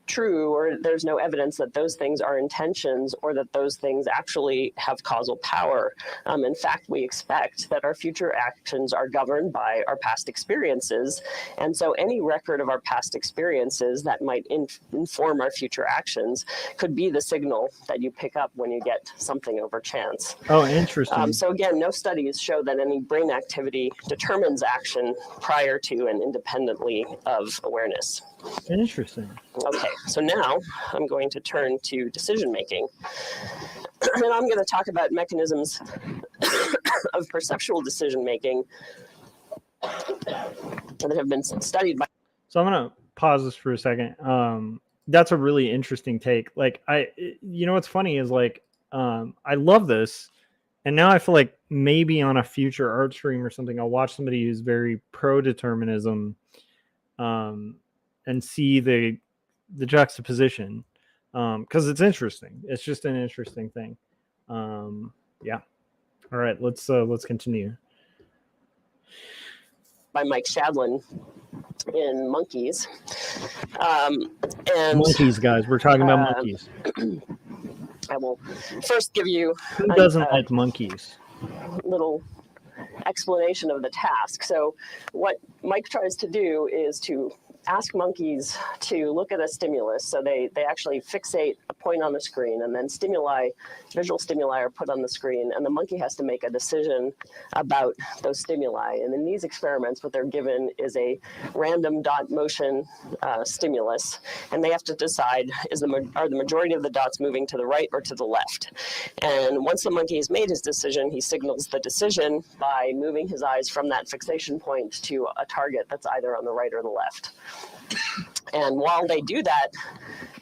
true, or there's no evidence that those things are intentions or that those things actually have causal power. In fact, we expect that our future actions are governed by our past experiences. And so any record of our past experiences that might inform our future actions could be the signal that you pick up when you get something over chance. Oh, interesting. So again, no studies show that any brain activity determines action prior to and independently of awareness. Interesting. Okay, so now I'm going to turn to decision making. And I'm going to talk about mechanisms of perceptual decision making that have been studied by. So I'm going to pause this for a second. That's a really interesting take. Like, what's funny is, like, I love this. And now I feel like maybe on a future art stream or something, I'll watch somebody who's very pro-determinism and see the juxtaposition, because it's interesting. It's just an interesting thing. Yeah. All right, let's continue. By Mike Shadlin in Monkeys. And monkeys, guys. We're talking about monkeys. I will first give you who doesn't like monkeys? Little explanation of the task. So what Mike tries to do is to ask monkeys to look at a stimulus. So they actually fixate a point on the screen, and then visual stimuli are put on the screen, and the monkey has to make a decision about those stimuli. And in these experiments, what they're given is a random dot motion stimulus, and they have to decide, are the majority of the dots moving to the right or to the left? And once the monkey has made his decision, he signals the decision by moving his eyes from that fixation point to a target that's either on the right or the left. And while they do that,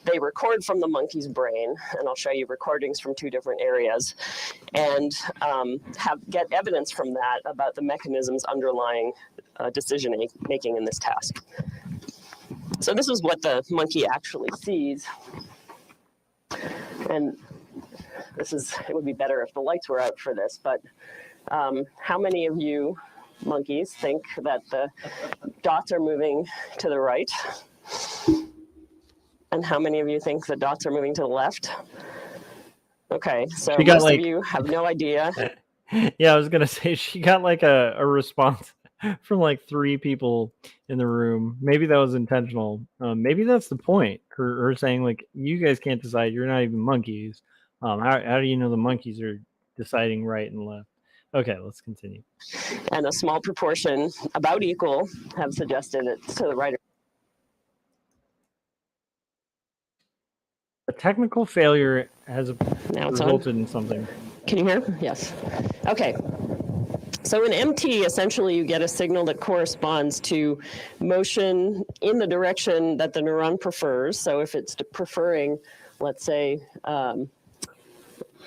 they record from the monkey's brain, and I'll show you recordings from 2 different areas, and get evidence from that about the mechanisms underlying decision making in this task. So this is what the monkey actually sees. And it would be better if the lights were out for this, but how many of you monkeys think that the dots are moving to the right? And how many of you think the dots are moving to the left? Okay, so most of you have no idea. Yeah, I was gonna say she got like a response from like 3 people in the room. Maybe that was intentional. Maybe that's the point. Her saying like, you guys can't decide. You're not even monkeys. How do you know the monkeys are deciding right and left? Okay, let's continue. And a small proportion, about equal, have suggested it's to the right. A technical failure has resulted in something. Can you hear? Yes. Okay. So in MT, essentially, you get a signal that corresponds to motion in the direction that the neuron prefers. So if it's preferring, let's say,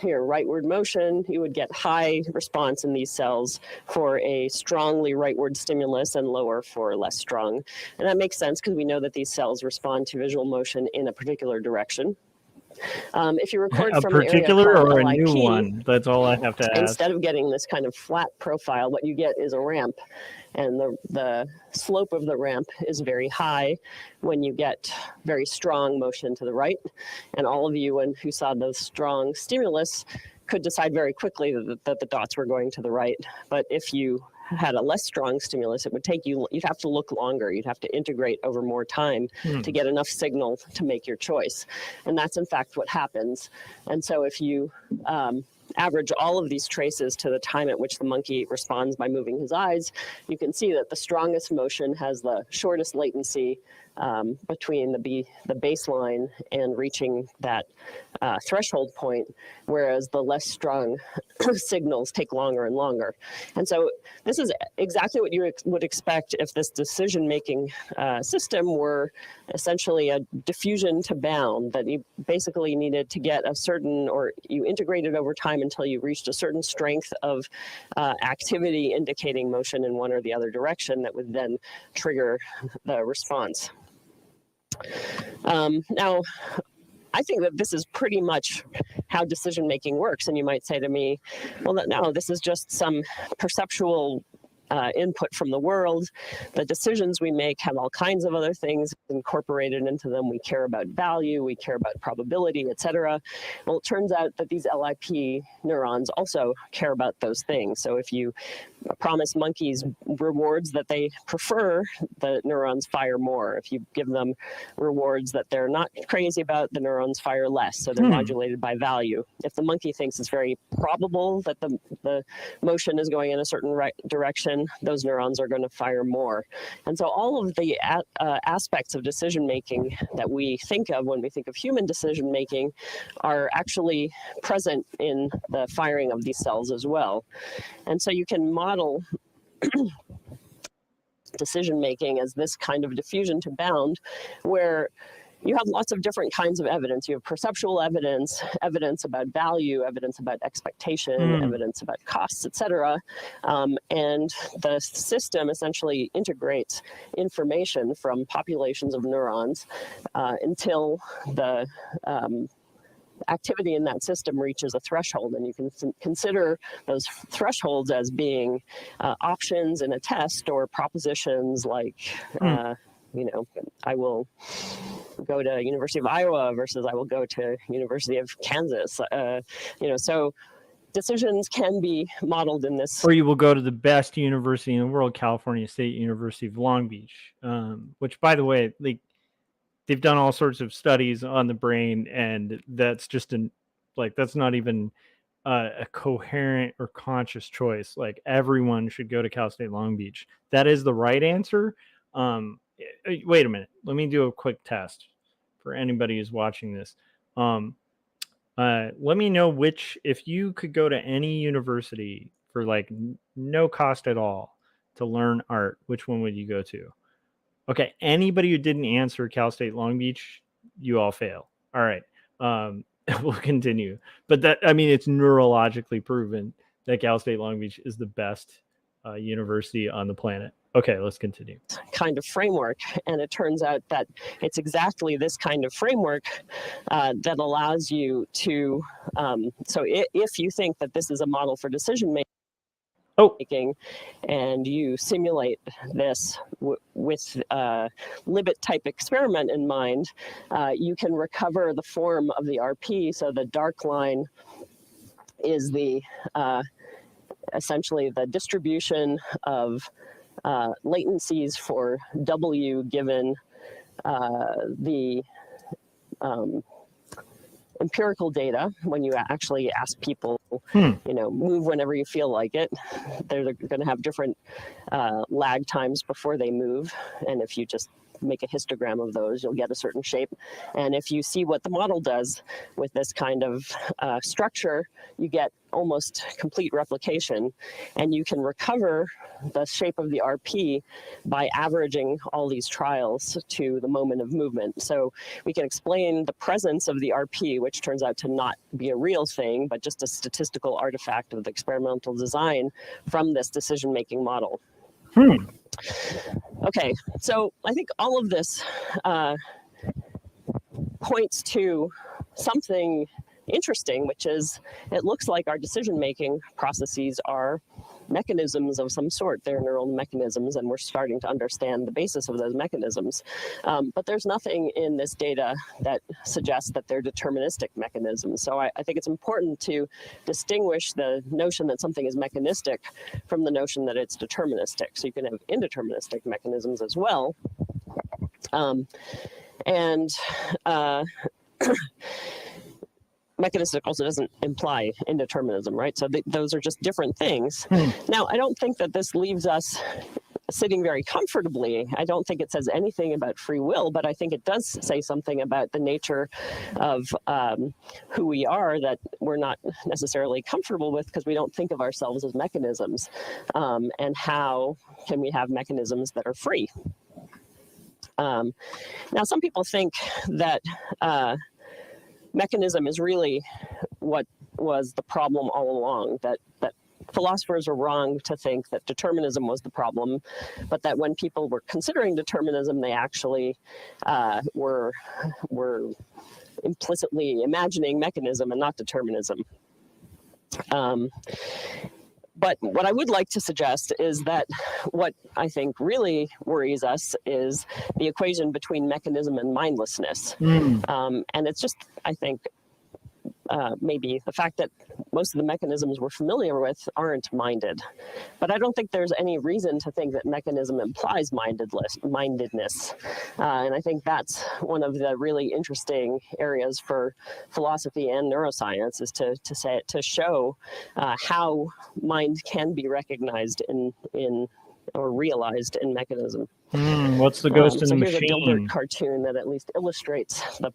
here, rightward motion, you would get high response in these cells for a strongly rightward stimulus and lower for less strong. And that makes sense because we know that these cells respond to visual motion in a particular direction. If you record a from particular an area or a LIP, new one, that's all I have to ask. Instead of getting this kind of flat profile, what you get is a ramp, and the slope of the ramp is very high when you get very strong motion to the right. And all of you who saw the strong stimulus could decide very quickly that the dots were going to the right. But if you had a less strong stimulus, it would take you'd have to look longer. You'd have to integrate over more time to get enough signal to make your choice. And that's in fact what happens. And so if you average all of these traces to the time at which the monkey responds by moving his eyes, you can see that the strongest motion has the shortest latency between the baseline and reaching that threshold point, whereas the less strong signals take longer and longer. And so this is exactly what you would expect if this decision-making system were essentially a diffusion to bound, that you basically needed to get a certain, or you integrated over time until you reached a certain strength of activity indicating motion in one or the other direction that would then trigger the response. Now, I think that this is pretty much how decision-making works. And you might say to me, well, no, this is just some perceptual input from the world. The decisions we make have all kinds of other things incorporated into them. We care about value, we care about probability, etc. Well, it turns out that these LIP neurons also care about those things. So if you promise monkeys rewards that they prefer, the neurons fire more. If you give them rewards that they're not crazy about, the neurons fire less. So they're modulated by value. If the monkey thinks it's very probable that the motion is going in a certain direction, those neurons are going to fire more. And so all of the aspects of decision making that we think of when we think of human decision making are actually present in the firing of these cells as well. And so you can model decision making as this kind of diffusion to bound, where you have lots of different kinds of evidence. You have perceptual evidence, evidence about value, evidence about expectation, evidence about costs, etc. And the system essentially integrates information from populations of neurons until the activity in that system reaches a threshold. And you can consider those thresholds as being options in a test, or propositions like, you know, I will go to University of Iowa versus I will go to University of Kansas. You know, so decisions can be modeled in this. Or you will go to the best university in the world, California State University of Long Beach, which, by the way, they've done all sorts of studies on the brain, and that's just that's not even a coherent or conscious choice. Like, everyone should go to Cal State Long Beach. That is the right answer. Wait a minute. Let me do a quick test for anybody who's watching this. Let me know if you could go to any university for like no cost at all to learn art, which one would you go to? Okay, anybody who didn't answer Cal State Long Beach, you all fail. All right, we'll continue. But it's neurologically proven that Cal State Long Beach is the best university on the planet. Okay, let's continue. Kind of framework, and it turns out that it's exactly this kind of framework that allows you to. So if you think that this is a model for decision making, and you simulate this with a Libet type experiment in mind, you can recover the form of the RP. So the dark line is the essentially the distribution of latencies for W given the empirical data. When you actually ask people, move whenever you feel like it, they're going to have different lag times before they move. And if you just make a histogram of those, you'll get a certain shape. And if you see what the model does with this kind of structure, you get almost complete replication, and you can recover the shape of the RP by averaging all these trials to the moment of movement. So we can explain the presence of the RP, which turns out to not be a real thing, but just a statistical artifact of the experimental design from this decision-making model. Okay, so I think all of this points to something interesting, which is it looks like our decision-making processes are mechanisms of some sort. They're neural mechanisms, and we're starting to understand the basis of those mechanisms. But there's nothing in this data that suggests that they're deterministic mechanisms. So I think it's important to distinguish the notion that something is mechanistic from the notion that it's deterministic. So you can have indeterministic mechanisms as well. Mechanistic also doesn't imply indeterminism, right? So those are just different things. Now, I don't think that this leaves us sitting very comfortably. I don't think it says anything about free will, but I think it does say something about the nature of who we are that we're not necessarily comfortable with, because we don't think of ourselves as mechanisms. And how can we have mechanisms that are free? Now, some people think that mechanism is really what was the problem all along, that philosophers are wrong to think that determinism was the problem, but that when people were considering determinism, they actually were implicitly imagining mechanism and not determinism. But what I would like to suggest is that what I think really worries us is the equation between mechanism and mindlessness. And it's just, I think, maybe the fact that most of the mechanisms we're familiar with aren't minded. But I don't think there's any reason to think that mechanism implies mindedness. And I think that's one of the really interesting areas for philosophy and neuroscience, is to show how mind can be recognized in or realized in mechanism. What's the ghost in the here's machine? A Dilbert cartoon that at least illustrates the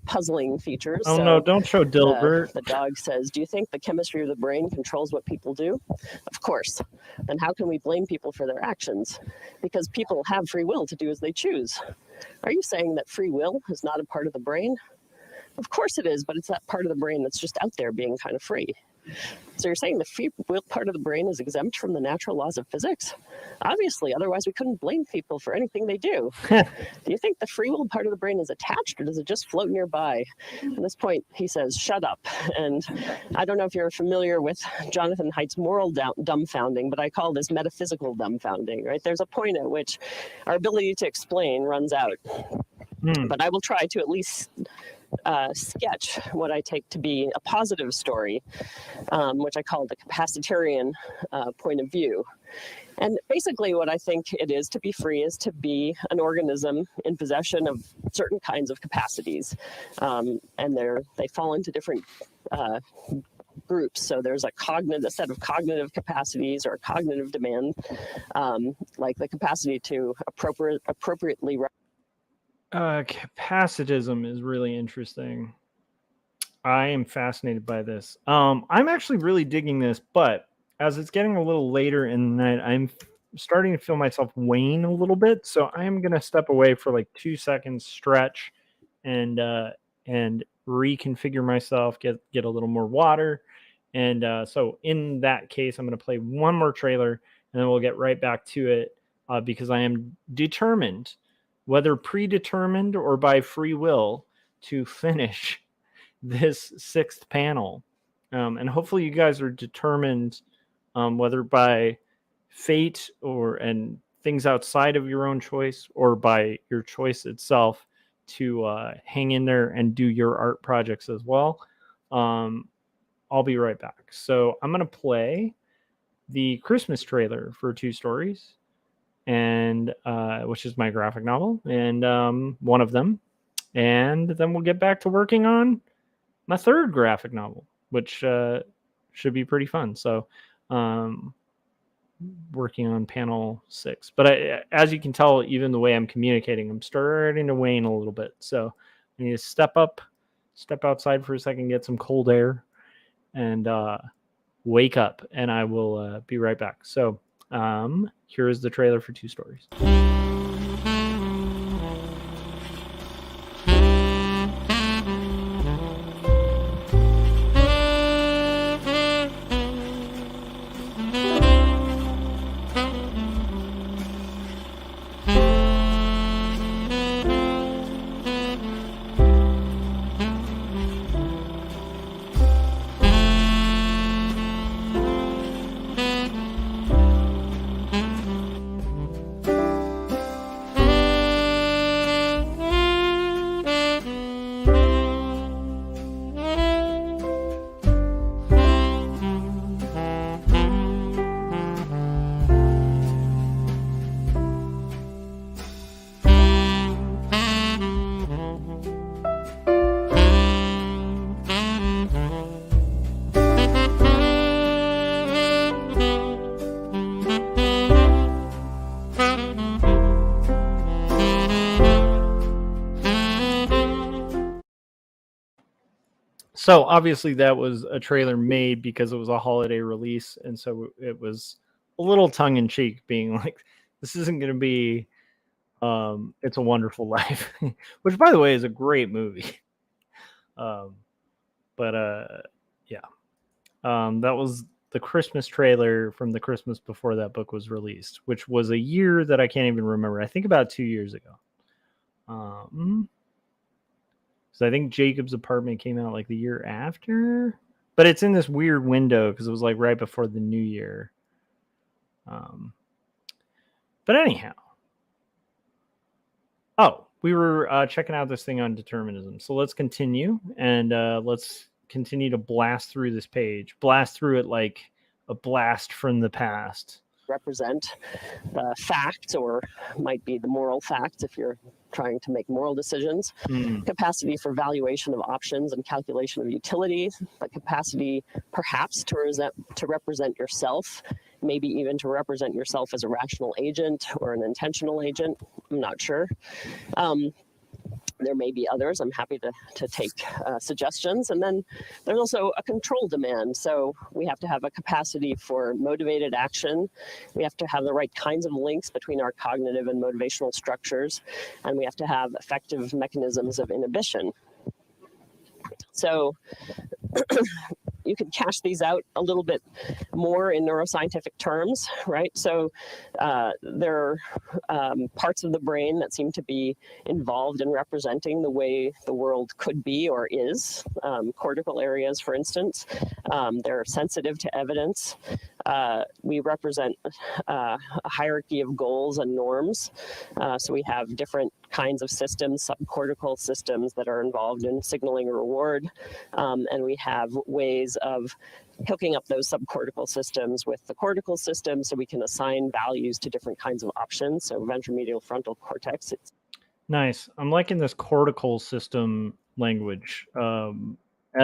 puzzling features. Oh, so, no, don't show Dilbert. The dog says, "Do you think the chemistry of the brain controls what people do?" Of course. Then how can we blame people for their actions? Because people have free will to do as they choose. Are you saying that free will is not a part of the brain? Of course it is, but it's that part of the brain that's just out there being kind of free. So you're saying the free will part of the brain is exempt from the natural laws of physics? Obviously, otherwise we couldn't blame people for anything they do. Do you think the free will part of the brain is attached, or does it just float nearby? At this point, he says, "Shut up." And I don't know if you're familiar with Jonathan Haidt's moral dumbfounding, but I call this metaphysical dumbfounding, right? There's a point at which our ability to explain runs out. But I will try to at least sketch what I take to be a positive story, which I call the capacitarian point of view. And basically what I think it is to be free is to be an organism in possession of certain kinds of capacities. And they fall into different groups. So there's a set of cognitive capacities or cognitive demand, like the capacity to appropriately capacitism is really interesting. I am fascinated by this. I'm actually really digging this, but as it's getting a little later in the night, I'm starting to feel myself wane a little bit. So I am going to step away for like 2 seconds, stretch, and reconfigure myself, get a little more water. And so in that case, I'm going to play one more trailer, and then we'll get right back to it because I am determined, whether predetermined or by free will, to finish this 6th panel. And hopefully you guys are determined, whether by fate and things outside of your own choice or by your choice itself, to hang in there and do your art projects as well. I'll be right back. So I'm going to play the Christmas trailer for 2 stories, and which is my graphic novel, and one of them. And then we'll get back to working on my 3rd graphic novel, which should be pretty fun. So working on panel 6. But as you can tell, even the way I'm communicating, I'm starting to wane a little bit. So I need to step outside for a second, get some cold air, and wake up, and I will be right back. So here is the trailer for 2 stories. So obviously that was a trailer made because it was a holiday release, and so it was a little tongue-in-cheek, being like, this isn't going to be It's a Wonderful Life, which, by the way, is a great movie. Yeah. That was the Christmas trailer from the Christmas before that book was released, which was a year that I can't even remember. I think about 2 years ago. So I think Jacob's Apartment came out like the year after, but it's in this weird window because it was like right before the new year. But anyhow, we were checking out this thing on determinism. So let's continue, and let's continue to blast through this page, blast through it like a blast from the past. Represent facts, or might be the moral facts if you're trying to make moral decisions. Capacity for valuation of options and calculation of utility, the capacity perhaps to represent yourself, maybe even to represent yourself as a rational agent or an intentional agent. I'm not sure. There may be others. I'm happy to take suggestions. And then there's also a control demand. So we have to have a capacity for motivated action. We have to have the right kinds of links between our cognitive and motivational structures. And we have to have effective mechanisms of inhibition. So you can cash these out a little bit more in neuroscientific terms, right? So there are parts of the brain that seem to be involved in representing the way the world could be or is. Cortical areas, for instance, they're sensitive to evidence. We represent a hierarchy of goals and norms. So we have different kinds of systems, subcortical systems that are involved in signaling a reward. And we have ways of hooking up those subcortical systems with the cortical system so we can assign values to different kinds of options. So ventromedial frontal cortex. Nice. I'm liking this cortical system language. And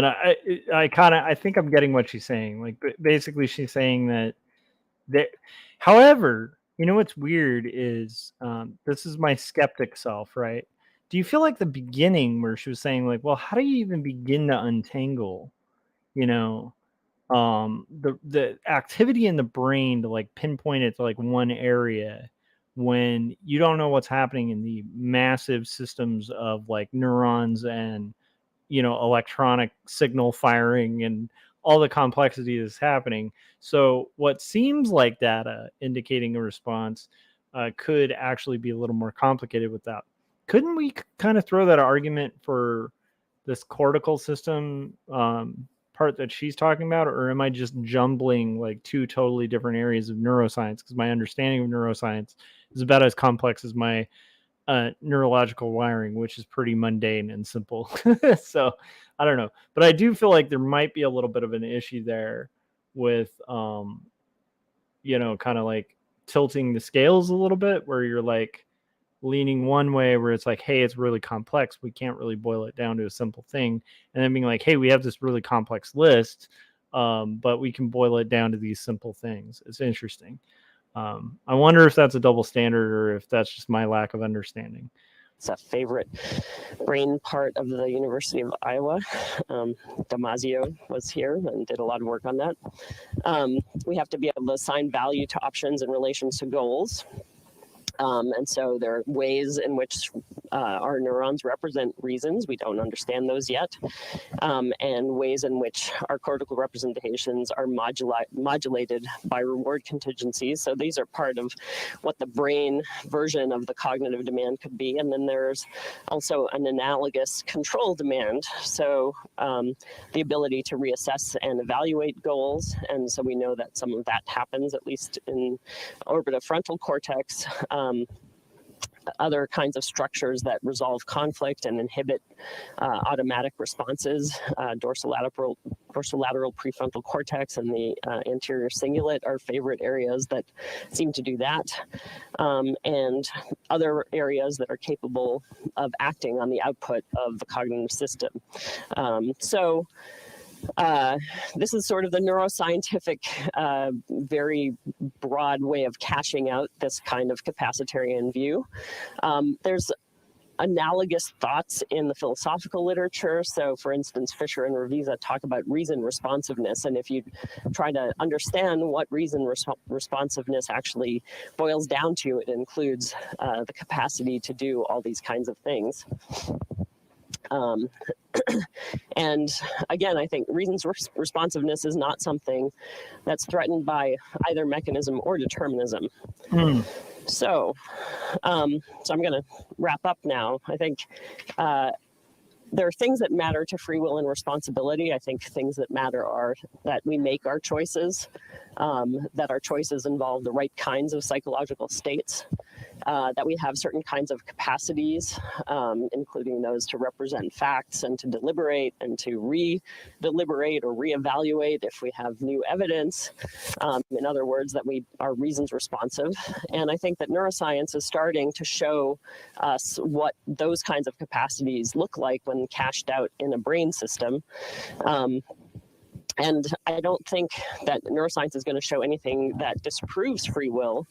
I think I'm getting what she's saying. Like, basically she's saying that however, you know what's weird is this is my skeptic self, right? Do you feel like the beginning where she was saying like, well, how do you even begin to untangle, the activity in the brain to like pinpoint it to like one area when you don't know what's happening in the massive systems of like neurons and, electronic signal firing and all the complexity that's happening. So what seems like data indicating a response could actually be a little more complicated with that. Couldn't we kind of throw that argument for this cortical system part that she's talking about, or am I just jumbling like two totally different areas of neuroscience? Because my understanding of neuroscience is about as complex as my neurological wiring, which is pretty mundane and simple. So I don't know, but I do feel like there might be a little bit of an issue there with you know, kind of like tilting the scales a little bit, where you're like leaning one way where it's like, hey, it's really complex, we can't really boil it down to a simple thing, and then being like, hey, we have this really complex list, but we can boil it down to these simple things. It's interesting. I wonder if that's a double standard or if that's just my lack of understanding. It's a favorite brain part of the University of Iowa. Damasio was here and did a lot of work on that. We have to be able to assign value to options in relation to goals. And so there are ways in which our neurons represent reasons. We don't understand those yet. And ways in which our cortical representations are modulated by reward contingencies. So these are part of what the brain version of the cognitive demand could be. And then there's also an analogous control demand. So the ability to reassess and evaluate goals. And so we know that some of that happens, at least in orbitofrontal cortex. Other kinds of structures that resolve conflict and inhibit automatic responses, dorsolateral prefrontal cortex and the anterior cingulate are favorite areas that seem to do that, and other areas that are capable of acting on the output of the cognitive system. This is sort of the neuroscientific, very broad way of cashing out this kind of capacitarian view. There's analogous thoughts in the philosophical literature. So for instance, Fisher and Revisa talk about reason responsiveness. And if you try to understand what reason responsiveness actually boils down to, it includes the capacity to do all these kinds of things. And again, I think reason's responsiveness is not something that's threatened by either mechanism or determinism. So I'm going to wrap up now. I think there are things that matter to free will and responsibility. I think things that matter are that we make our choices, that our choices involve the right kinds of psychological states, that we have certain kinds of capacities, including those to represent facts and to deliberate and to re-deliberate or re-evaluate if we have new evidence. In other words, that we are reasons responsive. And I think that neuroscience is starting to show us what those kinds of capacities look like when cashed out in a brain system. And I don't think that neuroscience is going to show anything that disproves free will,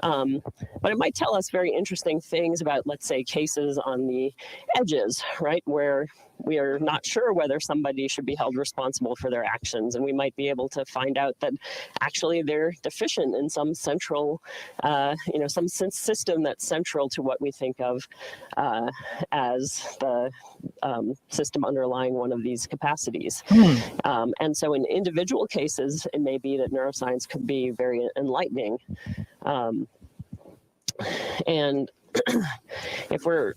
but it might tell us very interesting things about, let's say, cases on the edges, right, where we are not sure whether somebody should be held responsible for their actions, and we might be able to find out that actually they're deficient in some central, some system that's central to what we think of as the system underlying one of these capacities. And so in individual cases, it may be that neuroscience could be very enlightening. And if we're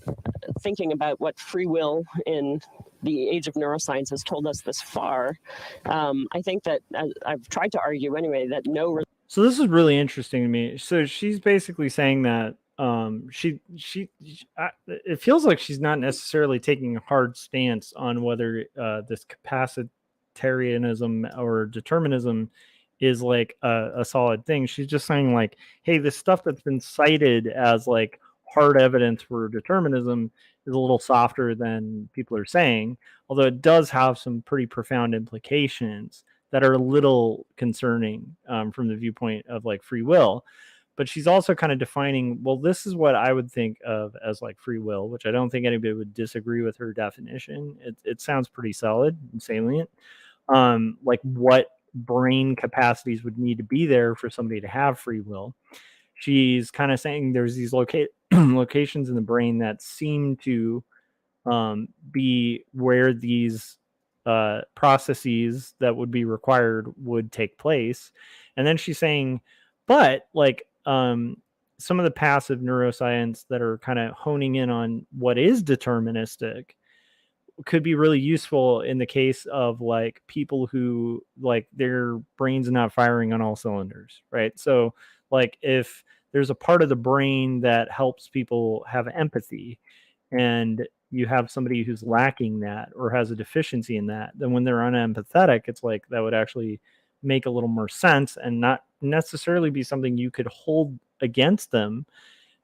thinking about what free will in the age of neuroscience has told us this far, I think that I've tried to argue anyway that So this is really interesting to me. So she's basically saying that it feels like she's not necessarily taking a hard stance on whether this capacitarianism or determinism is like a solid thing. She's just saying like, hey, this stuff that's been cited as like hard evidence for determinism is a little softer than people are saying, although it does have some pretty profound implications that are a little concerning from the viewpoint of like free will. But she's also kind of defining, well, this is what I would think of as like free will, which I don't think anybody would disagree with her definition. It sounds pretty solid and salient. Like what brain capacities would need to be there for somebody to have free will. She's kind of saying there's these locations in the brain that seem to be where these processes that would be required would take place. And then she's saying, but like some of the passive neuroscience that are kind of honing in on what is deterministic could be really useful in the case of like people who like their brain's not firing on all cylinders, right? So like if there's a part of the brain that helps people have empathy and you have somebody who's lacking that or has a deficiency in that, then when they're unempathetic, it's like that would actually make a little more sense and not necessarily be something you could hold against them.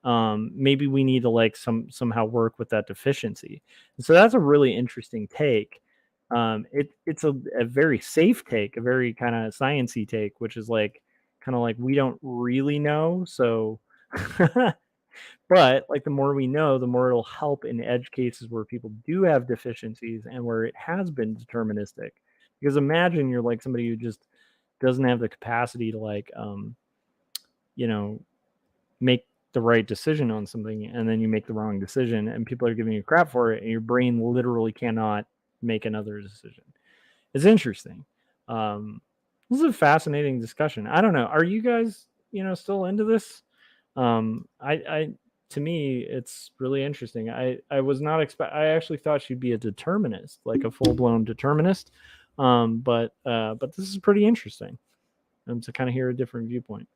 Maybe we need to like somehow work with that deficiency. And so that's a really interesting take. It's a very safe take, a very kind of sciencey take, which is like kind of like we don't really know. So but like the more we know, the more it'll help in edge cases where people do have deficiencies and where it has been deterministic. Because imagine you're like somebody who just doesn't have the capacity to like make the right decision on something, and then you make the wrong decision and people are giving you crap for it and your brain literally cannot make another decision. It's interesting. This is a fascinating discussion. I don't know, are you guys still into this? I to me it's really interesting. I was not I actually thought she'd be a determinist, like a full-blown determinist, but this is pretty interesting to kind of hear a different viewpoint,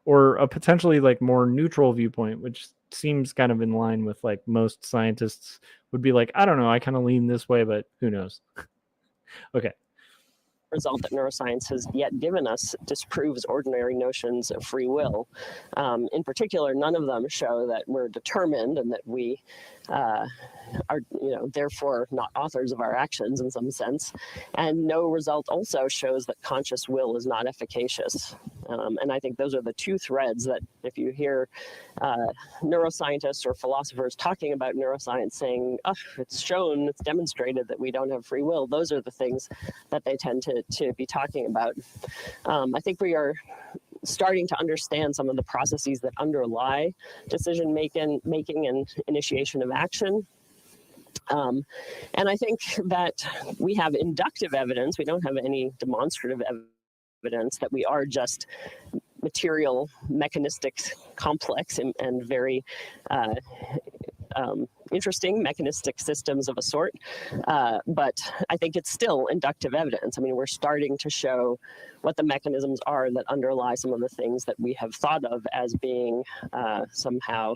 or a potentially like more neutral viewpoint, which seems kind of in line with like most scientists would be like, I don't know, I kind of lean this way, but who knows. Okay. Result that neuroscience has yet given us disproves ordinary notions of free will. In particular, none of them show that we're determined and that we are, therefore not authors of our actions in some sense. And no result also shows that conscious will is not efficacious. And I think those are the two threads that if you hear neuroscientists or philosophers talking about neuroscience saying, oh, it's demonstrated that we don't have free will, those are the things that they tend to be talking about. I think we are starting to understand some of the processes that underlie decision making and initiation of action. And I think that we have inductive evidence. We don't have any demonstrative evidence that we are just material, mechanistic, complex, and very interesting mechanistic systems of a sort. But I think it's still inductive evidence. I mean, we're starting to show what the mechanisms are that underlie some of the things that we have thought of as being somehow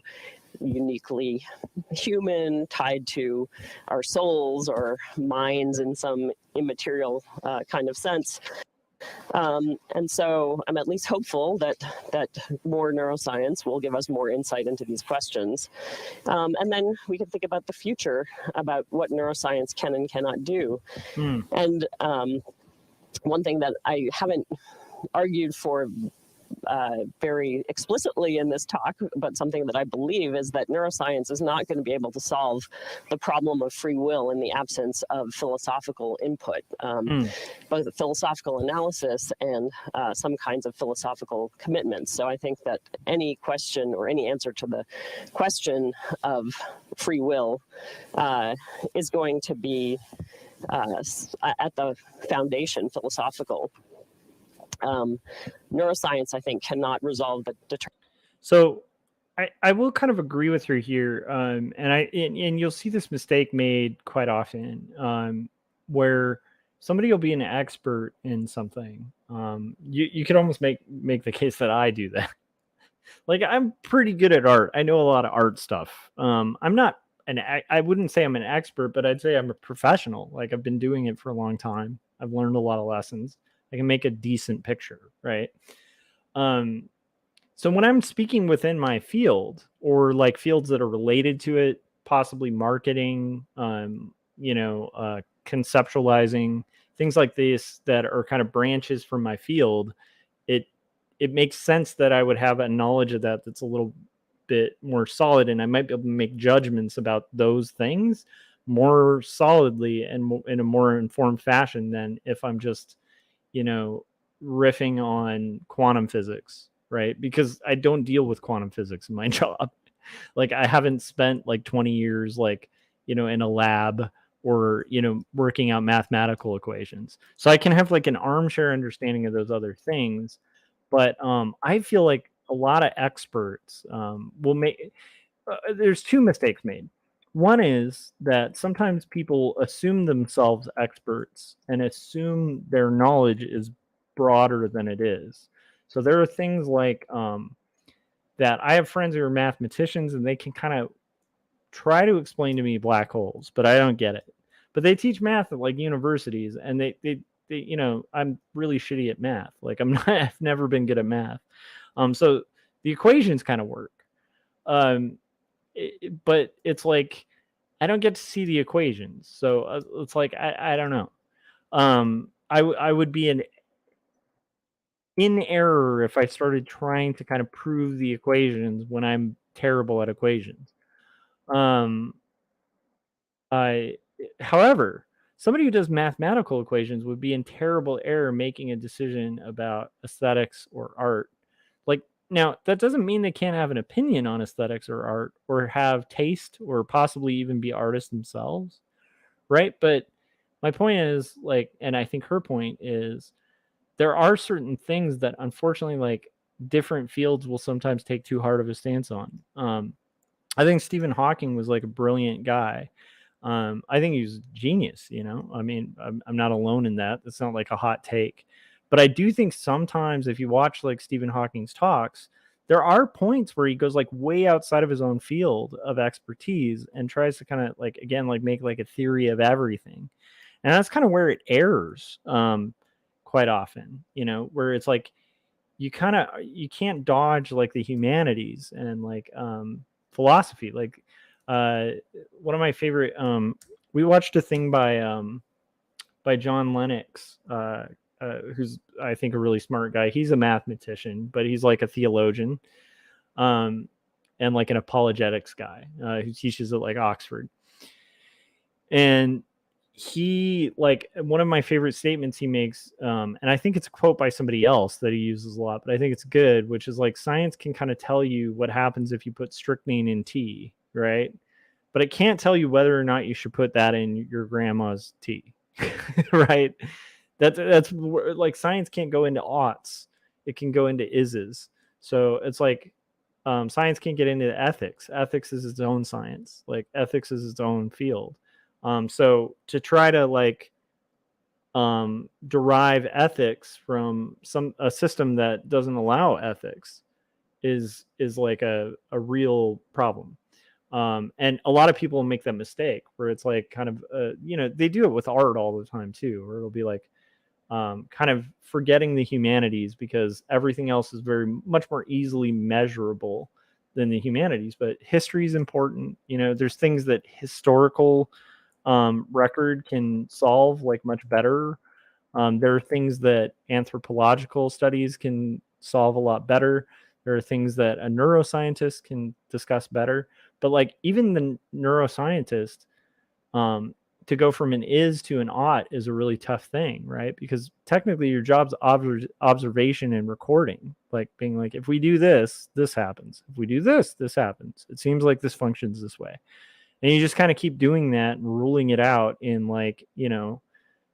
uniquely human, tied to our souls or minds in some immaterial kind of sense. And so I'm at least hopeful that more neuroscience will give us more insight into these questions. And then we can think about the future, about what neuroscience can and cannot do. And one thing that I haven't argued for very explicitly in this talk, but something that I believe is that neuroscience is not going to be able to solve the problem of free will in the absence of philosophical input, both philosophical analysis and some kinds of philosophical commitments. So I think that any question or any answer to the question of free will is going to be at the foundation philosophical. Neuroscience, I think, cannot resolve the So I will kind of agree with her here, and you'll see this mistake made quite often, where somebody will be an expert in something. You could almost make the case that I do that. Like, I'm pretty good at art. I know a lot of art stuff. I'm not I wouldn't say I'm an expert, but I'd say I'm a professional. Like, I've been doing it for a long time. I've learned a lot of lessons. I can make a decent picture, right? So when I'm speaking within my field, or like fields that are related to it, possibly marketing, conceptualizing, things like this that are kind of branches from my field, it makes sense that I would have a knowledge of that that's a little bit more solid, and I might be able to make judgments about those things more solidly and in a more informed fashion than if I'm just riffing on quantum physics, right? Because I don't deal with quantum physics in my job. Like, I haven't spent like 20 years, like, in a lab or, you know, working out mathematical equations. So I can have like an armchair understanding of those other things. But I feel like a lot of experts will make, there's two mistakes made. One is that sometimes people assume themselves experts and assume their knowledge is broader than it is. So there are things like that I have friends who are mathematicians and they can kind of try to explain to me black holes, but I don't get it. But they teach math at like universities, and they you know, I'm really shitty at math. Like I'm not, I've never been good at math. So the equations kind of work. But it's like I don't get to see the equations, so it's like I don't know. I would be in error if I started trying to kind of prove the equations when I'm terrible at equations. However, somebody who does mathematical equations would be in terrible error making a decision about aesthetics or art. Like, now, that doesn't mean they can't have an opinion on aesthetics or art or have taste or possibly even be artists themselves, right? But my point is, like, and I think her point is, there are certain things that unfortunately, like, different fields will sometimes take too hard of a stance on. I think Stephen Hawking was like a brilliant guy. I think he's genius, you know. I mean, I'm not alone in that. That's not like a hot take. But I do think sometimes if you watch like Stephen Hawking's talks, there are points where he goes like way outside of his own field of expertise and tries to kind of like, again, like make like a theory of everything. And that's kind of where it errs quite often, you know, where it's like you can't dodge like the humanities and like philosophy. Like one of my favorite we watched a thing by John Lennox, who's I think a really smart guy. He's a mathematician, but he's like a theologian, and like an apologetics guy who teaches at like Oxford. And he, like, one of my favorite statements he makes, and I think it's a quote by somebody else that he uses a lot, but I think it's good, which is like, science can kind of tell you what happens if you put strychnine in tea, right? But it can't tell you whether or not you should put that in your grandma's tea. Right? That's like, science can't go into oughts, it can go into ises. So it's like science can't get into ethics. Ethics is its own science. Like, ethics is its own field. So to try to like derive ethics from a system that doesn't allow ethics is like a real problem. And a lot of people make that mistake where it's like kind of, you know, they do it with art all the time too, where it'll be like kind of forgetting the humanities because everything else is very much more easily measurable than the humanities. But history is important. You know, there's things that historical record can solve like much better. There are things that anthropological studies can solve a lot better. There are things that a neuroscientist can discuss better. But like, even the neuroscientist, to go from an is to an ought is a really tough thing, right? Because technically your job's observation and recording, like being like, if we do this, this happens. If we do this, this happens. It seems like this functions this way. And you just kind of keep doing that and ruling it out in like, you know,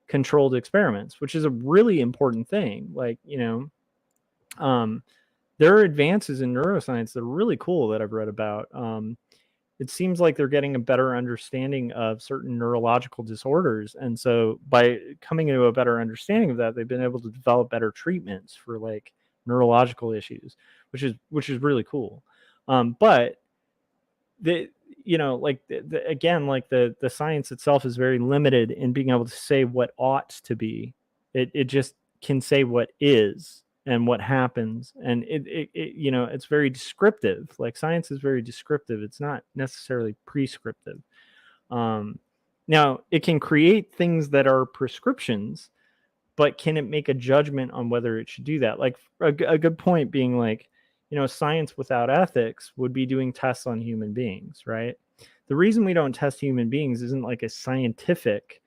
controlled experiments, which is a really important thing. Like, you know, there are advances in neuroscience that are really cool that I've read about. It seems like they're getting a better understanding of certain neurological disorders. And so by coming into a better understanding of that, they've been able to develop better treatments for like neurological issues, which is really cool. But the, you know, like again, like the science itself is very limited in being able to say what ought to be. It just can say what is and what happens, and it you know, it's very descriptive. Like, science is very descriptive. It's not necessarily prescriptive. Now it can create things that are prescriptions, but can it make a judgment on whether it should do that? Like, a good point being like, you know, science without ethics would be doing tests on human beings, right? The reason we don't test human beings isn't like a scientific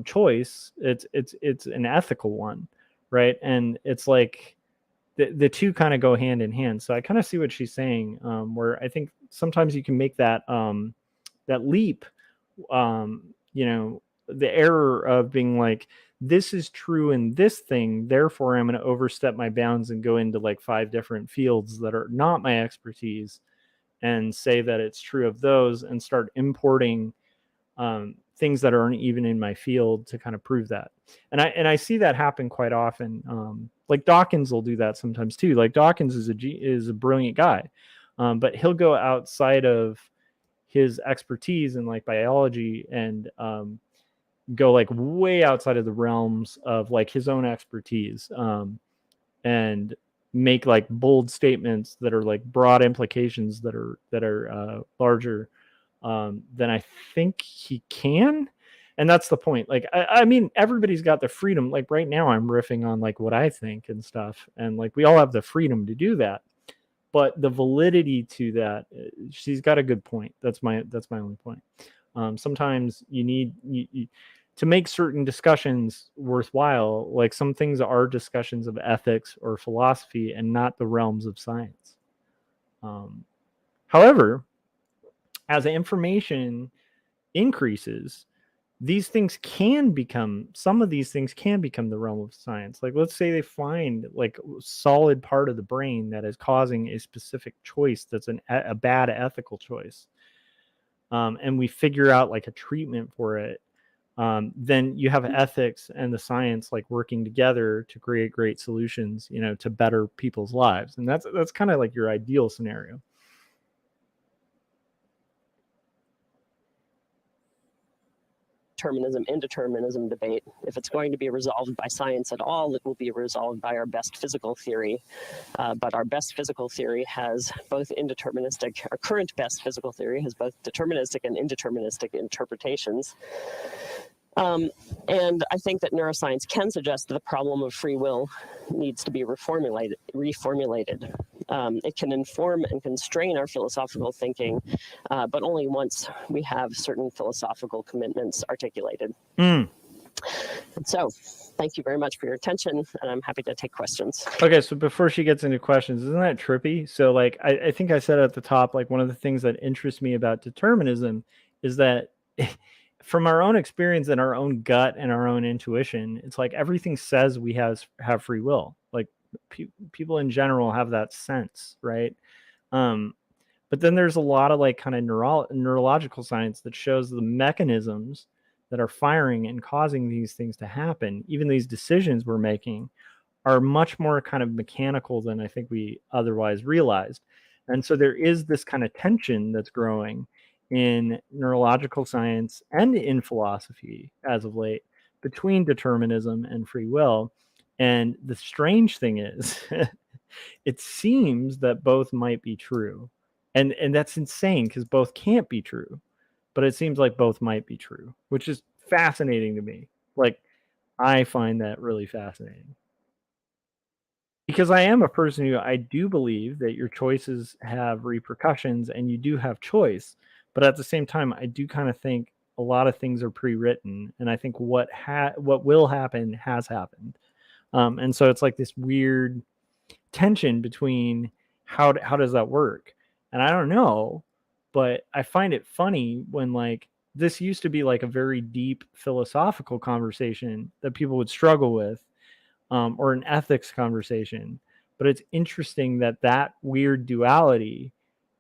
choice. It's an ethical one, right? And it's like the two kind of go hand in hand. So I kind of see what she's saying, where I think sometimes you can make that that leap the error of being like, this is true in this thing, therefore I'm going to overstep my bounds and go into like 5 different fields that are not my expertise and say that it's true of those and start importing things that aren't even in my field to kind of prove that. And I see that happen quite often. Like Dawkins will do that sometimes too. Like Dawkins is a brilliant guy, but he'll go outside of his expertise in like biology and go like way outside of the realms of like his own expertise, and make like bold statements that are like broad implications that are larger than I think he can. And that's the point. Like, I mean, everybody's got the freedom. Like right now I'm riffing on like what I think and stuff. And like, we all have the freedom to do that, but the validity to that, she's got a good point. That's my only point. Sometimes you need to make certain discussions worthwhile. Like some things are discussions of ethics or philosophy and not the realms of science. However, as information increases, some of these things can become the realm of science. Like let's say they find like solid part of the brain that is causing a specific choice that's a bad ethical choice. And we figure out like a treatment for it. Then you have ethics and the science like working together to create great solutions, to better people's lives. And that's kind of like your ideal scenario. Determinism, indeterminism debate. If it's going to be resolved by science at all, it will be resolved by our best physical theory. But our best physical theory has both indeterministic, our current best physical theory has both deterministic and indeterministic interpretations. And I think that neuroscience can suggest that the problem of free will needs to be reformulated. It can inform and constrain our philosophical thinking, but only once we have certain philosophical commitments articulated. And so, thank you very much for your attention, and I'm happy to take questions. Okay, so before she gets into questions, isn't that trippy? So, like, I think I said at the top, like, one of the things that interests me about determinism is that from our own experience and our own gut and our own intuition, it's like everything says we have free will. Like people in general have that sense, right? But then there's a lot of like kind of neurological science that shows the mechanisms that are firing and causing these things to happen. Even these decisions we're making are much more kind of mechanical than I think we otherwise realized. And so there is this kind of tension that's growing in neurological science and in philosophy as of late between determinism and free will. And the strange thing is, it seems that both might be true. And that's insane because both can't be true. But it seems like both might be true, which is fascinating to me. Like, I find that really fascinating. Because I am a person who I do believe that your choices have repercussions and you do have choice. But at the same time, I do kind of think a lot of things are pre-written, and I think what will happen has happened. And so it's like this weird tension between how does that work? And I don't know, but I find it funny when like this used to be like a very deep philosophical conversation that people would struggle with, or an ethics conversation. But it's interesting that weird duality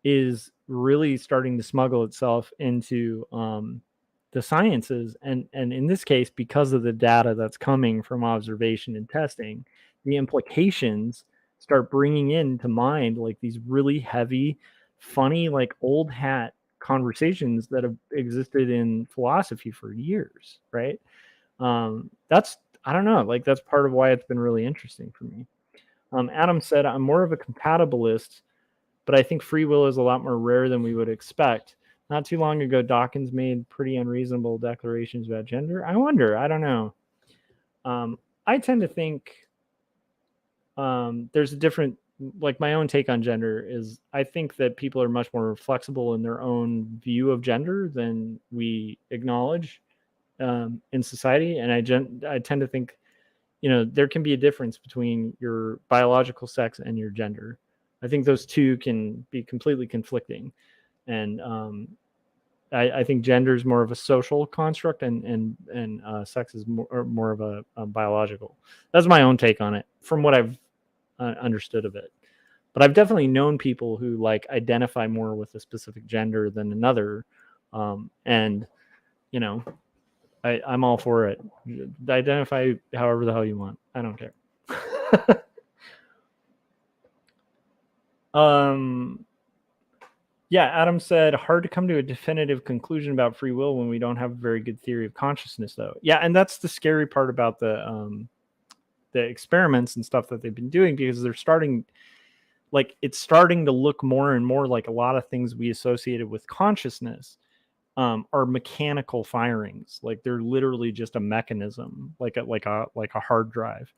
is really starting to smuggle itself into the sciences. And in this case, because of the data that's coming from observation and testing, the implications start bringing into mind like these really heavy, funny, like old hat conversations that have existed in philosophy for years, right? That's, I don't know, like that's part of why it's been really interesting for me. Adam said, I'm more of a compatibilist, but I think free will is a lot more rare than we would expect. Not too long ago, Dawkins made pretty unreasonable declarations about gender. I wonder, I don't know. I tend to think there's a different, like my own take on gender is I think that people are much more flexible in their own view of gender than we acknowledge in society. And I tend to think, there can be a difference between your biological sex and your gender. I think those two can be completely conflicting. And I think gender is more of a social construct, and sex is more of a biological. That's my own take on it, from what I've understood of it. But I've definitely known people who like identify more with a specific gender than another, and you know, I'm all for it. Identify however the hell you want. I don't care. Yeah, Adam said, hard to come to a definitive conclusion about free will when we don't have a very good theory of consciousness, though. Yeah, and that's the scary part about the experiments and stuff that they've been doing, because they're starting, like, it's starting to look more and more like a lot of things we associated with consciousness are mechanical firings. Like they're literally just a mechanism, like a hard drive.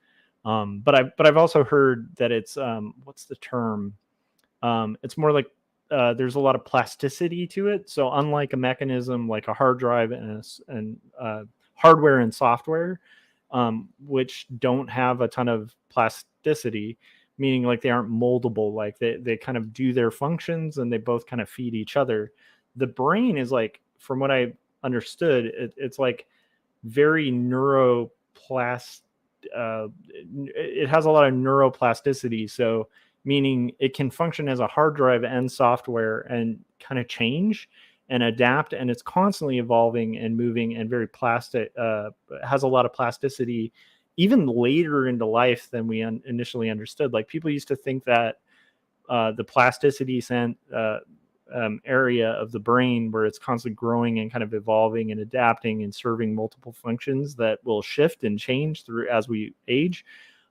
But I've also heard that it's what's the term? It's more like there's a lot of plasticity to it. So unlike a mechanism like a hard drive and hardware and software, which don't have a ton of plasticity, meaning like they aren't moldable, like they kind of do their functions and they both kind of feed each other. The brain is like, from what I understood, it's like very it has a lot of neuroplasticity. So meaning it can function as a hard drive and software and kind of change and adapt, and it's constantly evolving and moving and very plastic, has a lot of plasticity even later into life than we initially understood. Like people used to think that the plasticity area of the brain, where it's constantly growing and kind of evolving and adapting and serving multiple functions that will shift and change through as we age.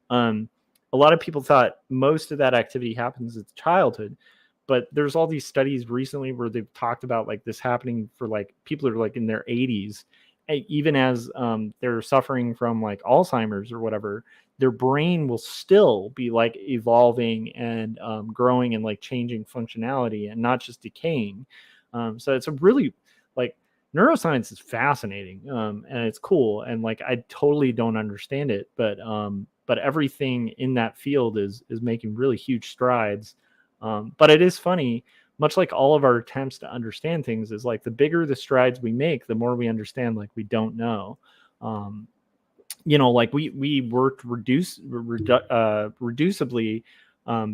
A lot of people thought most of that activity happens in childhood, but there's all these studies recently where they've talked about like this happening for like people who are like in their 80s, even as they're suffering from like Alzheimer's or whatever. Their brain will still be like evolving and growing and like changing functionality and not just decaying. So it's a really like neuroscience is fascinating and it's cool. And like, I totally don't understand it, but everything in that field is making really huge strides. But it is funny, much like all of our attempts to understand things, is like the bigger the strides we make, the more we understand like we don't know. Like we worked reducibly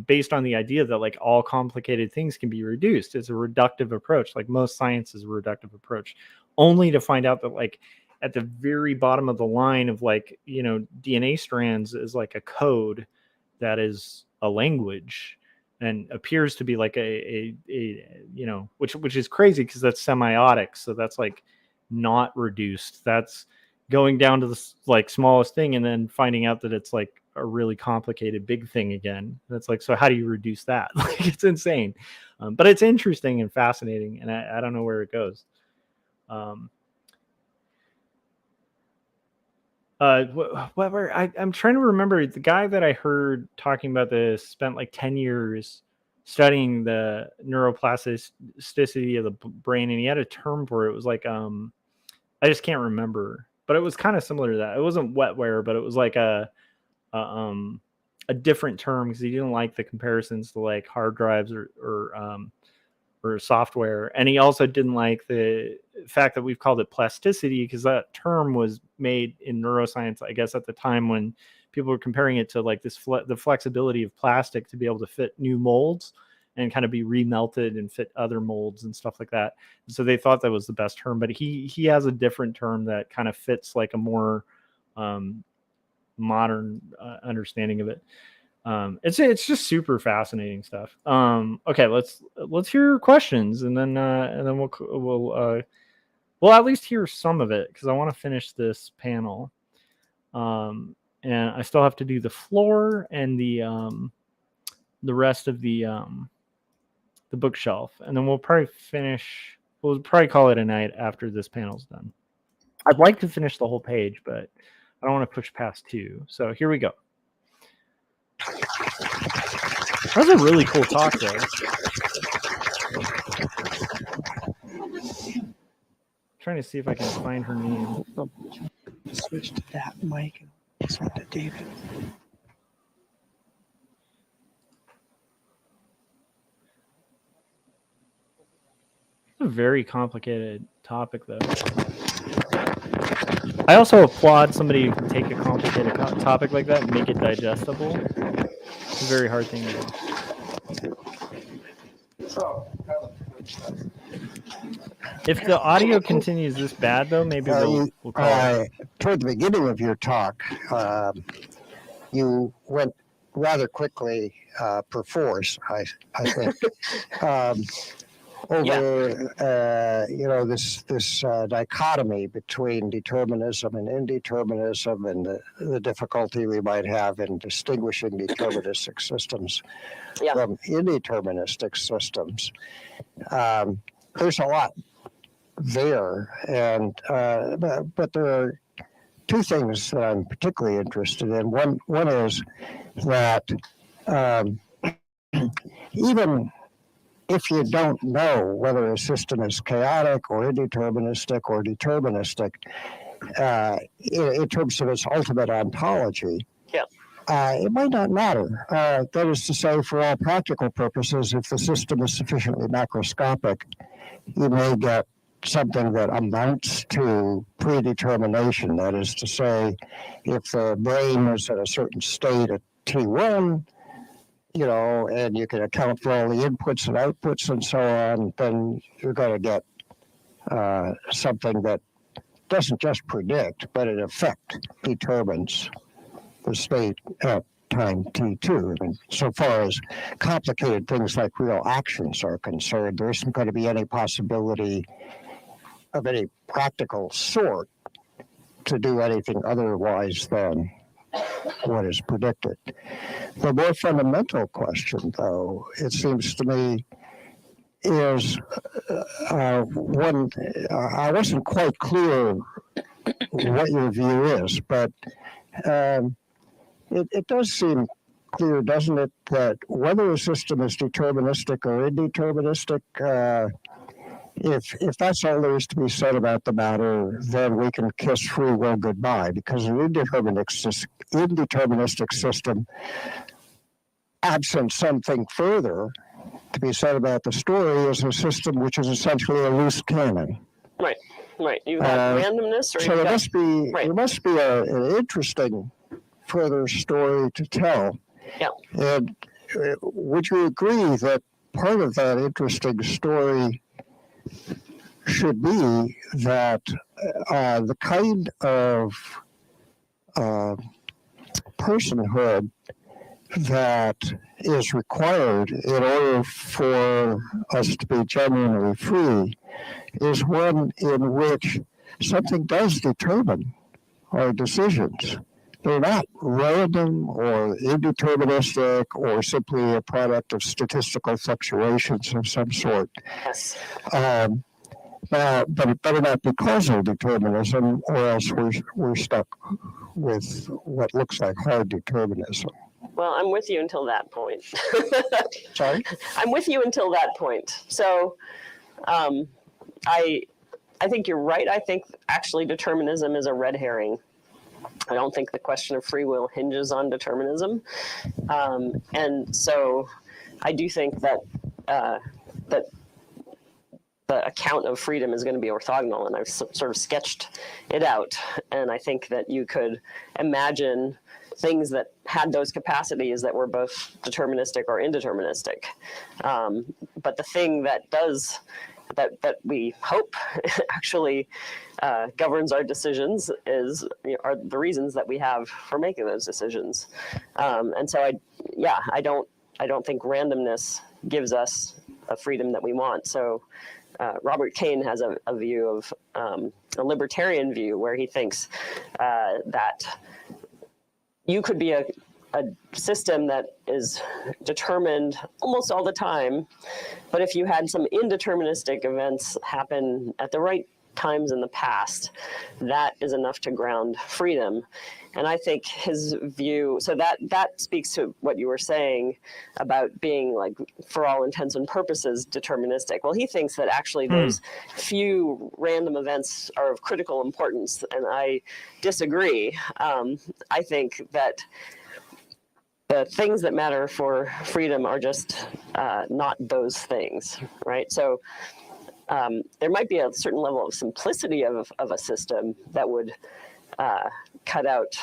based on the idea that like all complicated things can be reduced. It's a reductive approach. Like most science is a reductive approach, only to find out that like at the very bottom of the line of like, DNA strands is like a code that is a language and appears to be like which is crazy because that's semiotic. So that's like not reduced. That's going down to the like smallest thing and then finding out that it's like a really complicated big thing again. That's like, so how do you reduce that? Like it's insane. But it's interesting and fascinating, and I don't know where it goes. I'm trying to remember, the guy that I heard talking about this spent like 10 years studying the neuroplasticity of the brain, and he had a term for it. It was like I just can't remember, but it was kind of similar to that. It wasn't wetware, but it was like a different term because he didn't like the comparisons to like hard drives or software. And he also didn't like the fact that we've called it plasticity, because that term was made in neuroscience, I guess, at the time when people were comparing it to like this the flexibility of plastic to be able to fit new molds and kind of be remelted and fit other molds and stuff like that. So they thought that was the best term, but he has a different term that kind of fits like a more modern understanding of it. It's just super fascinating stuff. Okay, let's hear your questions, and then we'll at least hear some of it because I want to finish this panel. And I still have to do the floor and the rest of the bookshelf, and then we'll probably finish. We'll probably call it a night after this panel's done. I'd like to finish the whole page, but I don't want to push past 2. So here we go. That was a really cool talk, though. Trying to see if I can find her name. Switch to that mic and switch to David. a very complicated topic, though. I also applaud somebody who can take a complicated topic like that and make it digestible. It's a very hard thing to do. If the audio continues this bad, though, maybe we'll call it. Toward the beginning of your talk, you went rather quickly, perforce, I think, over this dichotomy between determinism and indeterminism, and the difficulty we might have in distinguishing deterministic systems from indeterministic systems. There's a lot there, and but there are two things that I'm particularly interested in. One is that even if you don't know whether a system is chaotic or indeterministic or deterministic, in terms of its ultimate ontology, it might not matter. That is to say, for all practical purposes, if the system is sufficiently macroscopic, you may get something that amounts to predetermination. That is to say, if the brain is at a certain state at T1, and you can account for all the inputs and outputs and so on, then you're going to get something that doesn't just predict, but in effect determines the state at time T2. And so far as complicated things like real actions are concerned, there isn't going to be any possibility of any practical sort to do anything otherwise than what is predicted. The more fundamental question, though, it seems to me, is one. I wasn't quite clear what your view is, but it does seem clear, doesn't it, that whether a system is deterministic or indeterministic, if that's all there is to be said about the matter, then we can kiss free will goodbye, because an indeterministic system, absent something further to be said about the story, is a system which is essentially a loose cannon. Right. You've got randomness, or so there must be an interesting further story to tell. Yeah. And would you agree that part of that interesting story should be that the kind of personhood that is required in order for us to be genuinely free is one in which something does determine our decisions? They're not random or indeterministic or simply a product of statistical fluctuations of some sort. Yes. But it better not be causal determinism, or else we're stuck with what looks like hard determinism. Well, I'm with you until that point. Sorry? I'm with you until that point. So I think you're right. I think actually determinism is a red herring. I don't think the question of free will hinges on determinism. And so I do think that that the account of freedom is going to be orthogonal, and I've sort of sketched it out. And I think that you could imagine things that had those capacities that were both deterministic or indeterministic. But the thing that does that we hope actually governs our decisions are the reasons that we have for making those decisions. And so I don't think randomness gives us a freedom that we want. So Robert Kane has a view of a libertarian view where he thinks that you could be a system that is determined almost all the time, but if you had some indeterministic events happen at the right times in the past, that is enough to ground freedom. And I think his view, so that speaks to what you were saying about being, like, for all intents and purposes, deterministic. Well, he thinks that actually those few random events are of critical importance, and I disagree. I think that the things that matter for freedom are just not those things, right? So there might be a certain level of simplicity of a system that would cut out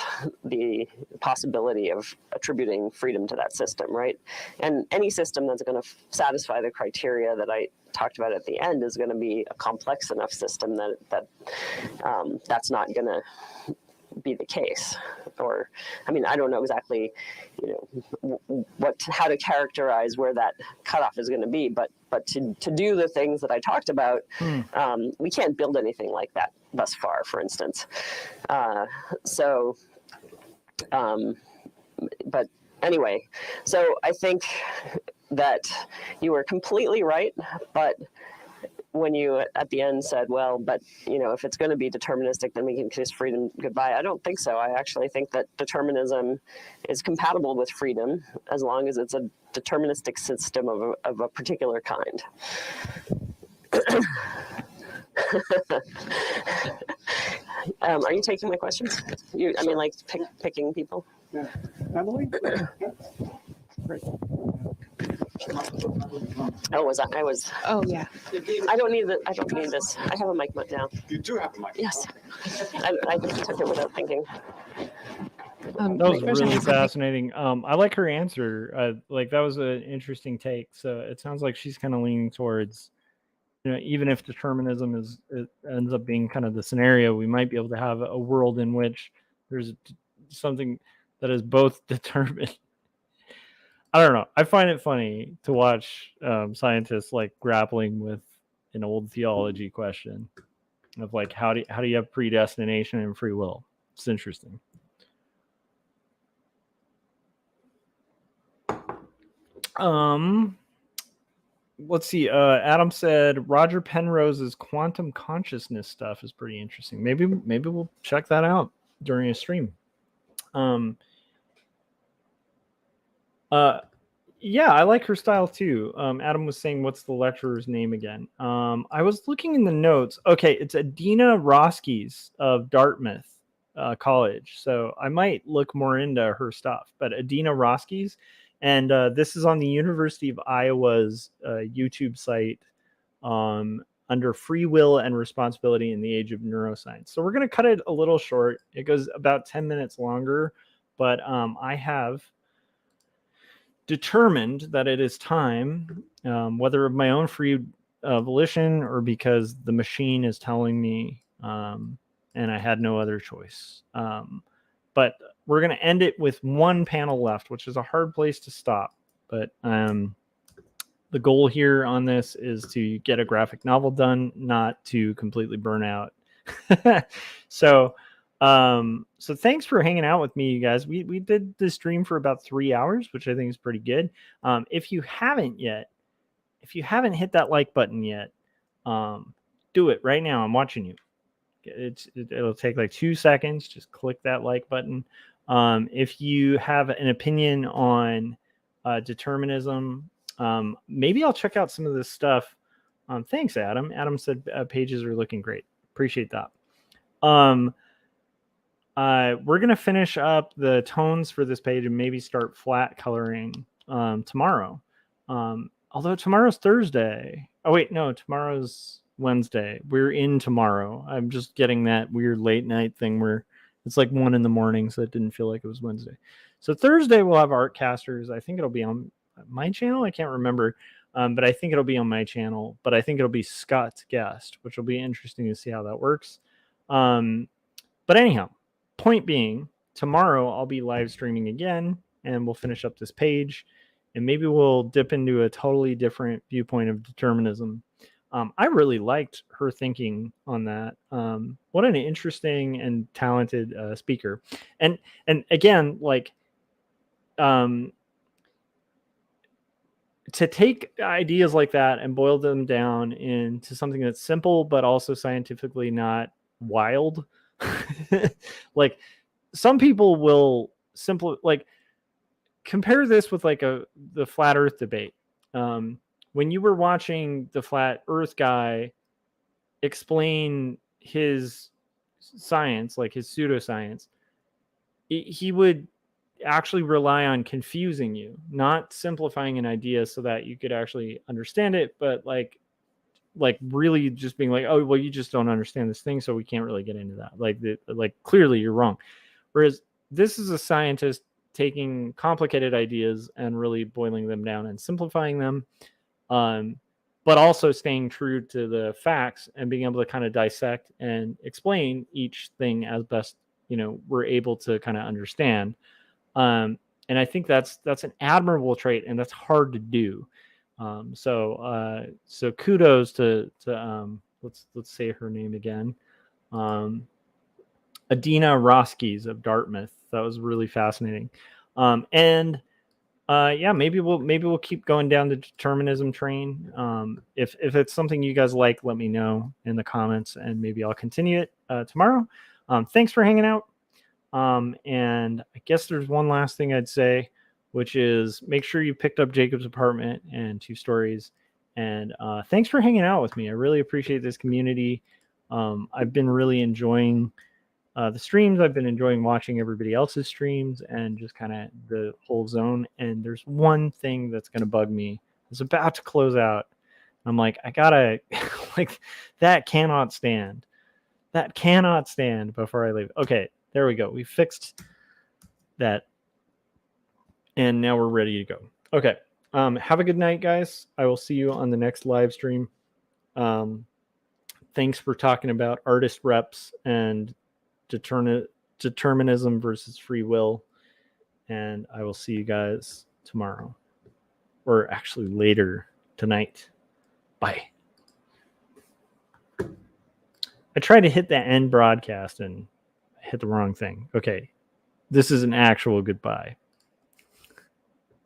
the possibility of attributing freedom to that system, right? And any system that's going to satisfy the criteria that I talked about at the end is going to be a complex enough system that that's not going to be the case. Or, I mean, I don't know exactly, how to characterize where that cutoff is going to be, but to do the things that I talked about, we can't build anything like that thus far, for instance. But anyway, so I think that you were completely right, but when you at the end said, well, but if it's going to be deterministic, then we can kiss freedom goodbye. I don't think so. I actually think that determinism is compatible with freedom as long as it's a deterministic system of a particular kind. Are you taking my questions? Picking people? Yeah. Emily? Great. Oh, was I was. Oh, yeah. I don't need this. I have a mic now. You do have a mic. Yes. I took it without thinking. That was really fascinating. I like her answer. That was an interesting take. So it sounds like she's kind of leaning towards, even if determinism ends up being kind of the scenario, we might be able to have a world in which there's something that is both determined. I don't know. I find it funny to watch scientists grappling with an old theology question of how do you have predestination and free will? It's interesting. Let's see. Adam said Roger Penrose's quantum consciousness stuff is pretty interesting. Maybe we'll check that out during a stream. Yeah, I like her style too. Adam was saying, what's the lecturer's name again? I was looking in the notes. Okay, it's Adina Roskies of Dartmouth College. So I might look more into her stuff. But Adina Roskies, and this is on the University of Iowa's YouTube site under Free Will and Responsibility in the Age of Neuroscience. So we're going to cut it a little short. It goes about 10 minutes longer, but I have determined that it is time, whether of my own free volition or because the machine is telling me, and I had no other choice. But we're going to end it with one panel left, which is a hard place to stop. But the goal here on this is to get a graphic novel done, not to completely burn out. So thanks for hanging out with me, you guys. We did the stream for about 3 hours, which I think is pretty good. If you haven't hit that like button yet, do it right now. I'm watching you. It'll take 2 seconds. Just click that like button. If you have an opinion on determinism, maybe I'll check out some of this stuff. Thanks, Adam. Adam said pages are looking great. Appreciate that. We're going to finish up the tones for this page and maybe start flat coloring tomorrow. Although tomorrow's Thursday. Oh, wait, no, tomorrow's Wednesday. We're in tomorrow. I'm just getting that weird late night thing where it's 1 a.m, so it didn't feel like it was Wednesday. So Thursday we'll have Artcasters. I think it'll be on my channel. I can't remember, but I think it'll be on my channel. But I think it'll be Scott's guest, which will be interesting to see how that works. But anyhow, point being, tomorrow I'll be live streaming again, and we'll finish up this page, and maybe we'll dip into a totally different viewpoint of determinism. I really liked her thinking on that. What an interesting and talented speaker. And again, to take ideas like that and boil them down into something that's simple, but also scientifically not wild. Some people will compare this with the flat earth debate. When you were watching the flat earth guy explain his science, his pseudoscience, he would actually rely on confusing you, not simplifying an idea so that you could actually understand it, but like really just being like, oh, well, you just don't understand this thing, so we can't really get into that. Like clearly you're wrong. Whereas this is a scientist taking complicated ideas and really boiling them down and simplifying them, but also staying true to the facts and being able to kind of dissect and explain each thing as best we're able to kind of understand. And I think that's an admirable trait, and that's hard to do. So kudos to let's say her name again, Adina Roskies of Dartmouth. That was really fascinating. And maybe we'll keep going down the determinism train. If it's something you guys like, let me know in the comments, and maybe I'll continue it tomorrow. Thanks for hanging out. And I guess there's one last thing I'd say, which is make sure you picked up Jacob's Apartment and 2 Stories. And thanks for hanging out with me. I really appreciate this community. I've been really enjoying the streams. I've been enjoying watching everybody else's streams and just kind of the whole zone. And there's one thing that's going to bug me. It's about to close out. I'm like, I gotta like that cannot stand. That cannot stand before I leave. Okay, there we go. We fixed that. And now we're ready to go. Okay. Have a good night, guys. I will see you on the next live stream. Thanks for talking about artist reps and determinism versus free will. And I will see you guys tomorrow. Or actually later tonight. Bye. I tried to hit the end broadcast and hit the wrong thing. Okay. This is an actual goodbye.